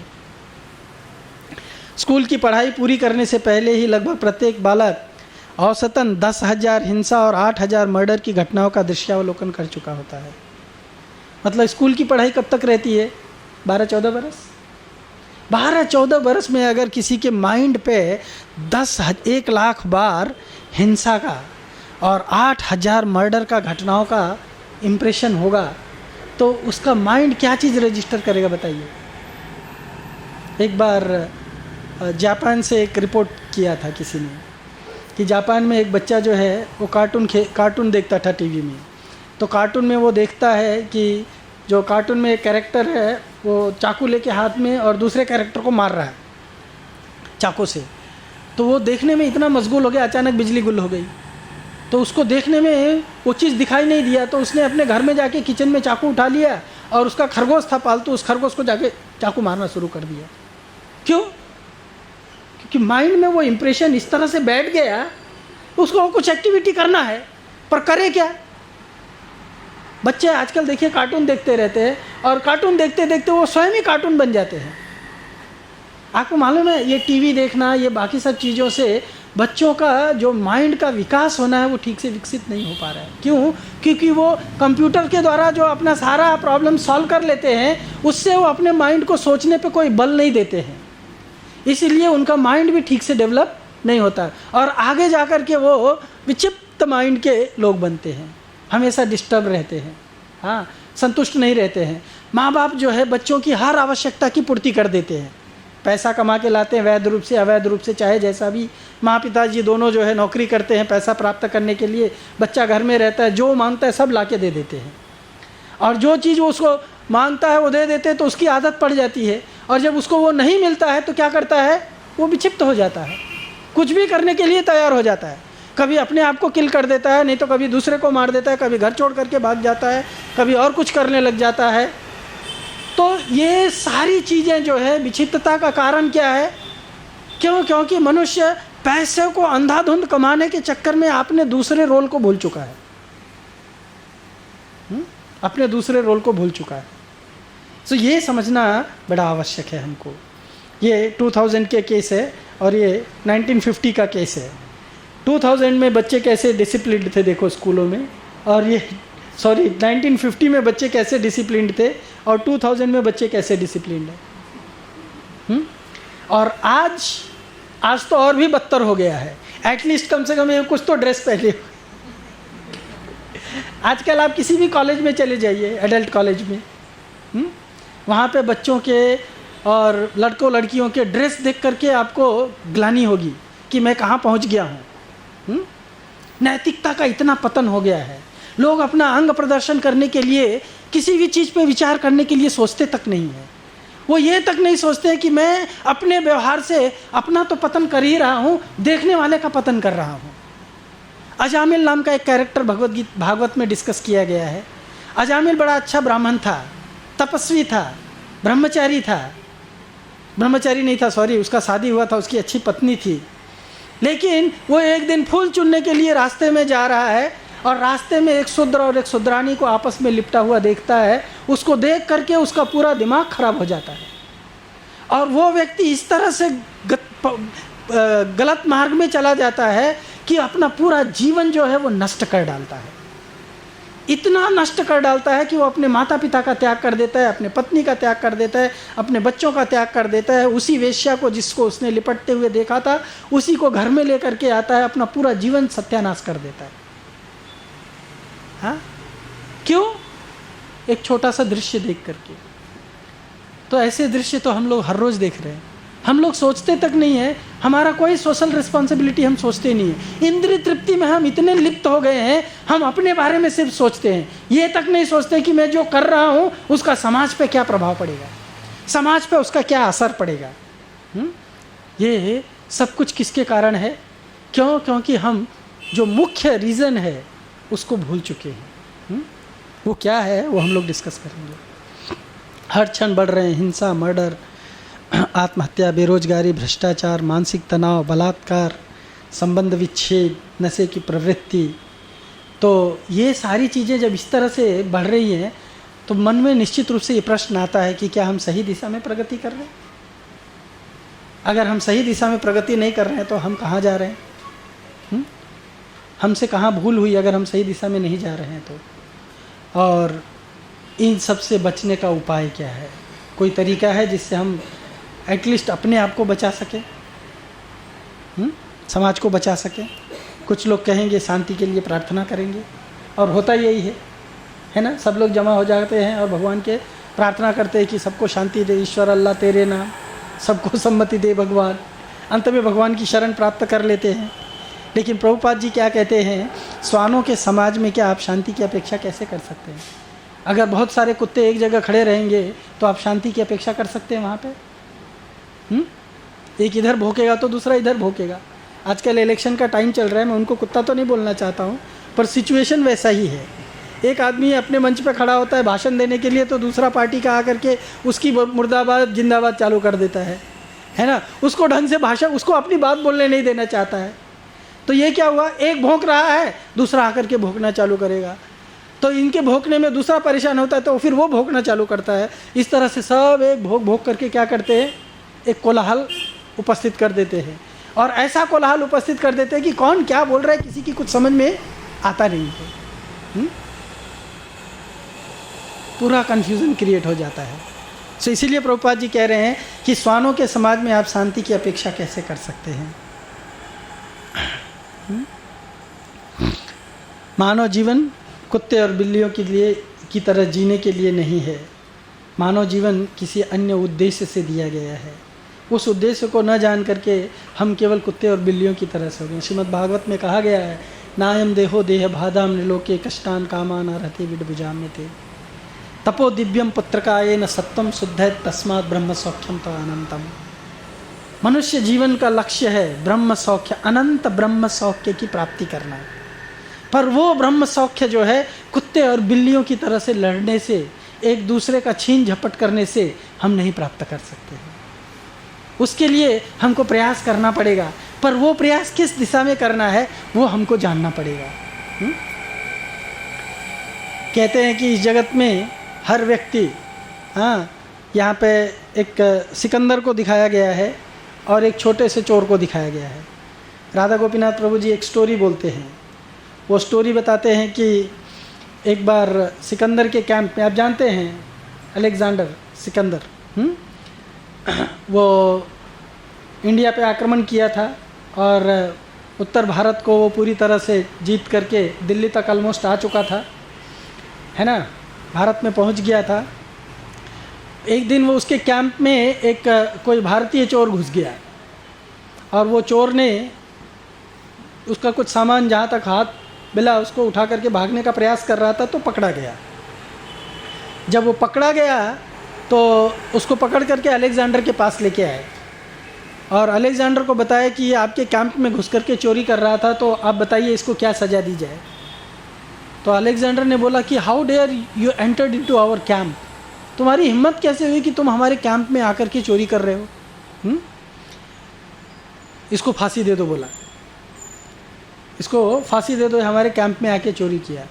स्कूल की पढ़ाई पूरी करने से पहले ही लगभग प्रत्येक बालक औसतन 10,000 हिंसा और 8,000 मर्डर की घटनाओं का दृश्यावलोकन कर चुका होता है। मतलब स्कूल की पढ़ाई कब तक रहती है? 12-14 बरस। 12-14 बरस में अगर किसी के माइंड पे 1 लाख बार हिंसा का और 8,000 मर्डर का घटनाओं का इम्प्रेशन होगा तो उसका माइंड क्या चीज़ रजिस्टर करेगा बताइए? एक बार जापान से एक रिपोर्ट किया था किसी ने कि जापान में एक बच्चा जो है वो कार्टून देखता था टीवी में। तो कार्टून में वो देखता है कि जो कार्टून में एक कैरेक्टर है वो चाकू लेके हाथ में और दूसरे कैरेक्टर को मार रहा है चाकू से। तो वो देखने में इतना मशगूल हो गया, अचानक बिजली गुल हो गई। तो उसको देखने में वो चीज़ दिखाई नहीं दिया, तो उसने अपने घर में जाके किचन में चाकू उठा लिया और उसका खरगोश था पालतू, उस खरगोश को जाके चाकू मारना शुरू कर दिया। क्यों? क्योंकि माइंड में वो इम्प्रेशन इस तरह से बैठ गया, उसको कुछ एक्टिविटी करना है, पर करे क्या? बच्चे आजकल देखिए कार्टून देखते रहते हैं और कार्टून देखते देखते वो स्वयं ही कार्टून बन जाते हैं। आपको मालूम है ये टीवी देखना, ये बाकी सब चीज़ों से बच्चों का जो माइंड का विकास होना है वो ठीक से विकसित नहीं हो पा रहा है। क्यों? क्योंकि वो कंप्यूटर के द्वारा जो अपना सारा प्रॉब्लम सॉल्व कर लेते हैं, उससे वो अपने माइंड को सोचने पे कोई बल नहीं देते हैं, इसलिए उनका माइंड भी ठीक से डेवलप नहीं होता और आगे जा कर के वो विक्षिप्त माइंड के लोग बनते हैं, हमेशा डिस्टर्ब रहते हैं, हाँ, संतुष्ट नहीं रहते हैं। माँ बाप जो है बच्चों की हर आवश्यकता की पूर्ति कर देते हैं, पैसा कमा के लाते हैं वैध रूप से अवैध रूप से, चाहे जैसा भी। माँ पिताजी दोनों जो है नौकरी करते हैं पैसा प्राप्त करने के लिए, बच्चा घर में रहता है, जो मांगता है सब ला के दे देते हैं और जो चीज़ वो उसको मांगता है वो दे देते हैं, तो उसकी आदत पड़ जाती है और जब उसको वो नहीं मिलता है तो क्या करता है? वो विक्षिप्त हो जाता है, कुछ भी करने के लिए तैयार हो जाता है। कभी अपने आप को किल कर देता है, नहीं तो कभी दूसरे को मार देता है, कभी घर छोड़ करके भाग जाता है, कभी और कुछ करने लग जाता है। तो ये सारी चीज़ें जो है विक्षिप्तता का कारण क्या है? क्यों? क्योंकि मनुष्य पैसे को अंधाधुंध कमाने के चक्कर में अपने दूसरे रोल को भूल चुका है, अपने दूसरे रोल को भूल चुका है। तो ये समझना बड़ा आवश्यक है हमको। ये 2000 के केस है और ये 1950 का केस है। 2000 में बच्चे कैसे डिसिप्लिन्ड थे देखो स्कूलों में, और ये 1950 में बच्चे कैसे डिसिप्लिन्ड थे और 2000 में बच्चे कैसे डिसिप्लिन्ड है। और आज तो और भी बदतर हो गया है। एटलीस्ट कम से कम कुछ तो ड्रेस पहने। आजकल आप किसी भी कॉलेज में चले जाइए, एडल्ट कॉलेज में, वहाँ पे बच्चों के और लड़कों लड़कियों के ड्रेस देख करके आपको ग्लानि होगी कि मैं कहाँ पहुँच गया हूँ। नैतिकता का इतना पतन हो गया है, लोग अपना अंग प्रदर्शन करने के लिए किसी भी चीज़ पे विचार करने के लिए सोचते तक नहीं है। वो ये तक नहीं सोचते कि मैं अपने व्यवहार से अपना तो पतन कर ही रहा हूँ, देखने वाले का पतन कर रहा हूँ। अजामिल नाम का एक कैरेक्टर भागवत में डिस्कस किया गया है। अजामिल बड़ा अच्छा ब्राह्मण था, तपस्वी था, ब्रह्मचारी था, ब्रह्मचारी नहीं था सॉरी, उसका शादी हुआ था, उसकी अच्छी पत्नी थी। लेकिन वो एक दिन फूल चुनने के लिए रास्ते में जा रहा है और रास्ते में एक शूद्र और एक शूद्रानी को आपस में लिपटा हुआ देखता है। उसको देख करके उसका पूरा दिमाग खराब हो जाता है और वो व्यक्ति इस तरह से गलत मार्ग में चला जाता है कि अपना पूरा जीवन जो है वो नष्ट कर डालता है। इतना नष्ट कर डालता है कि वो अपने माता पिता का त्याग कर देता है, अपने पत्नी का त्याग कर देता है, अपने बच्चों का त्याग कर देता है। उसी वेश्या को जिसको उसने लिपटते हुए देखा था उसी को घर में लेकर के आता है, अपना पूरा जीवन सत्यानाश कर देता है। हाँ, क्यों? एक छोटा सा दृश्य देख करके। तो ऐसे दृश्य तो हम लोग हर रोज देख रहे हैं, हम लोग सोचते तक नहीं है, हमारा कोई सोशल रिस्पॉन्सिबिलिटी हम सोचते नहीं है। इंद्रिय तृप्ति में हम इतने लिप्त हो गए हैं, हम अपने बारे में सिर्फ सोचते हैं, ये तक नहीं सोचते कि मैं जो कर रहा हूँ उसका समाज पे क्या प्रभाव पड़ेगा, समाज पे उसका क्या असर पड़ेगा। ये सब कुछ किसके कारण है? क्यों? क्योंकि हम जो मुख्य रीज़न है उसको भूल चुके हैं। वो क्या है वो हम लोग डिस्कस करेंगे। हर क्षण बढ़ रहे हैं हिंसा, मर्डर, आत्महत्या, बेरोजगारी, भ्रष्टाचार, मानसिक तनाव, बलात्कार, संबंध विच्छेद, नशे की प्रवृत्ति। तो ये सारी चीज़ें जब इस तरह से बढ़ रही हैं तो मन में निश्चित रूप से ये प्रश्न आता है कि क्या हम सही दिशा में प्रगति कर रहे हैं? अगर हम सही दिशा में प्रगति नहीं कर रहे हैं तो हम कहाँ जा रहे हैं? हमसे कहाँ भूल हुई अगर हम सही दिशा में नहीं जा रहे हैं तो? और इन सब से बचने का उपाय क्या है? कोई तरीका है जिससे हम एटलीस्ट अपने आप को बचा सकें, समाज को बचा सकें? कुछ लोग कहेंगे शांति के लिए प्रार्थना करेंगे, और होता यही है ना, सब लोग जमा हो जाते हैं और भगवान के प्रार्थना करते हैं कि सबको शांति दे ईश्वर, अल्लाह तेरे नाम, सबको सम्मति दे भगवान। अंत में भगवान की शरण प्राप्त कर लेते हैं। लेकिन प्रभुपाद जी क्या कहते हैं, स्वानों के समाज में क्या आप शांति की अपेक्षा कैसे कर सकते हैं? अगर बहुत सारे कुत्ते एक जगह खड़े रहेंगे तो आप शांति की अपेक्षा कर सकते हैं वहाँ पे? एक इधर भौंकेगा तो दूसरा इधर भौंकेगा। आजकल इलेक्शन का टाइम चल रहा है, मैं उनको कुत्ता तो नहीं बोलना चाहता हूँ, पर सिचुएशन वैसा ही है। एक आदमी अपने मंच पे खड़ा होता है भाषण देने के लिए, तो दूसरा पार्टी का आकर के उसकी मुर्दाबाद जिंदाबाद चालू कर देता है ना, उसको ढंग से भाषण, उसको अपनी बात बोलने नहीं देना चाहता है। तो ये क्या हुआ, एक भौंक रहा है, दूसरा आकर के भौंकना चालू करेगा, तो इनके भौंकने में दूसरा परेशान होता है तो फिर वो भौंकना चालू करता है। इस तरह से सब एक भौंक भौंक करके क्या करते हैं, एक कोलाहल उपस्थित कर देते हैं। और ऐसा कोलाहल उपस्थित कर देते हैं कि कौन क्या बोल रहा है किसी की कुछ समझ में आता नहीं है। पूरा कन्फ्यूज़न क्रिएट हो जाता है। सो इसीलिए प्रभुपाद जी कह रहे हैं कि स्वानों के समाज में आप शांति की अपेक्षा कैसे कर सकते हैं? मानव जीवन कुत्ते और बिल्लियों के लिए की तरह जीने के लिए नहीं है। मानव जीवन किसी अन्य उद्देश्य से दिया गया है। उस उद्देश्य को न जान करके हम केवल कुत्ते और बिल्लियों की तरह से हो गए। श्रीमद् भागवत में कहा गया है, नायम देहो देह बाधाम निलोके कष्टान कामान रहते विडभुजाम्यते तपो दिव्यम पुत्रकाये न सत्वम शुद्ध तस्मात् ब्रह्म सौख्यम तो अनंतम। मनुष्य जीवन का लक्ष्य है ब्रह्म सौख्य, अनंत ब्रह्म सौख्य की प्राप्ति करना। पर वो ब्रह्म सौख्य जो है कुत्ते और बिल्लियों की तरह से लड़ने से, एक दूसरे का छीन झपट करने से हम नहीं प्राप्त कर सकते हैं। उसके लिए हमको प्रयास करना पड़ेगा, पर वो प्रयास किस दिशा में करना है वो हमको जानना पड़ेगा। कहते हैं कि इस जगत में हर व्यक्ति, यहाँ पे एक सिकंदर को दिखाया गया है और एक छोटे से चोर को दिखाया गया है। राधा गोपीनाथ प्रभु जी एक स्टोरी बोलते हैं। वो स्टोरी बताते हैं कि एक बार सिकंदर के कैंप में, आप जानते हैं अलेक्जेंडर सिकंदर, वो इंडिया पे आक्रमण किया था और उत्तर भारत को वो पूरी तरह से जीत करके दिल्ली तक ऑलमोस्ट आ चुका था, है ना, भारत में पहुंच गया था। एक दिन वो उसके कैंप में एक कोई भारतीय चोर घुस गया और वो चोर ने उसका कुछ सामान जहाँ तक हाथ मिला उसको उठा करके भागने का प्रयास कर रहा था तो पकड़ा गया। जब वो पकड़ा गया तो उसको पकड़ करके अलेक्जेंडर के पास लेके आए और अलेक्जेंडर को बताया कि ये आपके कैंप में घुस करके चोरी कर रहा था, तो आप बताइए इसको क्या सज़ा दी जाए। तो अलेक्जेंडर ने बोला कि how dare you entered into our camp, तुम्हारी हिम्मत कैसे हुई कि तुम हमारे कैंप में आकर के चोरी कर रहे हो? इसको फांसी दे दो, बोला इसको फांसी दे दो, हमारे कैंप में आके चोरी किया।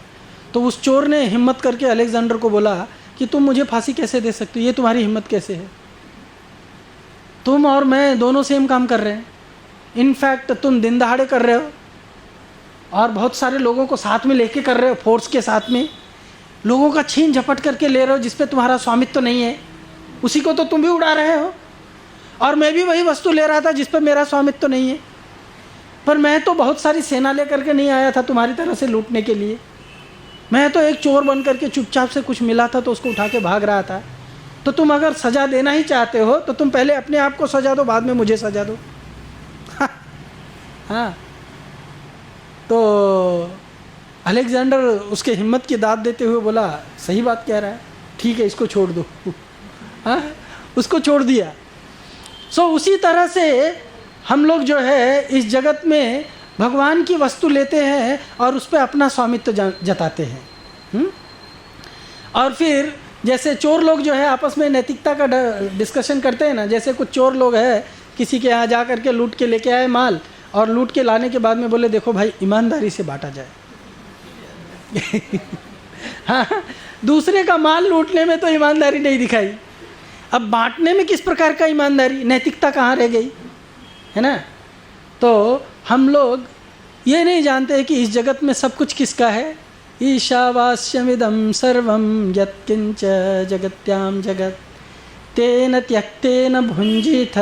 तो उस चोर ने हिम्मत करके अलेक्जेंडर को बोला कि तुम मुझे फांसी कैसे दे सकते हो, ये तुम्हारी हिम्मत कैसे है? तुम और मैं दोनों सेम काम कर रहे हैं, इनफैक्ट तुम दिन दहाड़े कर रहे हो और बहुत सारे लोगों को साथ में लेके कर रहे हो, फोर्स के साथ में लोगों का छीन झपट करके ले रहे हो जिस पे तुम्हारा स्वामित्व तो नहीं है, उसी को तो तुम भी उड़ा रहे हो। और मैं भी वही वस्तु ले रहा था जिस पे मेरा स्वामित्व तो नहीं है, पर मैं तो बहुत सारी सेना लेकर के नहीं आया था तुम्हारी तरह से लूटने के लिए। मैं तो एक चोर बन करके चुपचाप से कुछ मिला था तो उसको उठा के भाग रहा था। तो तुम अगर सज़ा देना ही चाहते हो तो तुम पहले अपने आप को सजा दो, बाद में मुझे सजा दो। हाँ, तो अलेक्जेंडर उसके हिम्मत की दाद देते हुए बोला, सही बात कह रहा है, ठीक है इसको छोड़ दो। हाँ, उसको छोड़ दिया। सो उसी तरह से हम लोग जो है इस जगत में भगवान की वस्तु लेते हैं और उस पर अपना स्वामित्व जताते हैं। और फिर जैसे चोर लोग जो है आपस में नैतिकता का डिस्कशन करते हैं ना, जैसे कुछ चोर लोग हैं किसी के यहाँ जा करके लूट के लेके आए माल, और लूट के लाने के बाद में बोले देखो भाई ईमानदारी से बांटा जाए। हाँ, दूसरे का माल लूटने में तो ईमानदारी नहीं दिखाई, अब बांटने में किस प्रकार का ईमानदारी, नैतिकता कहाँ रह गई, है ना। तो हम लोग ये नहीं जानते कि इस जगत में सब कुछ किसका है। ईशावास्यमिदं सर्वं यत्किंच जगत्याम जगत तेन त्यक्तेन भुंजीथ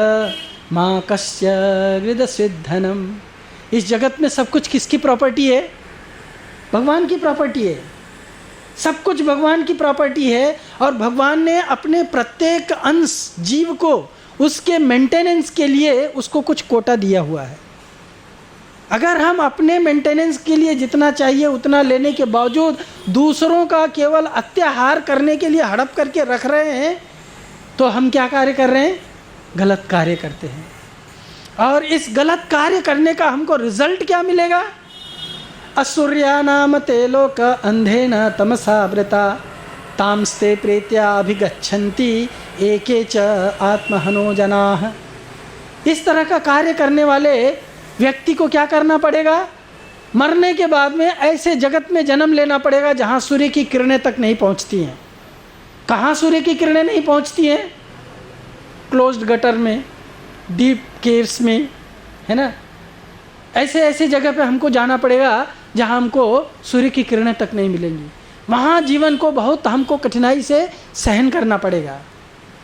माँ कस्य हृदयसिद्धनम। इस जगत में सब कुछ किसकी प्रॉपर्टी है? भगवान की प्रॉपर्टी है। सब कुछ भगवान की प्रॉपर्टी है और भगवान ने अपने प्रत्येक अंश जीव को उसके मेंटेनेंस के लिए उसको कुछ कोटा दिया हुआ है। अगर हम अपने मेंटेनेंस के लिए जितना चाहिए उतना लेने के बावजूद दूसरों का केवल अत्याहार करने के लिए हड़प करके रख रहे हैं तो हम क्या कार्य कर रहे हैं? गलत कार्य करते हैं। और इस गलत कार्य करने का हमको रिजल्ट क्या मिलेगा? असुर्या नाम ते लोक अंधेन तमसा वृता तामस्ते प्रेत्या अभिगच्छन्ति एके च आत्महनो जनाः। इस तरह का कार्य करने वाले व्यक्ति को क्या करना पड़ेगा? मरने के बाद में ऐसे जगत में जन्म लेना पड़ेगा जहाँ सूर्य की किरणें तक नहीं पहुँचती हैं। कहाँ सूर्य की किरणें नहीं पहुँचती हैं? क्लोज्ड गटर में, डीप केव्स में, है ना। ऐसे ऐसे जगह पे हमको जाना पड़ेगा जहाँ हमको सूर्य की किरणें तक नहीं मिलेंगी। वहाँ जीवन को बहुत हमको कठिनाई से सहन करना पड़ेगा,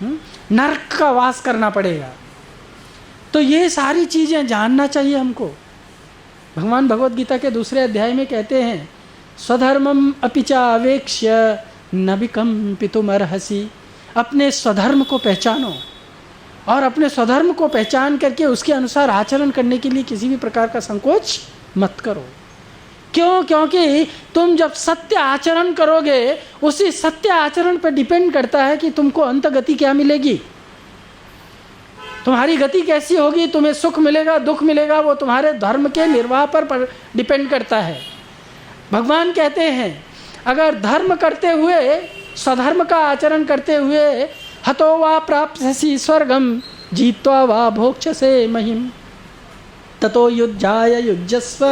नरक का वास करना पड़ेगा। तो ये सारी चीज़ें जानना चाहिए हमको। भगवान भगवत गीता के दूसरे अध्याय में कहते हैं स्वधर्मम अपि चावेक्ष्य न विकम्पितुमर्हसि। अपने स्वधर्म को पहचानो और अपने स्वधर्म को पहचान करके उसके अनुसार आचरण करने के लिए किसी भी प्रकार का संकोच मत करो। क्यों? क्योंकि तुम जब सत्य आचरण करोगे उसी सत्य आचरण पर डिपेंड करता है कि तुमको अंत गति क्या मिलेगी, तुम्हारी गति कैसी होगी, तुम्हें सुख मिलेगा दुख मिलेगा, वो तुम्हारे धर्म के निर्वाह पर डिपेंड करता है। भगवान कहते हैं अगर धर्म करते हुए, स्वधर्म का आचरण करते हुए हतो वा प्राप्स्यसि स्वर्गम जीत्वा वा भोक्ष्यसे महिम ततो युज्याय युज्यस्व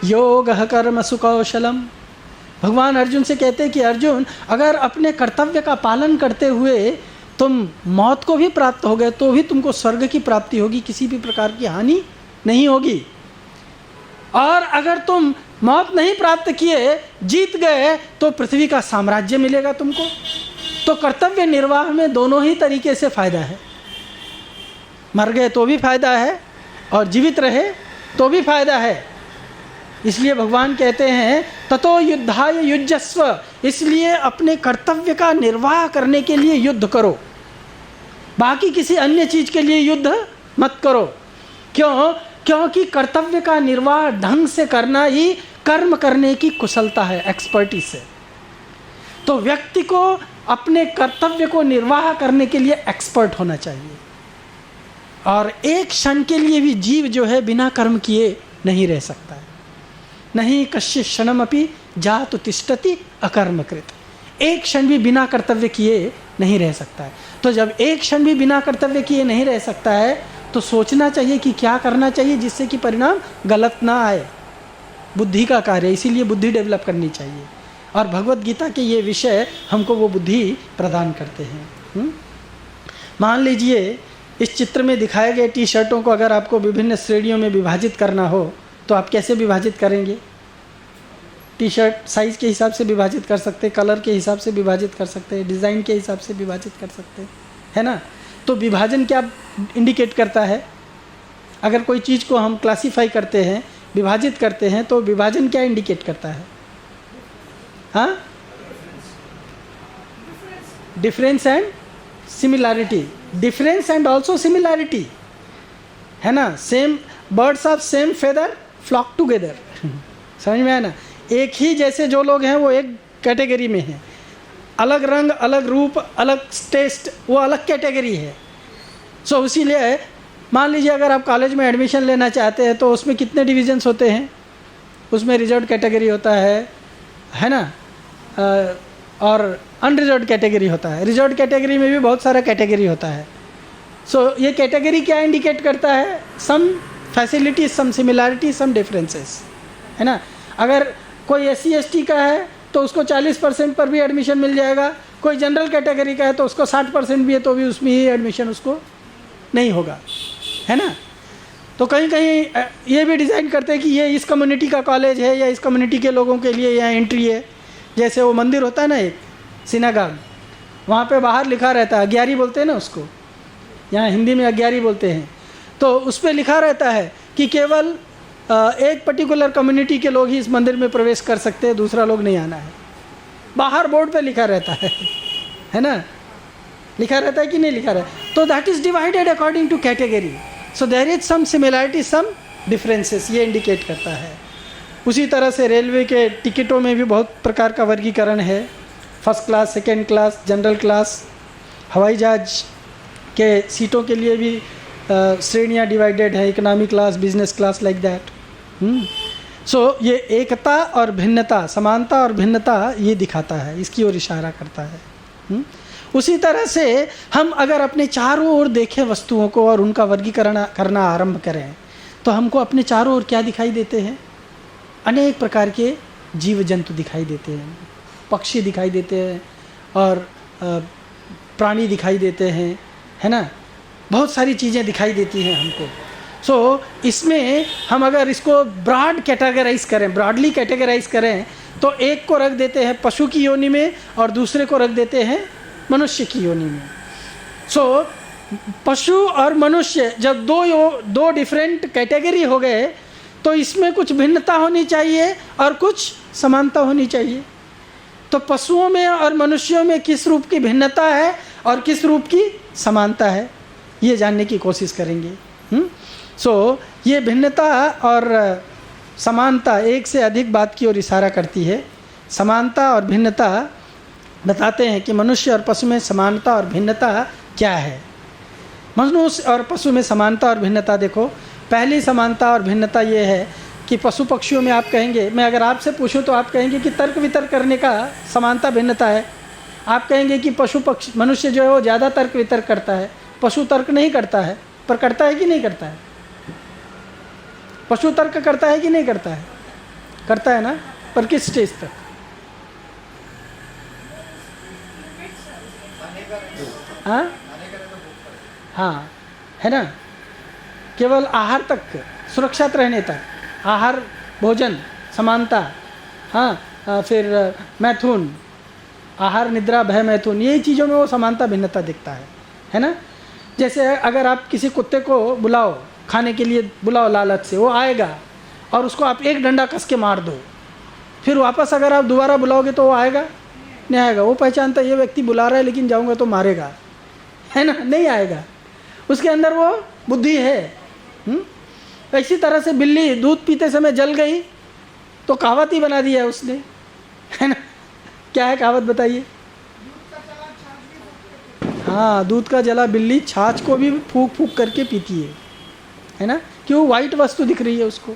योगः कर्मसु कौशलम। भगवान अर्जुन से कहते हैं कि अर्जुन अगर अपने कर्तव्य का पालन करते हुए तुम मौत को भी प्राप्त हो गए तो भी तुमको स्वर्ग की प्राप्ति होगी, किसी भी प्रकार की हानि नहीं होगी। और अगर तुम मौत नहीं प्राप्त किए, जीत गए, तो पृथ्वी का साम्राज्य मिलेगा तुमको। तो कर्तव्य निर्वाह में दोनों ही तरीके से फायदा है। मर गए तो भी फायदा है और जीवित रहे तो भी फायदा है। इसलिए भगवान कहते हैं ततो युद्धाय युज्यस्व। इसलिए अपने कर्तव्य का निर्वाह करने के लिए युद्ध करो, बाकी किसी अन्य चीज के लिए युद्ध मत करो। क्यों? क्योंकि कर्तव्य का निर्वाह ढंग से करना ही कर्म करने की कुशलता है, एक्सपर्टीज है। तो व्यक्ति को अपने कर्तव्य को निर्वाह करने के लिए एक्सपर्ट होना चाहिए। और एक क्षण के लिए भी जीव जो है बिना कर्म किए नहीं रह सकता है। नहीं कश्चित् क्षणमपि जातु तिष्ठति अकर्मकृत। एक क्षण भी बिना कर्तव्य किए नहीं रह सकता है। तो जब एक क्षण भी बिना कर्तव्य किए नहीं रह सकता है तो सोचना चाहिए कि क्या करना चाहिए जिससे कि परिणाम गलत ना आए। बुद्धि का कार्य, इसीलिए बुद्धि डेवलप करनी चाहिए और भगवत गीता के ये विषय हमको वो बुद्धि प्रदान करते हैं। मान लीजिए इस चित्र में दिखाए गए टी शर्टों को अगर आपको विभिन्न श्रेणियों में विभाजित करना हो तो आप कैसे विभाजित करेंगे? टी शर्ट साइज़ के हिसाब से विभाजित कर सकते हैं, कलर के हिसाब से विभाजित कर सकते हैं, डिज़ाइन के हिसाब से विभाजित कर सकते हैं, है ना। तो विभाजन क्या इंडिकेट करता है? अगर कोई चीज़ को हम क्लासीफाई करते हैं, विभाजित करते हैं, तो विभाजन क्या इंडिकेट करता है? हाँ, difference and similarity, difference and also similarity, है ना। Same birds of same feather flock together, समझ में आया ना। एक ही जैसे जो लोग हैं वो एक कैटेगरी में हैं, अलग रंग, अलग रूप, अलग टेस्ट, वो अलग कैटेगरी है। सो इसीलिए मान लीजिए अगर आप कॉलेज में एडमिशन लेना चाहते हैं तो उसमें कितने डिविजन्स होते हैं, उसमें रिजर्व कैटेगरी होता है ना, और अनरिजर्व कैटेगरी होता है। रिजर्व कैटेगरी में भी बहुत सारा कैटेगरी होता है। सो ये कैटेगरी क्या इंडिकेट करता है, सम फैसिलिटीज, सम सिमिलैरिटी, सम डिफरेंसेस, है ना। अगर कोई SC ST का है तो उसको 40% पर भी एडमिशन मिल जाएगा, कोई जनरल कैटेगरी का है तो उसको 60% भी है तो भी उसमें ही एडमिशन उसको नहीं होगा, है ना। तो कहीं कहीं ये भी डिज़ाइन करते हैं कि ये इस कम्युनिटी का कॉलेज है या इस कम्युनिटी के लोगों के लिए यहाँ एंट्री है। जैसे वो मंदिर होता है ना एक सिनागाग, वहाँ पे बाहर लिखा रहता है, अग्यारी बोलते हैं ना उसको, यहाँ हिंदी में अग्यारी बोलते हैं, तो उस पर लिखा रहता है कि केवल एक पर्टिकुलर कम्युनिटी के लोग ही इस मंदिर में प्रवेश कर सकते हैं, दूसरा लोग नहीं आना है। बाहर बोर्ड पे लिखा रहता है ना, लिखा रहता है कि नहीं लिखा रहता। तो that is divided according to category, so there is some similarity, some differences, ये इंडिकेट करता है। उसी तरह से रेलवे के टिकटों में भी बहुत प्रकार का वर्गीकरण है, first class, second class, general class. हवाई जहाज के सीटों के लिए भी श्रेणियाँ डिवाइडेड है, economy class, business class, like that. So ये एकता और भिन्नता, समानता और भिन्नता ये दिखाता है, इसकी ओर इशारा करता है। उसी तरह से हम अगर अपने चारों ओर देखें वस्तुओं को और उनका वर्गीकरण करना आरंभ करें तो हमको अपने चारों ओर क्या दिखाई देते हैं, अनेक प्रकार के जीव जंतु दिखाई देते हैं, पक्षी दिखाई देते हैं और प्राणी दिखाई देते हैं, है ना। बहुत सारी चीज़ें दिखाई देती हैं हमको। सो इसमें हम अगर इसको ब्रॉड कैटेगराइज करें, ब्रॉडली कैटेगराइज करें तो एक को रख देते हैं पशु की योनि में और दूसरे को रख देते हैं मनुष्य की योनि में। सो पशु और मनुष्य जब दो डिफरेंट कैटेगरी हो गए तो इसमें कुछ भिन्नता होनी चाहिए और कुछ समानता होनी चाहिए। तो पशुओं में और मनुष्यों में किस रूप की भिन्नता है और किस रूप की समानता है, ये जानने की कोशिश करेंगे। सो ये भिन्नता और समानता एक से अधिक बात की ओर इशारा करती है। समानता और भिन्नता बताते हैं कि मनुष्य और पशु में समानता और भिन्नता क्या है। मनुष्य और पशु में समानता और भिन्नता देखो, पहली समानता और भिन्नता ये है कि पशु पक्षियों में आप कहेंगे, मैं अगर आपसे पूछूं तो आप कहेंगे कि तर्क वितर्क करने का समानता भिन्नता है। आप कहेंगे कि पशु पक्षी, मनुष्य जो है वो ज़्यादा तर्क वितर्क करता है, पशु तर्क नहीं करता है, पर करता है कि नहीं करता है? पशु तर्क करता है कि नहीं करता है? करता है ना, पर किस स्टेज तक? हाँ, है ना, केवल आहार तक, सुरक्षित रहने तक, आहार, भोजन, समानता, हाँ, फिर मैथुन, आहार, निद्रा, भय, मैथुन, यही चीज़ों में वो समानता भिन्नता दिखता है ना। जैसे अगर आप किसी कुत्ते को बुलाओ, खाने के लिए बुलाओ लालच से, वो आएगा और उसको आप एक डंडा कस के मार दो, फिर वापस अगर आप दोबारा बुलाओगे तो वो आएगा? नहीं आएगा। वो पहचानता है ये व्यक्ति बुला रहा है लेकिन जाऊंगा तो मारेगा, है ना, नहीं आएगा। उसके अंदर वो बुद्धि है। इसी तरह से बिल्ली दूध पीते समय जल गई तो कहावत ही बना दिया है उसने, है ना। क्या है कहावत बताइए? हाँ, दूध का जला बिल्ली छाछ को भी फूंक फूंक करके पीती है ना, क्यों? वाइट वस्तु दिख रही है उसको।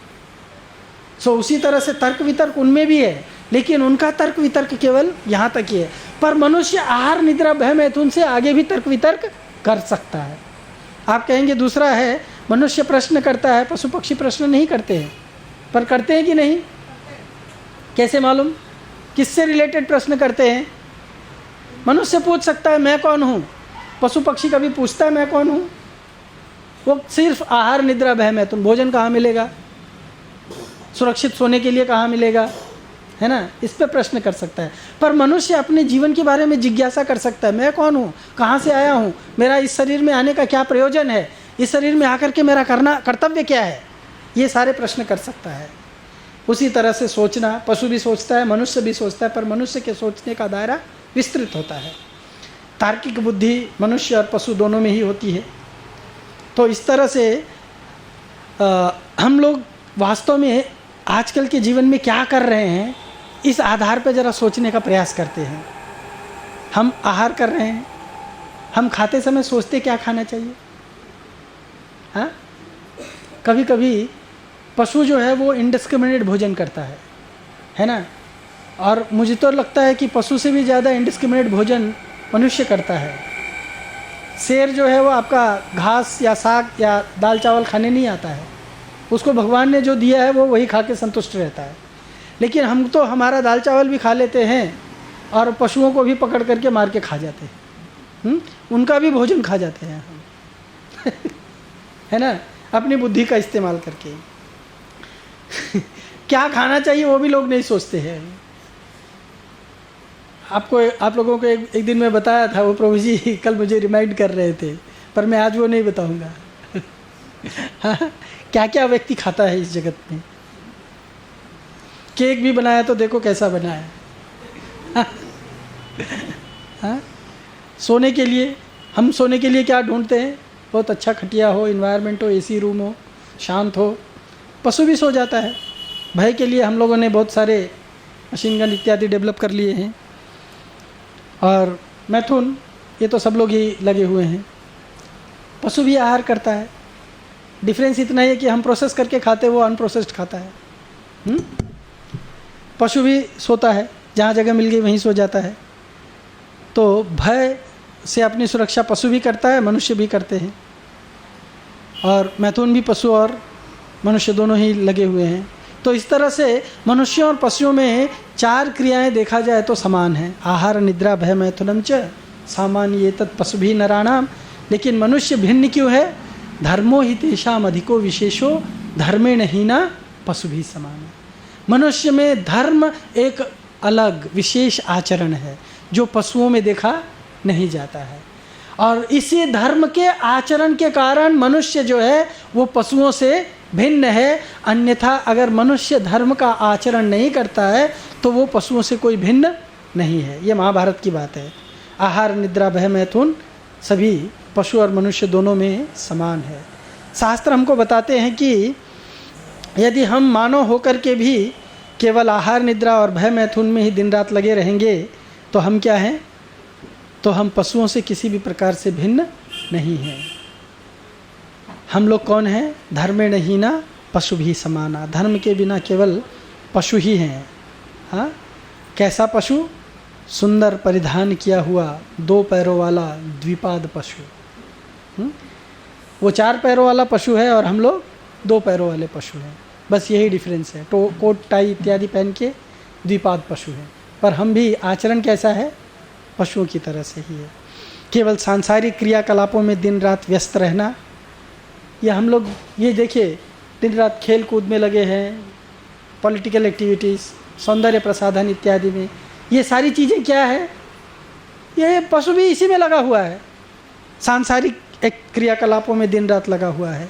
सो उसी तरह से तर्क वितर्क उनमें भी है, लेकिन उनका तर्क वितर्क केवल यहाँ तक ही है। पर मनुष्य आहार, निद्रा, भय, मैथुन से आगे भी तर्क वितर्क कर सकता है। आप कहेंगे दूसरा है, मनुष्य प्रश्न करता है, पशु पक्षी प्रश्न नहीं करते हैं, पर करते हैं कि नहीं? कैसे मालूम? किससे रिलेटेड प्रश्न करते हैं? मनुष्य पूछ सकता है मैं कौन हूँ, पशु पक्षी कभी पूछता है मैं कौन हूँ? वो सिर्फ आहार, निद्रा, भय, मैथुन, भोजन कहाँ मिलेगा, सुरक्षित सोने के लिए कहाँ मिलेगा, है ना, इस पे प्रश्न कर सकता है। पर मनुष्य अपने जीवन के बारे में जिज्ञासा कर सकता है, मैं कौन हूँ, कहाँ से आया हूँ, मेरा इस शरीर में आने का क्या प्रयोजन है, इस शरीर में आकर के मेरा कर्तव्य क्या है, ये सारे प्रश्न कर सकता है। उसी तरह से सोचना, पशु भी सोचता है, मनुष्य भी सोचता है, पर मनुष्य के सोचने का दायरा विस्तृत होता है। तार्किक बुद्धि मनुष्य और पशु दोनों में ही होती है। तो इस तरह से हम लोग वास्तव में आजकल के जीवन में क्या कर रहे हैं, इस आधार पर ज़रा सोचने का प्रयास करते हैं। हम आहार कर रहे हैं, हम खाते समय सोचते क्या खाना चाहिए? हाँ, कभी कभी पशु जो है वो इंडिस्क्रिमिनेट भोजन करता है ना। और मुझे तो लगता है कि पशु से भी ज़्यादा इंडिस्क्रिमिनेट भोजन मनुष्य करता है। शेर जो है वो आपका घास या साग या दाल चावल खाने नहीं आता है, उसको भगवान ने जो दिया है वो वही खा के संतुष्ट रहता है। लेकिन हम तो हमारा दाल चावल भी खा लेते हैं और पशुओं को भी पकड़ करके मार के खा जाते हैं। उनका भी भोजन खा जाते हैं हम है ना, अपनी बुद्धि का इस्तेमाल करके। क्या खाना चाहिए वो भी लोग नहीं सोचते हैं। आप लोगों को एक दिन मैं बताया था, वो प्रभु जी कल मुझे रिमाइंड कर रहे थे, पर मैं आज वो नहीं बताऊंगा। हाँ, क्या क्या व्यक्ति खाता है इस जगत में। केक भी बनाया तो देखो कैसा बनाया। हाँ, सोने के लिए हम सोने के लिए क्या ढूंढते हैं? बहुत अच्छा खटिया हो, इन्वायरमेंट हो, एसी रूम हो, शांत हो। पशु भी सो जाता है। भय के लिए हम लोगों ने बहुत सारे मशीन गन इत्यादि डेवलप कर लिए हैं। और मैथुन, ये तो सब लोग ही लगे हुए हैं। पशु भी आहार करता है। डिफरेंस इतना है कि हम प्रोसेस करके खाते, वो अनप्रोसेस्ड खाता है। पशु भी सोता है, जहाँ जगह मिल गई वहीं सो जाता है। तो भय से अपनी सुरक्षा पशु भी करता है, मनुष्य भी करते हैं। और मैथुन भी पशु और मनुष्य दोनों ही लगे हुए हैं। तो इस तरह से मनुष्यों और पशुओं में 4 क्रियाएं देखा जाए तो समान हैं। आहार निद्रा भय मैथुनम च सामान्य ये तत् पशु भी नराणाम। लेकिन मनुष्य भिन्न क्यों है? धर्मो हि तेषाम अधिको विशेषो धर्मेण हीना पशु भी समान। मनुष्य में धर्म एक अलग विशेष आचरण है जो पशुओं में देखा नहीं जाता है। और इसी धर्म के आचरण के कारण मनुष्य जो है वो पशुओं से भिन्न है। अन्यथा अगर मनुष्य धर्म का आचरण नहीं करता है तो वो पशुओं से कोई भिन्न नहीं है। ये महाभारत की बात है। आहार निद्रा भय मैथुन सभी पशु और मनुष्य दोनों में समान है। शास्त्र हमको बताते हैं कि यदि हम मानव होकर के भी केवल आहार निद्रा और भय मैथुन में ही दिन रात लगे रहेंगे तो हम क्या हैं? तो हम पशुओं से किसी भी प्रकार से भिन्न नहीं हैं। हम लोग कौन हैं? धर्मेण हीना पशु भी समाना। धर्म के बिना केवल पशु ही हैं। हाँ, कैसा पशु? सुंदर परिधान किया हुआ 2 पैरों वाला द्विपाद पशु। वो 4 पैरों वाला पशु है और हम लोग 2 पैरों वाले पशु हैं। बस यही डिफरेंस है। तो कोट टाई इत्यादि पहन के द्विपाद पशु हैं, पर हम भी आचरण कैसा है? पशुओं की तरह से ही है। केवल सांसारिक क्रियाकलापों में दिन रात व्यस्त रहना, या हम लोग ये देखिए दिन रात खेल कूद में लगे हैं, पॉलिटिकल एक्टिविटीज़, सौंदर्य प्रसाधन इत्यादि में। ये सारी चीज़ें क्या है? ये पशु भी इसी में लगा हुआ है। सांसारिक एक क्रियाकलापों में दिन रात लगा हुआ है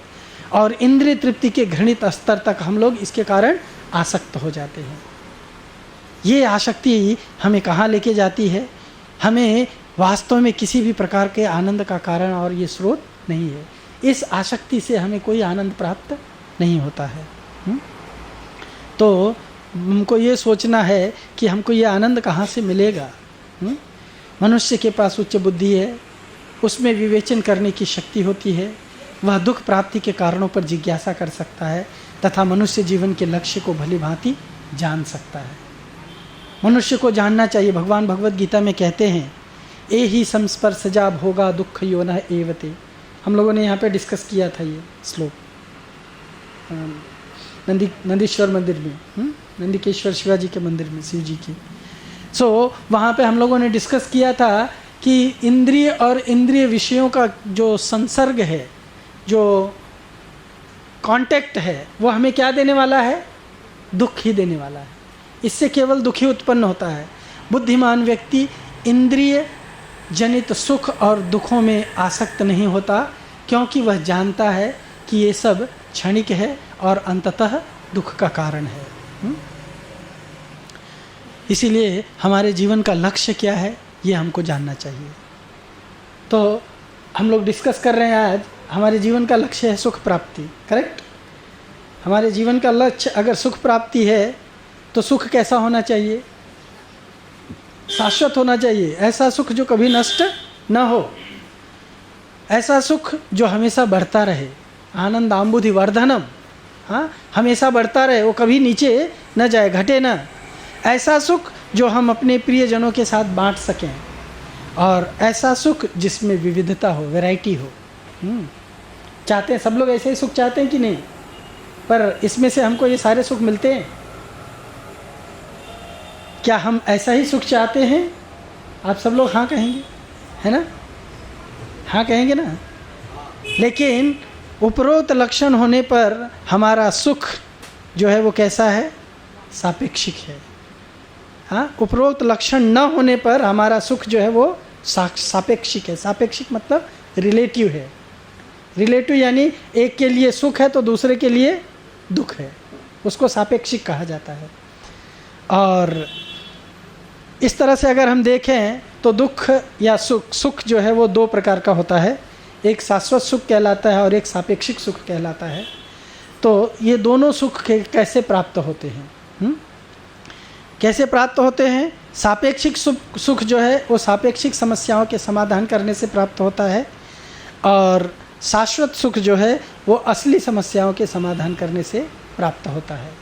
और इंद्रिय तृप्ति के घृणित स्तर तक हम लोग इसके कारण आसक्त हो जाते हैं। ये आसक्ति हमें कहाँ लेके जाती है? हमें वास्तव में किसी भी प्रकार के आनंद का कारण और ये स्रोत नहीं है। इस आसक्ति से हमें कोई आनंद प्राप्त नहीं होता है। तो हमको ये सोचना है कि हमको ये आनंद कहाँ से मिलेगा। मनुष्य के पास उच्च बुद्धि है, उसमें विवेचन करने की शक्ति होती है। वह दुख प्राप्ति के कारणों पर जिज्ञासा कर सकता है तथा मनुष्य जीवन के लक्ष्य को भली भांति जान सकता है। मनुष्य को जानना चाहिए। भगवान भगवत गीता में कहते हैं, ए ही संस्पर्शजा भोगा दुख योनः एवते। हम लोगों ने यहाँ पे डिस्कस किया था ये श्लोक नंदीश्वर मंदिर में, नंदिकेश्वर शिवाजी के मंदिर में, शिव जी की। वहाँ पे हम लोगों ने डिस्कस किया था कि इंद्रिय और इंद्रिय विषयों का जो संसर्ग है, जो कांटेक्ट है, वो हमें क्या देने वाला है? दुख ही देने वाला है। इससे केवल दुख ही उत्पन्न होता है। बुद्धिमान व्यक्ति इंद्रिय जनित सुख और दुखों में आसक्त नहीं होता, क्योंकि वह जानता है कि ये सब क्षणिक है और अंततः दुख का कारण है। इसीलिए हमारे जीवन का लक्ष्य क्या है ये हमको जानना चाहिए। तो हम लोग डिस्कस कर रहे हैं आज, हमारे जीवन का लक्ष्य है सुख प्राप्ति, करेक्ट। हमारे जीवन का लक्ष्य अगर सुख प्राप्ति है तो सुख कैसा होना चाहिए? शाश्वत होना चाहिए, ऐसा सुख जो कभी नष्ट न हो, ऐसा सुख जो हमेशा बढ़ता रहे। आनंद आम्बुधि वर्धनम, हाँ, हमेशा बढ़ता रहे, वो कभी नीचे न जाए, घटे न। ऐसा सुख जो हम अपने प्रियजनों के साथ बांट सकें, और ऐसा सुख जिसमें विविधता हो, वैरायटी हो। चाहते हैं सब लोग ऐसे ही सुख चाहते हैं कि नहीं? पर इसमें से हमको ये सारे सुख मिलते हैं? क्या हम ऐसा ही सुख चाहते हैं? आप सब लोग हाँ कहेंगे, है ना? हाँ कहेंगे ना? लेकिन उपरोक्त लक्षण होने पर हमारा सुख जो है वो कैसा है? सापेक्षिक है। हाँ, उपरोक्त लक्षण न होने पर हमारा सुख जो है वो सापेक्षिक है। सापेक्षिक मतलब रिलेटिव है। रिलेटिव यानी एक के लिए सुख है तो दूसरे के लिए दुख है, उसको सापेक्षिक कहा जाता है। और इस तरह से अगर हम देखें तो दुख या सुख जो है वो दो प्रकार का होता है, एक शाश्वत सुख कहलाता है और एक सापेक्षिक सुख कहलाता है। तो ये दोनों सुख कैसे प्राप्त होते हैं? कैसे प्राप्त होते हैं? सापेक्षिक सुख जो है वो सापेक्षिक समस्याओं के समाधान करने से प्राप्त होता है, और शाश्वत सुख जो है वो असली समस्याओं के समाधान करने से प्राप्त होता है।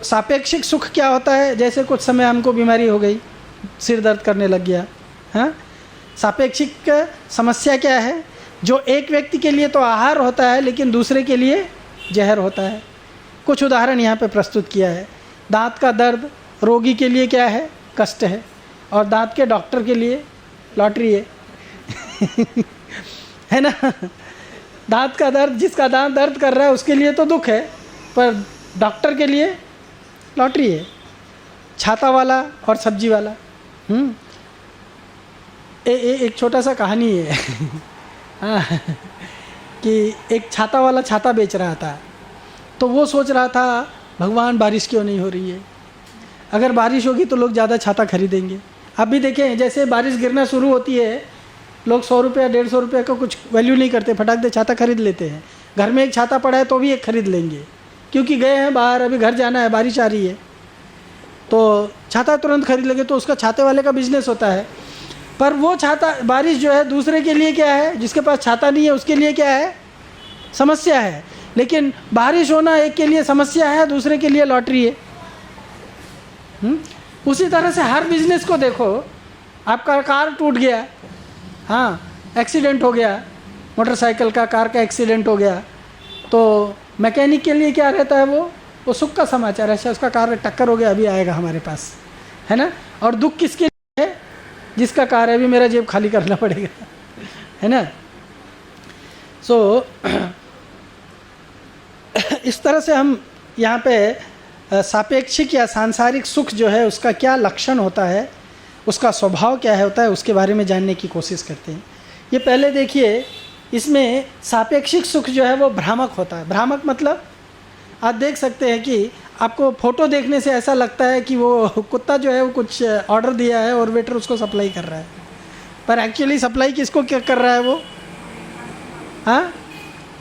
सापेक्षिक सुख क्या होता है? जैसे कुछ समय हमको बीमारी हो गई, सिर दर्द करने लग गया, हाँ, सापेक्षिक समस्या क्या है? जो एक व्यक्ति के लिए तो आहार होता है लेकिन दूसरे के लिए जहर होता है। कुछ उदाहरण यहाँ पे प्रस्तुत किया है। दांत का दर्द रोगी के लिए क्या है? कष्ट है, और दांत के डॉक्टर के लिए लॉटरी है है ना? दांत का दर्द, जिसका दांत दर्द कर रहा है उसके लिए तो दुख है, पर डॉक्टर के लिए लॉटरी है। छाता वाला और सब्जी वाला। एक छोटा सा कहानी है हाँ, कि एक छाता वाला छाता बेच रहा था, तो वो सोच रहा था भगवान बारिश क्यों नहीं हो रही है, अगर बारिश होगी तो लोग ज़्यादा छाता खरीदेंगे। अब भी देखें, जैसे बारिश गिरना शुरू होती है, लोग 100 रुपया 150 रुपये का कुछ वैल्यू नहीं करते, फटाक दे छाता खरीद लेते हैं। घर में एक छाता पड़ा है तो भी एक खरीद लेंगे, क्योंकि गए हैं बाहर, अभी घर जाना है, बारिश आ रही है, तो छाता तुरंत खरीद लेंगे। तो उसका छाते वाले का बिजनेस होता है। पर वो छाता, बारिश जो है दूसरे के लिए क्या है? जिसके पास छाता नहीं है उसके लिए क्या है? समस्या है। लेकिन बारिश होना एक के लिए समस्या है, दूसरे के लिए लॉटरी है। उसी तरह से हर बिजनेस को देखो। आपका कार टूट गया, हाँ, एक्सीडेंट हो गया, मोटरसाइकिल का, कार का एक्सीडेंट हो गया, तो मैकेनिक के लिए क्या रहता है? वो सुख का समाचार है, उसका कार टक्कर हो गया, अभी आएगा हमारे पास, है ना? और दुख किसके लिए है? जिसका कार है, अभी मेरा जेब खाली करना पड़ेगा, है ना? इस तरह से हम यहाँ पे सापेक्षिक या सांसारिक सुख जो है उसका क्या लक्षण होता है, उसका स्वभाव क्या है होता है, उसके बारे में जानने की कोशिश करते हैं। ये पहले देखिए, इसमें सापेक्षिक सुख जो है वो भ्रामक होता है। भ्रामक मतलब आप देख सकते हैं कि आपको फ़ोटो देखने से ऐसा लगता है कि वो कुत्ता जो है वो कुछ ऑर्डर दिया है और वेटर उसको सप्लाई कर रहा है, पर एक्चुअली सप्लाई किसको क्या कर रहा है वो? हाँ,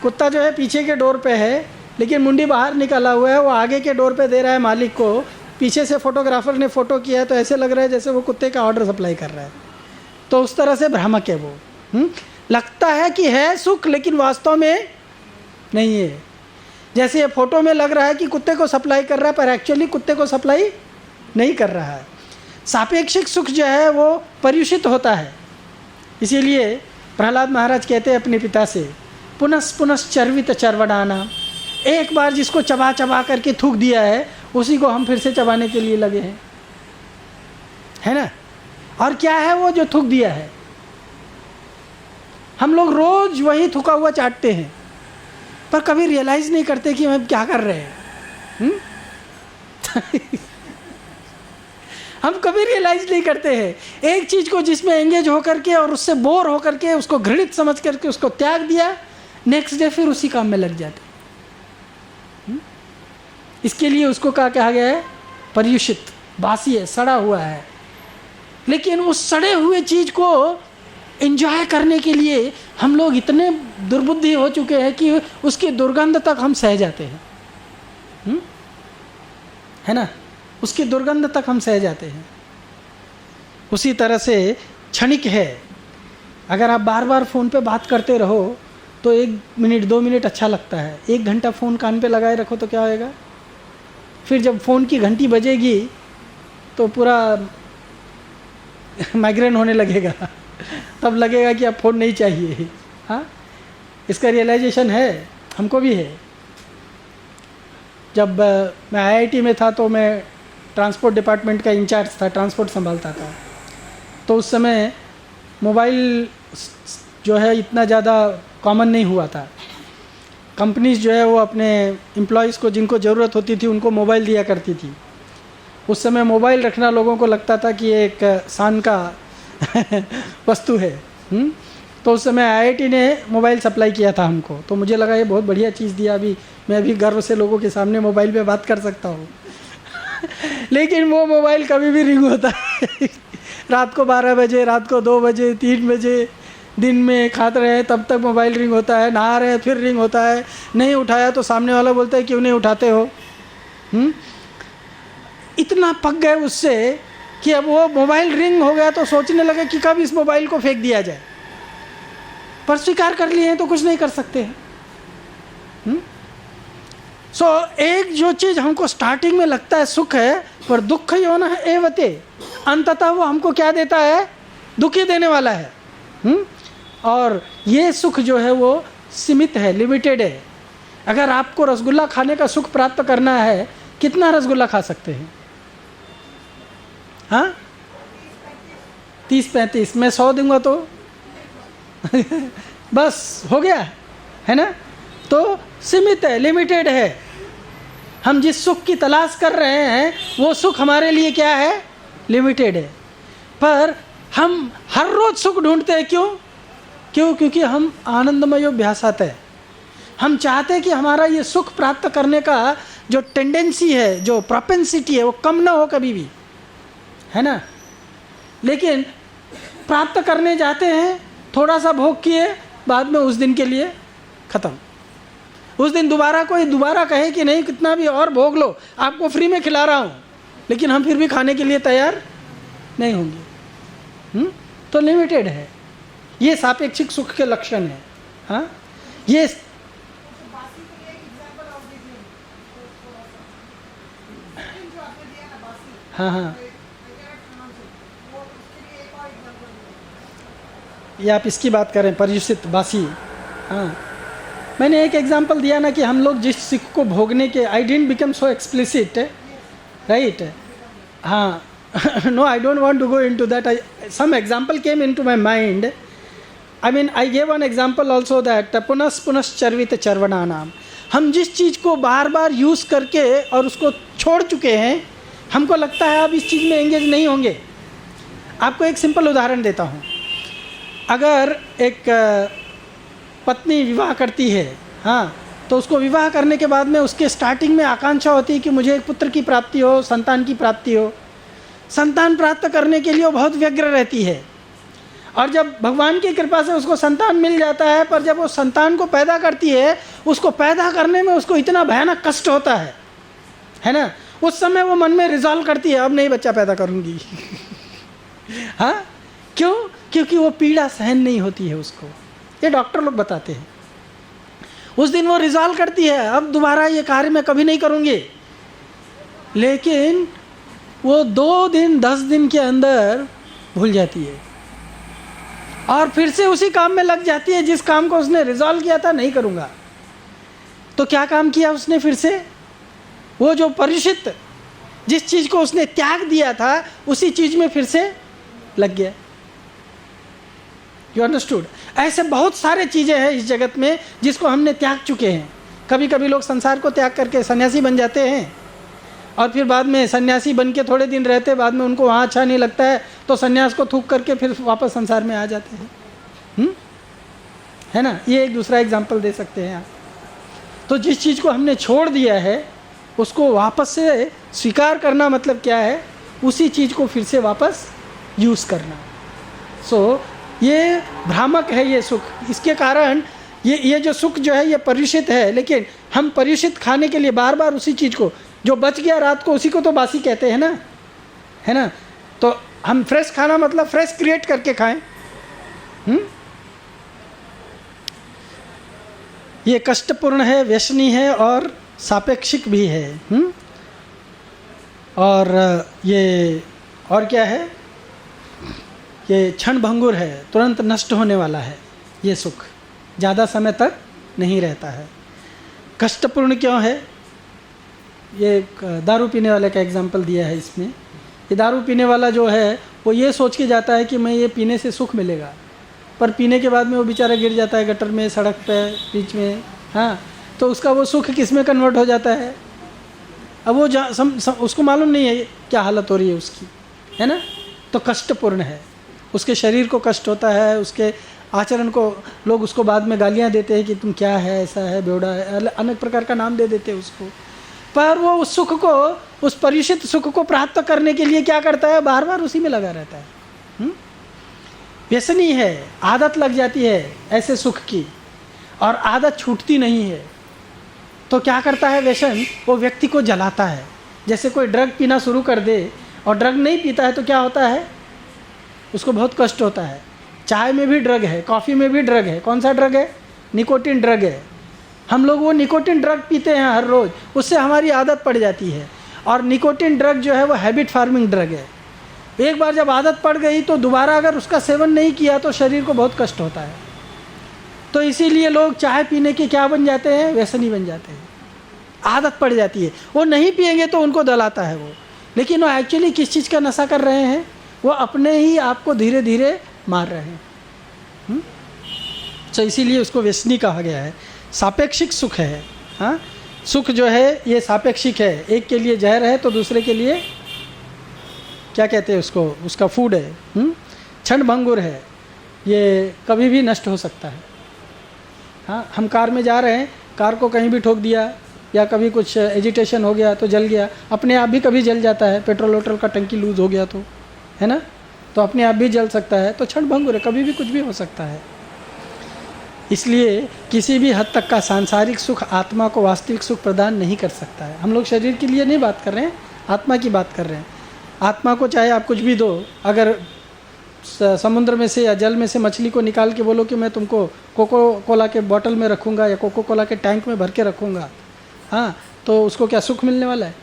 कुत्ता जो है पीछे के डोर पे है, लेकिन मुंडी बाहर निकाला हुआ है, वो आगे के डोर पे दे रहा है मालिक को। पीछे से फोटोग्राफर ने फ़ोटो किया है तो ऐसे लग रहा है जैसे वो कुत्ते का ऑर्डर सप्लाई कर रहा है। तो उस तरह से भ्रामक है वो। लगता है कि है सुख, लेकिन वास्तव में नहीं है। जैसे ये फ़ोटो में लग रहा है कि कुत्ते को सप्लाई कर रहा है, पर एक्चुअली कुत्ते को सप्लाई नहीं कर रहा है। सापेक्षिक सुख जो है वो पर्युषित होता है। इसीलिए प्रहलाद महाराज कहते हैं अपने पिता से, पुनस् पुनस् चर्वित चर्वणाना, एक बार जिसको चबा चबा करके थूक दिया है उसी को हम फिर से चबाने के लिए लगे हैं, है ना? और क्या है वो जो थूक दिया है? हम लोग रोज वही थूका हुआ चाटते हैं, पर कभी रियलाइज नहीं करते कि हम क्या कर रहे हैं। हम कभी रियलाइज नहीं करते हैं। एक चीज को जिसमें एंगेज होकर के और उससे बोर होकर के उसको घृणित समझ करके उसको त्याग दिया, नेक्स्ट डे फिर उसी काम में लग जाते। इसके लिए उसको कहा गया है पर्युषित, बासी है, सड़ा हुआ है। लेकिन उस सड़े हुए चीज़ को एंजॉय करने के लिए हम लोग इतने दुर्बुद्धि हो चुके हैं कि उसकी दुर्गंध तक हम सह जाते हैं, है ना, उसकी दुर्गंध तक हम सह जाते हैं। उसी तरह से क्षणिक है। अगर आप बार बार फ़ोन पे बात करते रहो तो 1 मिनट 2 मिनट अच्छा लगता है, 1 घंटा फ़ोन कान पे लगाए रखो तो क्या होएगा? फिर जब फ़ोन की घंटी बजेगी तो पूरा माइग्रेन होने लगेगा, तब लगेगा कि अब फ़ोन नहीं चाहिए। हाँ, इसका रियलाइजेशन है, हमको भी है। जब मैं आईआईटी में था तो मैं ट्रांसपोर्ट डिपार्टमेंट का इंचार्ज था, ट्रांसपोर्ट संभालता था। तो उस समय मोबाइल जो है इतना ज़्यादा कॉमन नहीं हुआ था। कंपनीज जो है वो अपने एम्प्लॉयज़ को जिनको ज़रूरत होती थी उनको मोबाइल दिया करती थी। उस समय मोबाइल रखना लोगों को लगता था कि एक शान का वस्तु है। तो उस समय आईआईटी ने मोबाइल सप्लाई किया था हमको, तो मुझे लगा ये बहुत बढ़िया चीज़ दिया, अभी मैं अभी गर्व से लोगों के सामने मोबाइल पे बात कर सकता हूँ। लेकिन वो मोबाइल कभी भी रिंग होता है रात को 12 बजे, रात को 2 बजे, 3 बजे, दिन में खाते रहे तब तक मोबाइल रिंग होता है, नहा रहे फिर रिंग होता है, नहीं उठाया तो सामने वाला बोलता है क्यों नहीं उठाते हो। इतना पक गए उससे कि अब वो मोबाइल रिंग हो गया तो सोचने लगे कि कब इस मोबाइल को फेंक दिया जाए, पर स्वीकार कर लिए हैं तो कुछ नहीं कर सकते हैं। सो एक जो चीज़ हमको स्टार्टिंग में लगता है सुख है, पर दुख योन है एवते, अंततः वो हमको क्या देता है? दुखी देने वाला है। और ये सुख जो है वो सीमित है, लिमिटेड है। अगर आपको रसगुल्ला खाने का सुख प्राप्त करना है, कितना रसगुल्ला खा सकते हैं? हाँ, 30-35, मैं 100 दूंगा तो बस हो गया, है ना। तो सीमित है, लिमिटेड है। हम जिस सुख की तलाश कर रहे हैं वो सुख हमारे लिए क्या है? लिमिटेड है। पर हम हर रोज सुख ढूंढते हैं, क्यों? क्योंकि हम आनंदमय अभ्यासत है। हम चाहते हैं कि हमारा ये सुख प्राप्त करने का जो टेंडेंसी है, जो प्रोपेंसिटी है, वो कम ना हो कभी भी, है ना। लेकिन प्राप्त करने जाते हैं, थोड़ा सा भोग किए, बाद में उस दिन के लिए ख़त्म। उस दिन दोबारा कोई दोबारा कहे कि नहीं कितना भी और भोग लो, आपको फ्री में खिला रहा हूँ, लेकिन हम फिर भी खाने के लिए तैयार नहीं होंगे। तो लिमिटेड है। ये सापेक्षिक सुख के लक्षण है। हाँ, ये हाँ, ये आप इसकी बात करें, पर्युषित, बासी। हाँ, मैंने एक एग्जांपल दिया ना कि हम लोग जिस सुख को भोगने के, I didn't become so explicit, right. हाँ, no, I don't want to go into that. Some example came into my mind. I mean, I gave one example also that पुनश्चर्वित चर्वणानाम। हम जिस चीज़ को बार बार यूज़ करके और उसको छोड़ चुके हैं, हमको लगता है अब इस चीज़ में एंगेज नहीं होंगे। आपको एक सिंपल उदाहरण देता हूँ। अगर एक पत्नी विवाह करती है, हाँ, तो उसको विवाह करने के बाद में उसके स्टार्टिंग में आकांक्षा होती है कि मुझे एक पुत्र की प्राप्ति हो, संतान की प्राप्ति हो। संतान प्राप्त करने के लिए वो बहुत व्यग्र रहती है, और जब भगवान की कृपा से उसको संतान मिल जाता है, पर जब वो संतान को पैदा करती है, उसको पैदा करने में उसको इतना भयानक कष्ट होता है ना। उस समय वो मन में रिजॉल्व करती है अब नहीं बच्चा पैदा करूँगी। हाँ, क्यों? क्योंकि वो पीड़ा सहन नहीं होती है उसको। ये डॉक्टर लोग बताते हैं। उस दिन वो रिजॉल्व करती है अब दोबारा ये कार्य मैं कभी नहीं करूँगी, लेकिन वो 2 दिन 10 दिन के अंदर भूल जाती है और फिर से उसी काम में लग जाती है जिस काम को उसने रिजॉल्व किया था नहीं करूँगा। तो क्या काम किया उसने? फिर से वो जो पर्युषित, जिस चीज़ को उसने त्याग दिया था, उसी चीज़ में फिर से लग गया। You understood? ऐसे बहुत सारे चीज़ें हैं इस जगत में जिसको हमने त्याग चुके हैं। कभी कभी लोग संसार को त्याग करके सन्यासी बन जाते हैं, और फिर बाद में सन्यासी बन के थोड़े दिन रहते, बाद में उनको वहाँ अच्छा नहीं लगता है तो सन्यास को थूक करके फिर वापस संसार में आ जाते हैं। है ना। ये एक दूसरा एग्जाम्पल दे सकते हैं आप। तो जिस चीज़ को हमने छोड़ दिया है उसको वापस से स्वीकार करना मतलब क्या है, उसी चीज़ को फिर से वापस यूज़ करना। सो ये भ्रामक है ये सुख। इसके कारण ये जो सुख जो है ये पर्युषित है, लेकिन हम पर्युषित खाने के लिए बार बार उसी चीज़ को, जो बच गया रात को उसी को तो बासी कहते हैं ना, है ना। तो हम फ्रेश खाना मतलब फ्रेश क्रिएट करके खाएं। ये कष्टपूर्ण है, व्यसनी है और सापेक्षिक भी है। और ये और क्या है, ये क्षण भंगुर है, तुरंत नष्ट होने वाला है। ये सुख ज़्यादा समय तक नहीं रहता है। कष्टपूर्ण क्यों है, ये दारू पीने वाले का एग्जाम्पल दिया है इसमें। ये दारू पीने वाला जो है वो ये सोच के जाता है कि मैं ये पीने से सुख मिलेगा, पर पीने के बाद में वो बेचारा गिर जाता है गटर में, सड़क पे, बीच में। हाँ, तो उसका वो सुख किस में कन्वर्ट हो जाता है। अब वो उसको मालूम नहीं है क्या हालत हो रही है उसकी, है ना। तो कष्टपूर्ण है, उसके शरीर को कष्ट होता है, उसके आचरण को लोग उसको बाद में गालियाँ देते हैं कि तुम क्या है, ऐसा है, बेवड़ा है, अनेक प्रकार का नाम दे देते हैं उसको। पर वो उस सुख को, उस परिचित सुख को प्राप्त करने के लिए क्या करता है, बार बार उसी में लगा रहता है। व्यसनी है, आदत लग जाती है ऐसे सुख की और आदत छूटती नहीं है। तो क्या करता है व्यसन, वो व्यक्ति को जलाता है। जैसे कोई ड्रग पीना शुरू कर दे और ड्रग नहीं पीता है तो क्या होता है, उसको बहुत कष्ट होता है। चाय में भी ड्रग है, कॉफ़ी में भी ड्रग है। कौन सा ड्रग है, निकोटिन ड्रग है। हम लोग वो निकोटिन ड्रग पीते हैं हर रोज़, उससे हमारी आदत पड़ जाती है। और निकोटिन ड्रग जो है वो हैबिट फार्मिंग ड्रग है। एक बार जब आदत पड़ गई तो दोबारा अगर उसका सेवन नहीं किया तो शरीर को बहुत कष्ट होता है। तो इसीलिए लोग चाय पीने के क्या बन जाते हैं, व्यसनी बन जाते हैं। आदत पड़ जाती है, वो नहीं पिएंगे तो उनको दलाता है वो, लेकिन वो एक्चुअली किस चीज़ का नशा कर रहे हैं, वो अपने ही आप को धीरे धीरे मार रहे हैं। तो इसीलिए उसको व्यसनी कहा गया है। सापेक्षिक सुख है। हाँ, सुख जो है ये सापेक्षिक है, एक के लिए जहर है तो दूसरे के लिए क्या कहते हैं उसको, उसका फूड है। क्षण भंगुर है, ये कभी भी नष्ट हो सकता है। हाँ, हम कार में जा रहे हैं, कार को कहीं भी ठोक दिया या कभी कुछ एजिटेशन हो गया तो जल गया, अपने आप भी कभी जल जाता है। पेट्रोल वोट्रोल का टंकी लूज हो गया तो, है ना, तो अपने आप भी जल सकता है। तो क्षण भंगुर है, कभी भी कुछ भी हो सकता है। इसलिए किसी भी हद तक का सांसारिक सुख आत्मा को वास्तविक सुख प्रदान नहीं कर सकता है। हम लोग शरीर के लिए नहीं बात कर रहे हैं, आत्मा की बात कर रहे हैं। आत्मा को चाहे आप कुछ भी दो, अगर समुद्र में से या जल में से मछली को निकाल के बोलो कि मैं तुमको कोको कोला के बोतल में रखूँगा या कोको कोला के टैंक में भर के रखूँगा, हाँ, तो उसको क्या सुख मिलने वाला है।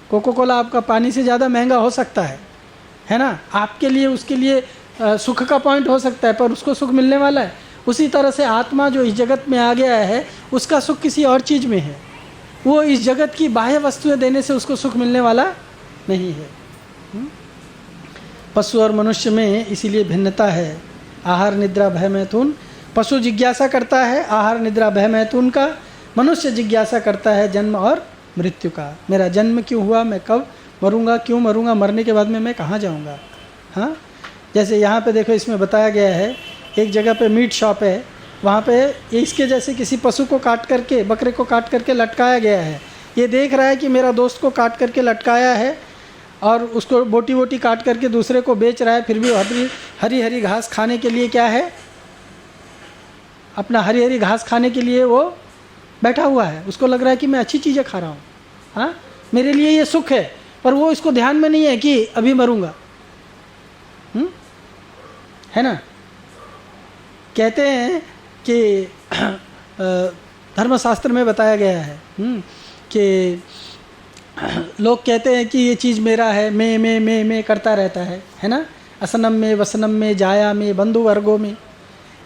कोको कोला आपका पानी से ज़्यादा महंगा हो सकता है ना, आपके लिए उसके लिए सुख का पॉइंट हो सकता है, पर उसको सुख मिलने वाला है। उसी तरह से आत्मा जो इस जगत में आ गया है उसका सुख किसी और चीज़ में है। वो इस जगत की बाह्य वस्तुएं देने से उसको सुख मिलने वाला नहीं है। पशु और मनुष्य में इसीलिए भिन्नता है। आहार निद्रा भय मैथुन, पशु जिज्ञासा करता है आहार निद्रा भय मैथुन का, मनुष्य जिज्ञासा करता है जन्म और मृत्यु का। मेरा जन्म क्यों हुआ, मैं कब मरूंगा, क्यों मरूंगा, मरने के बाद में मैं कहाँ जाऊंगा। हाँ, जैसे यहाँ पे देखो इसमें बताया गया है, एक जगह पे मीट शॉप है, वहाँ पे इसके जैसे किसी पशु को काट करके, बकरे को काट करके लटकाया गया है। ये देख रहा है कि मेरा दोस्त को काट करके लटकाया है और उसको बोटी बोटी काट करके दूसरे को बेच रहा है, फिर भी हरी हरी घास खाने के लिए क्या है, अपना हरी हरी घास खाने के लिए वो बैठा हुआ है। उसको लग रहा है कि मैं अच्छी चीज़ें खा रहा हूँ, हाँ, मेरे लिए ये सुख है, पर वो इसको ध्यान में नहीं है कि अभी मरूंगा। है ना। कहते हैं कि धर्मशास्त्र में बताया गया है कि लोग कहते हैं कि ये चीज़ मेरा है, मैं करता रहता है ना। असनम में, वसनम में, जाया में, बंधु वर्गों में,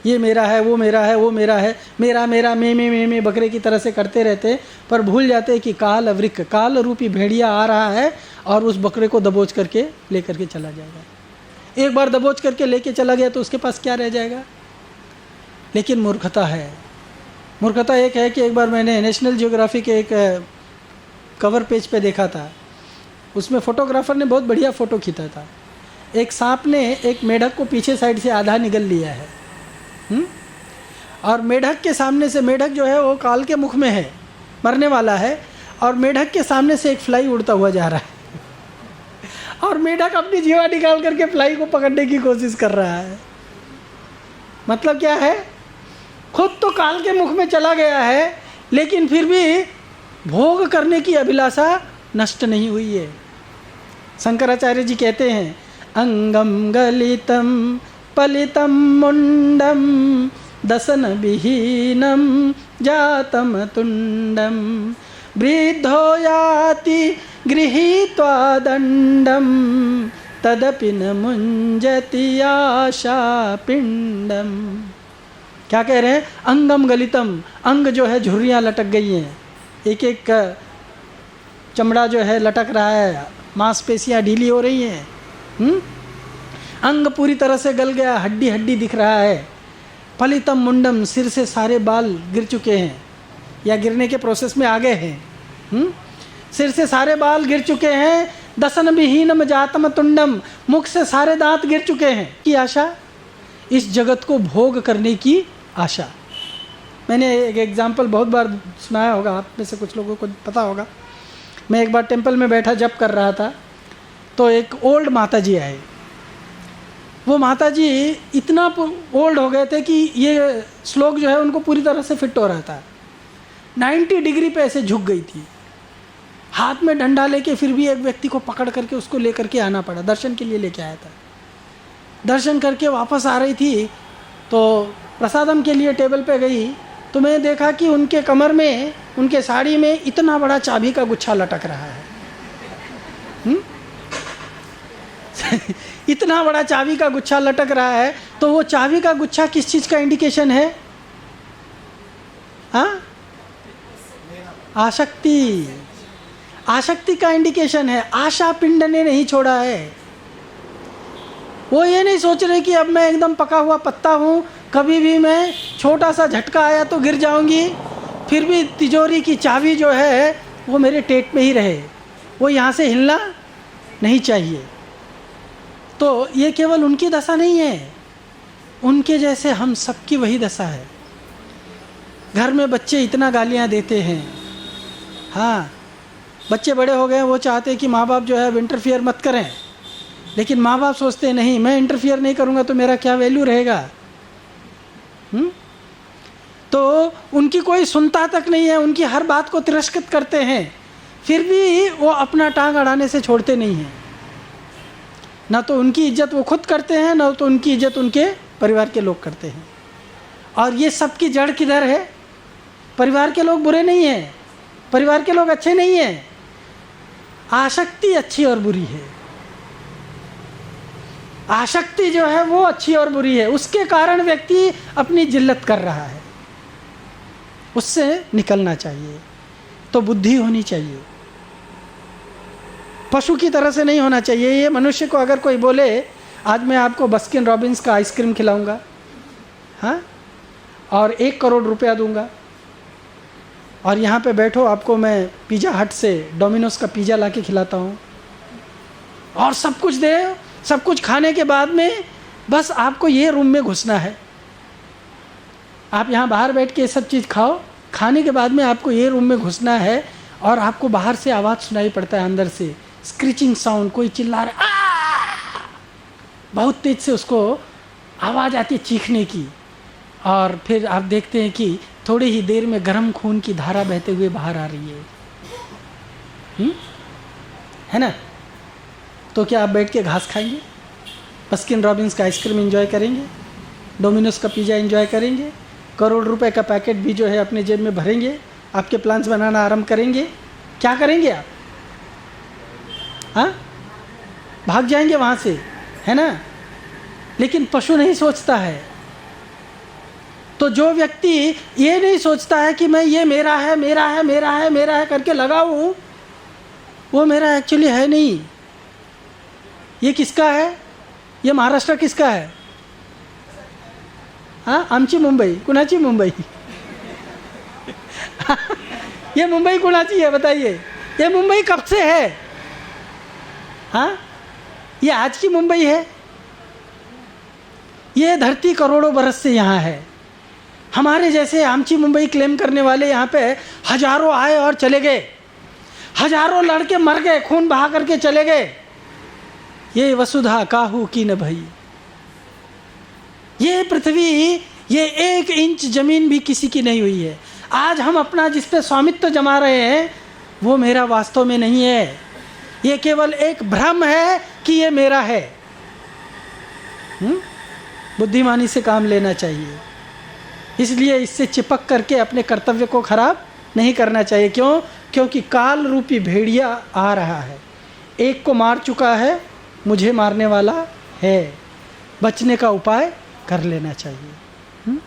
ये मेरा है, वो मेरा है, वो मेरा है, मेरा मेरा मैं बकरे की तरह से करते रहते, पर भूल जाते हैं कि काल वृक्ष, काल रूपी भेड़िया आ रहा है और उस बकरे को दबोच करके ले करके चला जाएगा। एक बार दबोच करके लेके चला गया तो उसके पास क्या रह जाएगा। लेकिन मूर्खता है। मूर्खता एक है कि एक बार मैंने नेशनल जियोग्राफी के एक कवर पेज पे देखा था, उसमें फोटोग्राफर ने बहुत बढ़िया फ़ोटो खींचा था। एक सांप ने एक मेढक को पीछे साइड से आधा निगल लिया है, और मेढक के सामने से, मेढक जो है वो काल के मुख में है, मरने वाला है, और मेढक के सामने से एक फ्लाई उड़ता हुआ जा रहा है और मेढक अपनी जीवा निकाल करके फ्लाई को पकड़ने की कोशिश कर रहा है। मतलब क्या है, खुद तो काल के मुख में चला गया है, लेकिन फिर भी भोग करने की अभिलाषा नष्ट नहीं हुई है। शंकराचार्य जी कहते हैं, अंगम गलितम पलितम मुंडम दसन विहीनम जातम तुंडम वृद्धो याति गृहीत्वा दंडम तदपि न मुंजति आशा पिंडम। क्या कह रहे हैं? अंगम गलितम, अंग जो है झुर्रियाँ लटक गई हैं, एक एक चमड़ा जो है लटक रहा है, मांसपेशियाँ ढीली हो रही हैं, अंग पूरी तरह से गल गया, हड्डी हड्डी दिख रहा है। फलितम मुंडम, सिर से सारे बाल गिर चुके हैं या गिरने के प्रोसेस में आ गए हैं। सिर से सारे बाल गिर चुके हैं। दसन विहीनम जातम तुंडम, मुख से सारे दांत गिर चुके हैं। की आशा, इस जगत को भोग करने की आशा। मैंने एक एग्जाम्पल बहुत बार सुनाया होगा, आप में से कुछ लोगों को पता होगा। मैं एक बार टेंपल में बैठा जप कर रहा था, तो एक ओल्ड माता जी आए। वो माता जी इतना ओल्ड हो गए थे कि ये श्लोक जो है उनको पूरी तरह से फिट हो रहा था। 90 डिग्री पे ऐसे झुक गई थी, हाथ में डंडा लेके फिर भी एक व्यक्ति को पकड़ करके उसको लेकर के आना पड़ा। दर्शन के लिए लेके आया था। दर्शन करके वापस आ रही थी तो प्रसादम के लिए टेबल पे गई, तो मैंने देखा कि उनके कमर में, उनके साड़ी में इतना बड़ा चाबी का गुच्छा लटक रहा है। इतना बड़ा चाबी का गुच्छा लटक रहा है, तो वो चाबी का गुच्छा किस चीज़ का इंडिकेशन है? हाँ, आसक्ति, आसक्ति का इंडिकेशन है। आशा पिंड ने नहीं छोड़ा है। वो ये नहीं सोच रहे कि अब मैं एकदम पका हुआ पत्ता हूँ, कभी भी मैं छोटा सा झटका आया तो गिर जाऊंगी, फिर भी तिजोरी की चाबी जो है वो मेरे पेट में ही रहे, वो यहाँ से हिलना नहीं चाहिए। तो ये केवल उनकी दशा नहीं है, उनके जैसे हम सबकी वही दशा है। घर में बच्चे इतना गालियाँ देते हैं, हाँ, बच्चे बड़े हो गए, वो चाहते हैं कि माँ बाप जो है अब इंटरफियर मत करें, लेकिन माँ बाप सोचते नहीं, मैं इंटरफियर नहीं करूँगा तो मेरा क्या वैल्यू रहेगा। तो उनकी कोई सुनता तक नहीं है, उनकी हर बात को तिरस्कृत करते हैं, फिर भी वो अपना टांग अड़ाने से छोड़ते नहीं हैं। ना तो उनकी इज्जत वो खुद करते हैं, ना तो उनकी इज्जत उनके परिवार के लोग करते हैं। और ये सब की जड़ किधर है? परिवार के लोग बुरे नहीं हैं, परिवार के लोग अच्छे नहीं हैं, आसक्ति अच्छी और बुरी है। आसक्ति जो है वो अच्छी और बुरी है, उसके कारण व्यक्ति अपनी जिल्लत कर रहा है, उससे निकलना चाहिए। तो बुद्धि होनी चाहिए, पशु की तरह से नहीं होना चाहिए। ये मनुष्य को अगर कोई बोले आज मैं आपको बास्किन रॉबिन्स का आइसक्रीम खिलाऊंगा, हाँ, और 1 करोड़ रुपया दूंगा, और यहाँ पे बैठो, आपको मैं पिज़्ज़ा हट से डोमिनोज का पिज़्ज़ा ला के खिलाता हूँ, और सब कुछ दे, सब कुछ खाने के बाद में बस आपको ये रूम में घुसना है, आप यहाँ बाहर बैठ के ये सब चीज़ खाओ, खाने के बाद में आपको ये रूम में घुसना है, और आपको बाहर से आवाज़ सुनाई पड़ता है, अंदर से स्क्रीचिंग साउंड, कोई चिल्ला रहा है, बहुत तेज से उसको आवाज़ आती है चीखने की, और फिर आप देखते हैं कि थोड़ी ही देर में गर्म खून की धारा बहते हुए बाहर आ रही है ना। तो क्या आप बैठ के घास खाएंगे, बास्किन रॉबिन्स का आइसक्रीम एंजॉय करेंगे, डोमिनोज का पिज़्ज़ा एंजॉय करेंगे, करोड़ रुपए का पैकेट भी जो है अपने जेब में भरेंगे, आपके प्लान्स बनाना आरंभ करेंगे? क्या करेंगे आप? हाँ, भाग जाएंगे वहाँ से, है ना। लेकिन पशु नहीं सोचता है। तो जो व्यक्ति ये नहीं सोचता है कि मैं ये मेरा है, मेरा है, मेरा है, मेरा है करके लगाऊं, वो मेरा एक्चुअली है नहीं। ये किसका है? ये महाराष्ट्र किसका है? हाँ, आमची मुंबई, कुणाची मुंबई? ये मुंबई कुणाची है बताइए? ये मुंबई कब से है? हाँ, ये आज की मुंबई है? ये धरती करोड़ों बरस से यहाँ है। हमारे जैसे आमची मुंबई क्लेम करने वाले यहाँ पे हजारों आए और चले गए, हजारों लड़के मर गए, खून बहा करके चले गए। ये वसुधा काहू की न भई, ये पृथ्वी, ये 1 इंच जमीन भी किसी की नहीं हुई है। आज हम अपना जिस पे स्वामित्व जमा रहे हैं वो मेरा वास्तव में नहीं है, ये केवल एक भ्रम है कि ये मेरा है। बुद्धिमानी से काम लेना चाहिए, इसलिए इससे चिपक करके अपने कर्तव्य को खराब नहीं करना चाहिए। क्यों? क्योंकि काल रूपी भेड़िया आ रहा है, एक को मार चुका है, मुझे मारने वाला है, बचने का उपाय कर लेना चाहिए।